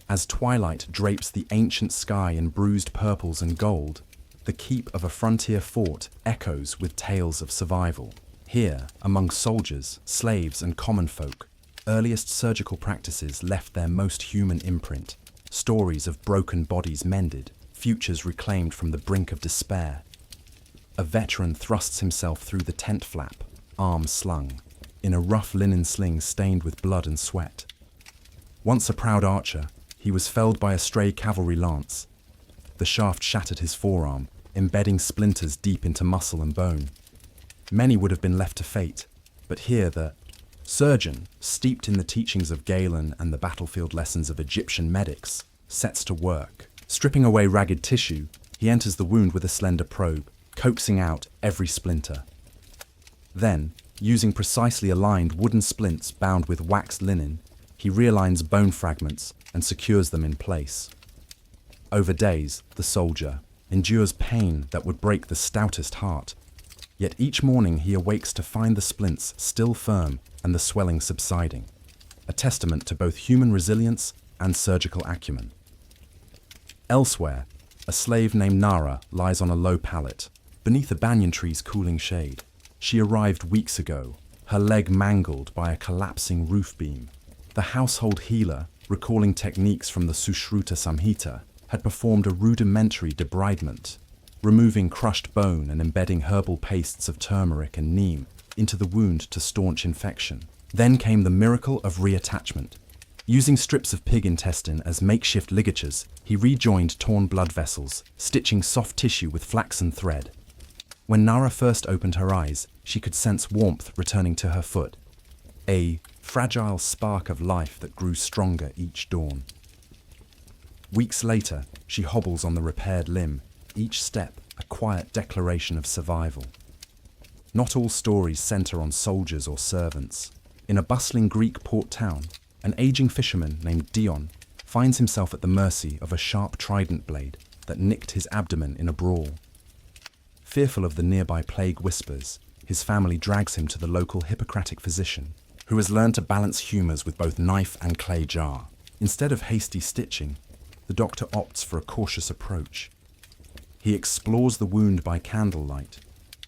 As twilight drapes the ancient sky in bruised purples and gold, the keep of a frontier fort echoes with tales of survival. Here, among soldiers, slaves, and common folk, earliest surgical practices left their most human imprint, stories of broken bodies mended, futures reclaimed from the brink of despair. A veteran thrusts himself through the tent flap, arms slung, in a rough linen sling stained with blood and sweat. Once a proud archer, he was felled by a stray cavalry lance. The shaft shattered his forearm, embedding splinters deep into muscle and bone. Many would have been left to fate, but here the surgeon, steeped in the teachings of Galen and the battlefield lessons of Egyptian medics, sets to work. Stripping away ragged tissue, he enters the wound with a slender probe, coaxing out every splinter. Then, Using precisely aligned wooden splints bound with waxed linen, he realigns bone fragments and secures them in place. Over days, the soldier endures pain that would break the stoutest heart. Yet each morning he awakes to find the splints still firm and the swelling subsiding, a testament to both human resilience and surgical acumen. Elsewhere, a slave named Nara lies on a low pallet, beneath a banyan tree's cooling shade. She arrived weeks ago, her leg mangled by a collapsing roof beam. The household healer, recalling techniques from the Sushruta Samhita, had performed a rudimentary debridement, removing crushed bone and embedding herbal pastes of turmeric and neem into the wound to staunch infection. Then came the miracle of reattachment. Using strips of pig intestine as makeshift ligatures, he rejoined torn blood vessels, stitching soft tissue with flaxen thread. When Nara first opened her eyes, she could sense warmth returning to her foot, a fragile spark of life that grew stronger each dawn. Weeks later, she hobbles on the repaired limb, each step a quiet declaration of survival. Not all stories center on soldiers or servants. In a bustling Greek port town, an aging fisherman named Dion finds himself at the mercy of a sharp trident blade that nicked his abdomen in a brawl. Fearful of the nearby plague whispers, his family drags him to the local Hippocratic physician, who has learned to balance humours with both knife and clay jar. Instead of hasty stitching, the doctor opts for a cautious approach. He explores the wound by candlelight,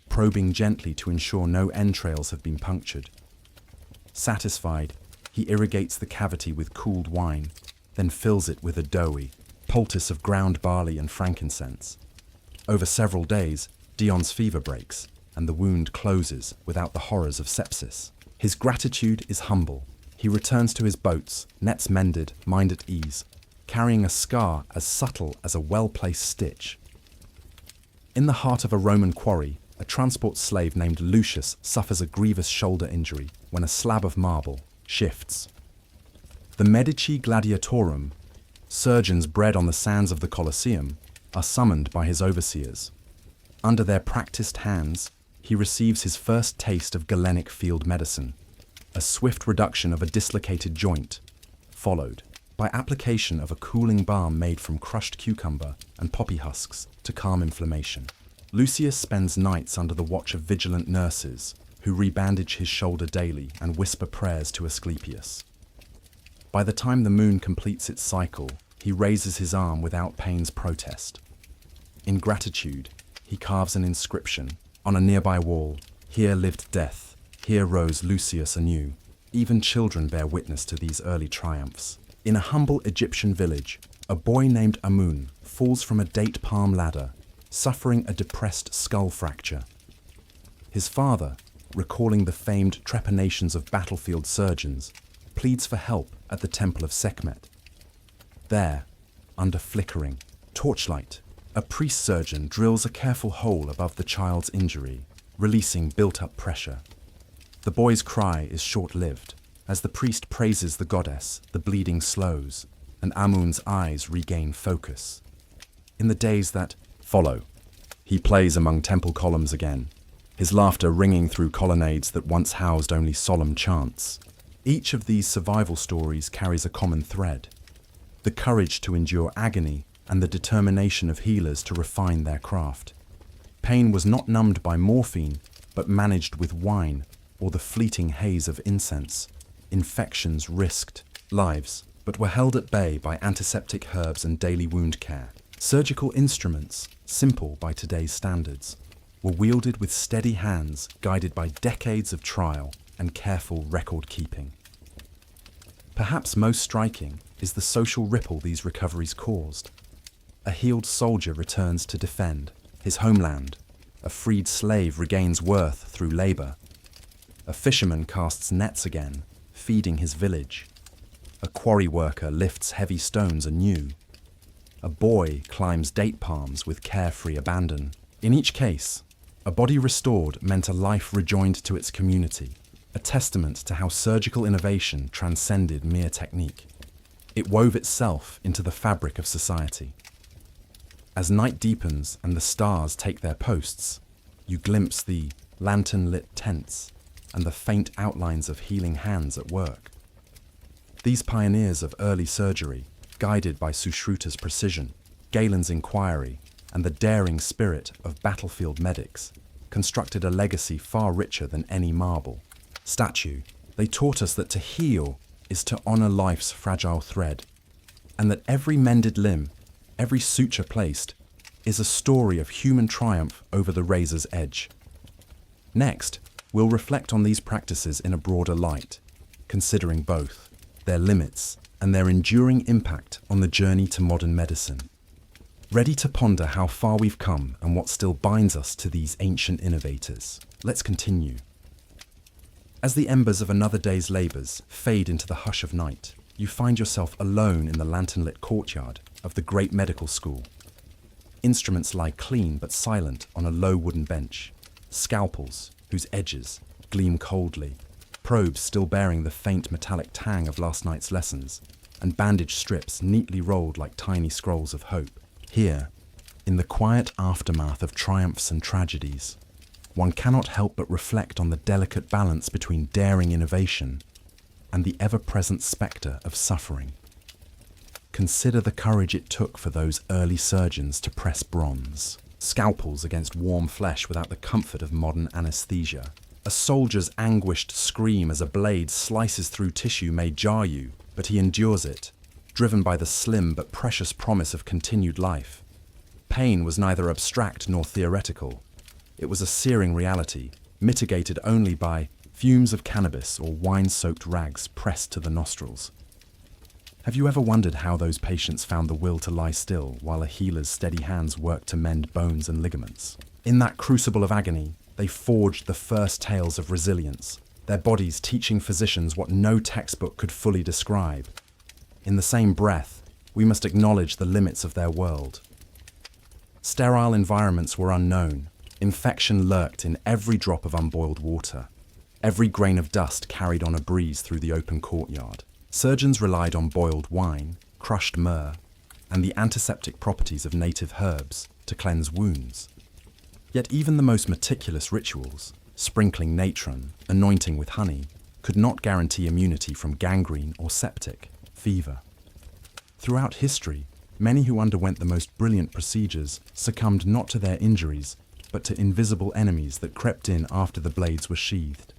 probing gently to ensure no entrails have been punctured. Satisfied, he irrigates the cavity with cooled wine, then fills it with a doughy poultice of ground barley and frankincense. Over several days, Dion's fever breaks, and the wound closes without the horrors of sepsis. His gratitude is humble. He returns to his boats, nets mended, mind at ease, carrying a scar as subtle as a well-placed stitch. In the heart of a Roman quarry, a transport slave named Lucius suffers a grievous shoulder injury when a slab of marble shifts. The Medici Gladiatorum, surgeons bred on the sands of the Colosseum, are summoned by his overseers. Under their practiced hands, he receives his first taste of Galenic field medicine, a swift reduction of a dislocated joint, followed by application of a cooling balm made from crushed cucumber and poppy husks to calm inflammation. Lucius spends nights under the watch of vigilant nurses who rebandage his shoulder daily and whisper prayers to Asclepius. By the time the moon completes its cycle, he raises his arm without pain's protest. In gratitude, he carves an inscription on a nearby wall: "Here lived death, here rose Lucius anew." Even children bear witness to these early triumphs. In a humble Egyptian village, a boy named Amun falls from a date palm ladder, suffering a depressed skull fracture. His father, recalling the famed trepanations of battlefield surgeons, pleads for help at the temple of Sekhmet. There, under flickering torchlight, a priest surgeon drills a careful hole above the child's injury, releasing built-up pressure. The boy's cry is short-lived. As the priest praises the goddess, the bleeding slows, and Amun's eyes regain focus. In the days that follow, he plays among temple columns again, his laughter ringing through colonnades that once housed only solemn chants. Each of these survival stories carries a common thread: the courage to endure agony and the determination of healers to refine their craft. Pain was not numbed by morphine, but managed with wine or the fleeting haze of incense. Infections risked lives, but were held at bay by antiseptic herbs and daily wound care. Surgical instruments, simple by today's standards, were wielded with steady hands, guided by decades of trial and careful record-keeping. Perhaps most striking is the social ripple these recoveries caused. A healed soldier returns to defend his homeland. A freed slave regains worth through labor. A fisherman casts nets again, feeding his village. A quarry worker lifts heavy stones anew. A boy climbs date palms with carefree abandon. In each case, a body restored meant a life rejoined to its community, a testament to how surgical innovation transcended mere technique. It wove itself into the fabric of society. As night deepens and the stars take their posts, you glimpse the lantern-lit tents, and the faint outlines of healing hands at work. These pioneers of early surgery, guided by Sushruta's precision, Galen's inquiry, and the daring spirit of battlefield medics, constructed a legacy far richer than any marble statue. They taught us that to heal is to honor life's fragile thread, and that every mended limb, every suture placed, is a story of human triumph over the razor's edge. Next, we'll reflect on these practices in a broader light, considering both their limits and their enduring impact on the journey to modern medicine. Ready to ponder how far we've come and what still binds us to these ancient innovators? Let's continue. As the embers of another day's labours fade into the hush of night, you find yourself alone in the lantern-lit courtyard of the great medical school. Instruments lie clean but silent on a low wooden bench. Scalpels, whose edges gleam coldly, probes still bearing the faint metallic tang of last night's lessons, and bandage strips neatly rolled like tiny scrolls of hope. Here, in the quiet aftermath of triumphs and tragedies, one cannot help but reflect on the delicate balance between daring innovation and the ever-present spectre of suffering. Consider the courage it took for those early surgeons to press bronze, scalpels against warm flesh without the comfort of modern anesthesia. A soldier's anguished scream as a blade slices through tissue may jar you, but he endures it, driven by the slim but precious promise of continued life. Pain was neither abstract nor theoretical. It was a searing reality, mitigated only by fumes of cannabis or wine-soaked rags pressed to the nostrils. Have you ever wondered how those patients found the will to lie still while a healer's steady hands worked to mend bones and ligaments? In that crucible of agony, they forged the first tales of resilience, their bodies teaching physicians what no textbook could fully describe. In the same breath, we must acknowledge the limits of their world. Sterile environments were unknown. Infection lurked in every drop of unboiled water. Every grain of dust carried on a breeze through the open courtyard. Surgeons relied on boiled wine, crushed myrrh, and the antiseptic properties of native herbs to cleanse wounds. Yet even the most meticulous rituals, sprinkling natron, anointing with honey, could not guarantee immunity from gangrene or septic fever. Throughout history, many who underwent the most brilliant procedures succumbed not to their injuries, but to invisible enemies that crept in after the blades were sheathed.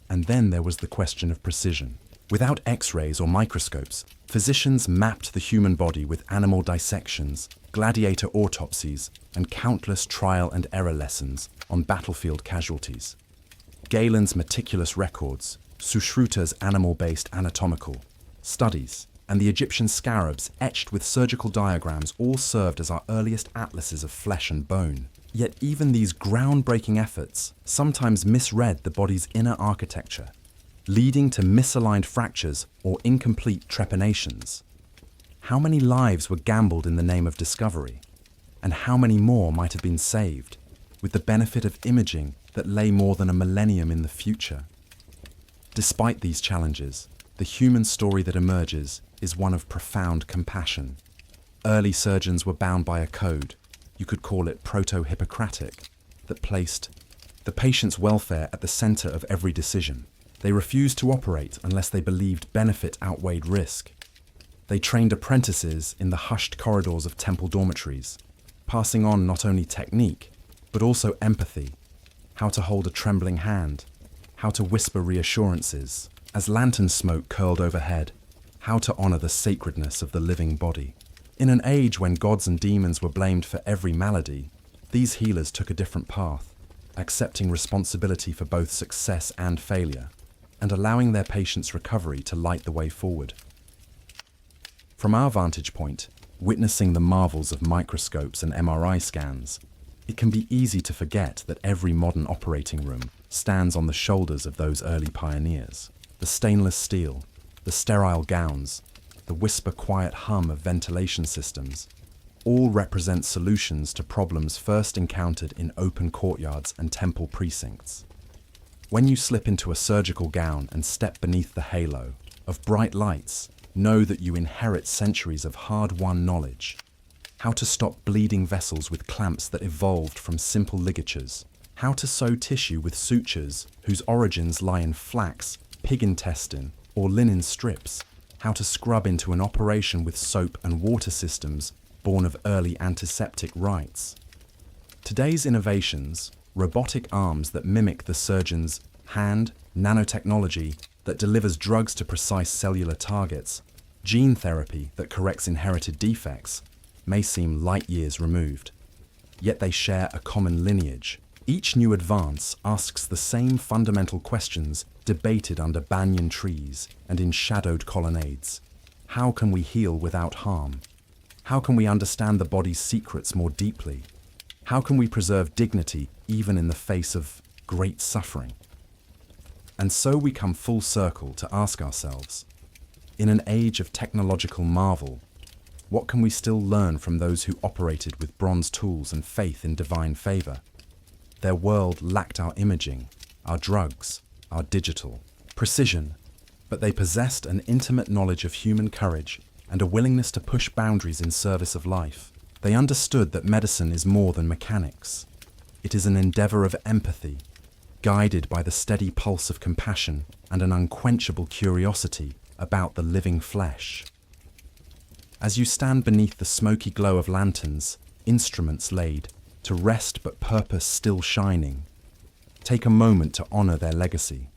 And then there was the question of precision. Without X-rays or microscopes, physicians mapped the human body with animal dissections, gladiator autopsies, and countless trial and error lessons on battlefield casualties. Galen's meticulous records, Sushruta's animal-based anatomical studies, and the Egyptian scarabs etched with surgical diagrams all served as our earliest atlases of flesh and bone. Yet even these groundbreaking efforts sometimes misread the body's inner architecture, leading to misaligned fractures or incomplete trepanations. How many lives were gambled in the name of discovery? And how many more might have been saved, with the benefit of imaging that lay more than a millennium in the future? Despite these challenges, the human story that emerges is one of profound compassion. Early surgeons were bound by a code, you could call it proto-Hippocratic, that placed the patient's welfare at the center of every decision. They refused to operate unless they believed benefit outweighed risk. They trained apprentices in the hushed corridors of temple dormitories, passing on not only technique, but also empathy, how to hold a trembling hand, how to whisper reassurances as lantern smoke curled overhead, how to honor the sacredness of the living body. In an age when gods and demons were blamed for every malady, these healers took a different path, accepting responsibility for both success and failure, and allowing their patients' recovery to light the way forward. From our vantage point, witnessing the marvels of microscopes and MRI scans, it can be easy to forget that every modern operating room stands on the shoulders of those early pioneers. The stainless steel, the sterile gowns, the whisper-quiet hum of ventilation systems, all represent solutions to problems first encountered in open courtyards and temple precincts. When you slip into a surgical gown and step beneath the halo of bright lights, know that you inherit centuries of hard-won knowledge. How to stop bleeding vessels with clamps that evolved from simple ligatures, how to sew tissue with sutures whose origins lie in flax, pig intestine, or linen strips, how to scrub into an operation with soap and water systems born of early antiseptic rites. Today's innovations, robotic arms that mimic the surgeon's hand, nanotechnology that delivers drugs to precise cellular targets, gene therapy that corrects inherited defects, may seem light years removed. Yet they share a common lineage. Each new advance asks the same fundamental questions debated under banyan trees and in shadowed colonnades. How can we heal without harm? How can we understand the body's secrets more deeply? How can we preserve dignity even in the face of great suffering? And so we come full circle to ask ourselves, in an age of technological marvel, what can we still learn from those who operated with bronze tools and faith in divine favor? Their world lacked our imaging, our drugs, our digital precision, but they possessed an intimate knowledge of human courage and a willingness to push boundaries in service of life. They understood that medicine is more than mechanics. It is an endeavor of empathy, guided by the steady pulse of compassion and an unquenchable curiosity about the living flesh. As you stand beneath the smoky glow of lanterns, instruments laid, to rest but purpose still shining, take a moment to honor their legacy.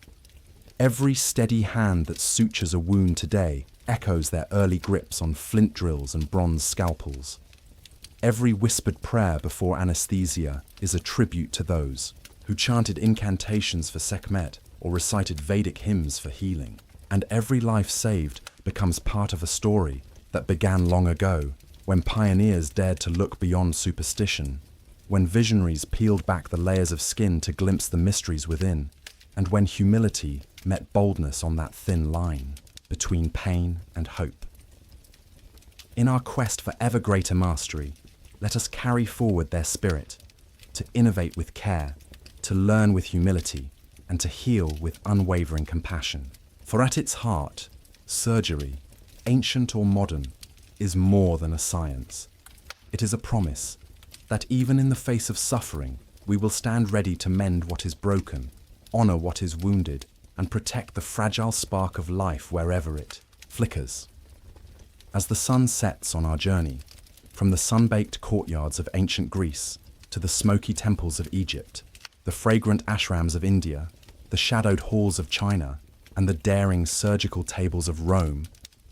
Every steady hand that sutures a wound today echoes their early grips on flint drills and bronze scalpels. Every whispered prayer before anesthesia is a tribute to those who chanted incantations for Sekhmet or recited Vedic hymns for healing. And every life saved becomes part of a story that began long ago, when pioneers dared to look beyond superstition, when visionaries peeled back the layers of skin to glimpse the mysteries within, and when humility met boldness on that thin line between pain and hope. In our quest for ever greater mastery, let us carry forward their spirit, to innovate with care, to learn with humility, and to heal with unwavering compassion. For at its heart, surgery, ancient or modern, is more than a science. It is a promise that even in the face of suffering, we will stand ready to mend what is broken, honor what is wounded, and protect the fragile spark of life wherever it flickers. As the sun sets on our journey, from the sun-baked courtyards of ancient Greece to the smoky temples of Egypt, the fragrant ashrams of India, the shadowed halls of China, and the daring surgical tables of Rome,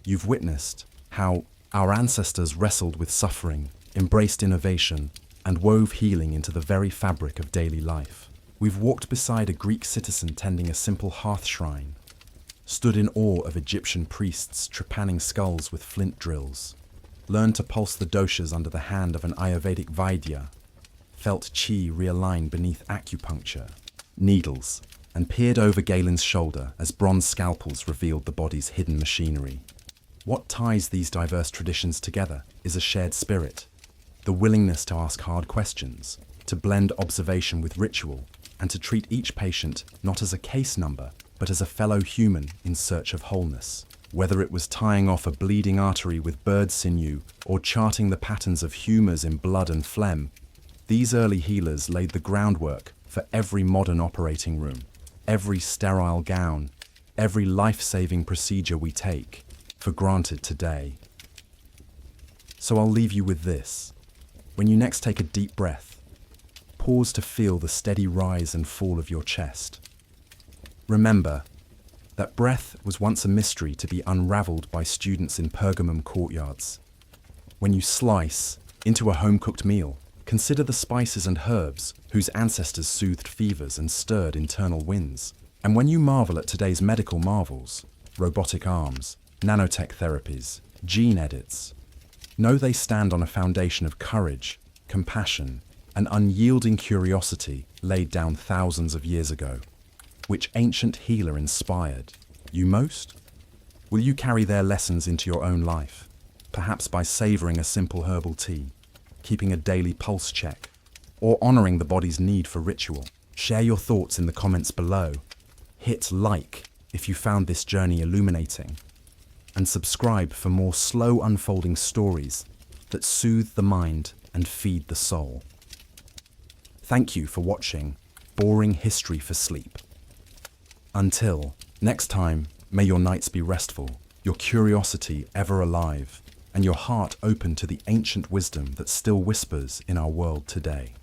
you've witnessed how our ancestors wrestled with suffering, embraced innovation, and wove healing into the very fabric of daily life. We've walked beside a Greek citizen tending a simple hearth shrine, stood in awe of Egyptian priests trepanning skulls with flint drills, learned to pulse the doshas under the hand of an Ayurvedic Vaidya, felt chi realign beneath acupuncture, needles, and peered over Galen's shoulder as bronze scalpels revealed the body's hidden machinery. What ties these diverse traditions together is a shared spirit, the willingness to ask hard questions, to blend observation with ritual, and to treat each patient not as a case number, but as a fellow human in search of wholeness. Whether it was tying off a bleeding artery with bird sinew or charting the patterns of humours in blood and phlegm, these early healers laid the groundwork for every modern operating room, every sterile gown, every life-saving procedure we take for granted today. So I'll leave you with this. When you next take a deep breath, pause to feel the steady rise and fall of your chest. Remember that breath was once a mystery to be unraveled by students in Pergamum courtyards. When you slice into a home-cooked meal, consider the spices and herbs whose ancestors soothed fevers and stirred internal winds. And when you marvel at today's medical marvels, robotic arms, nanotech therapies, gene edits, know they stand on a foundation of courage, compassion, and unyielding curiosity laid down thousands of years ago. Which ancient healer inspired you most? Will you carry their lessons into your own life, perhaps by savouring a simple herbal tea, keeping a daily pulse check, or honouring the body's need for ritual? Share your thoughts in the comments below. Hit like if you found this journey illuminating, and subscribe for more slow unfolding stories that soothe the mind and feed the soul. Thank you for watching, boring history for sleep. Until next time, may your nights be restful, your curiosity ever alive, and your heart open to the ancient wisdom that still whispers in our world today.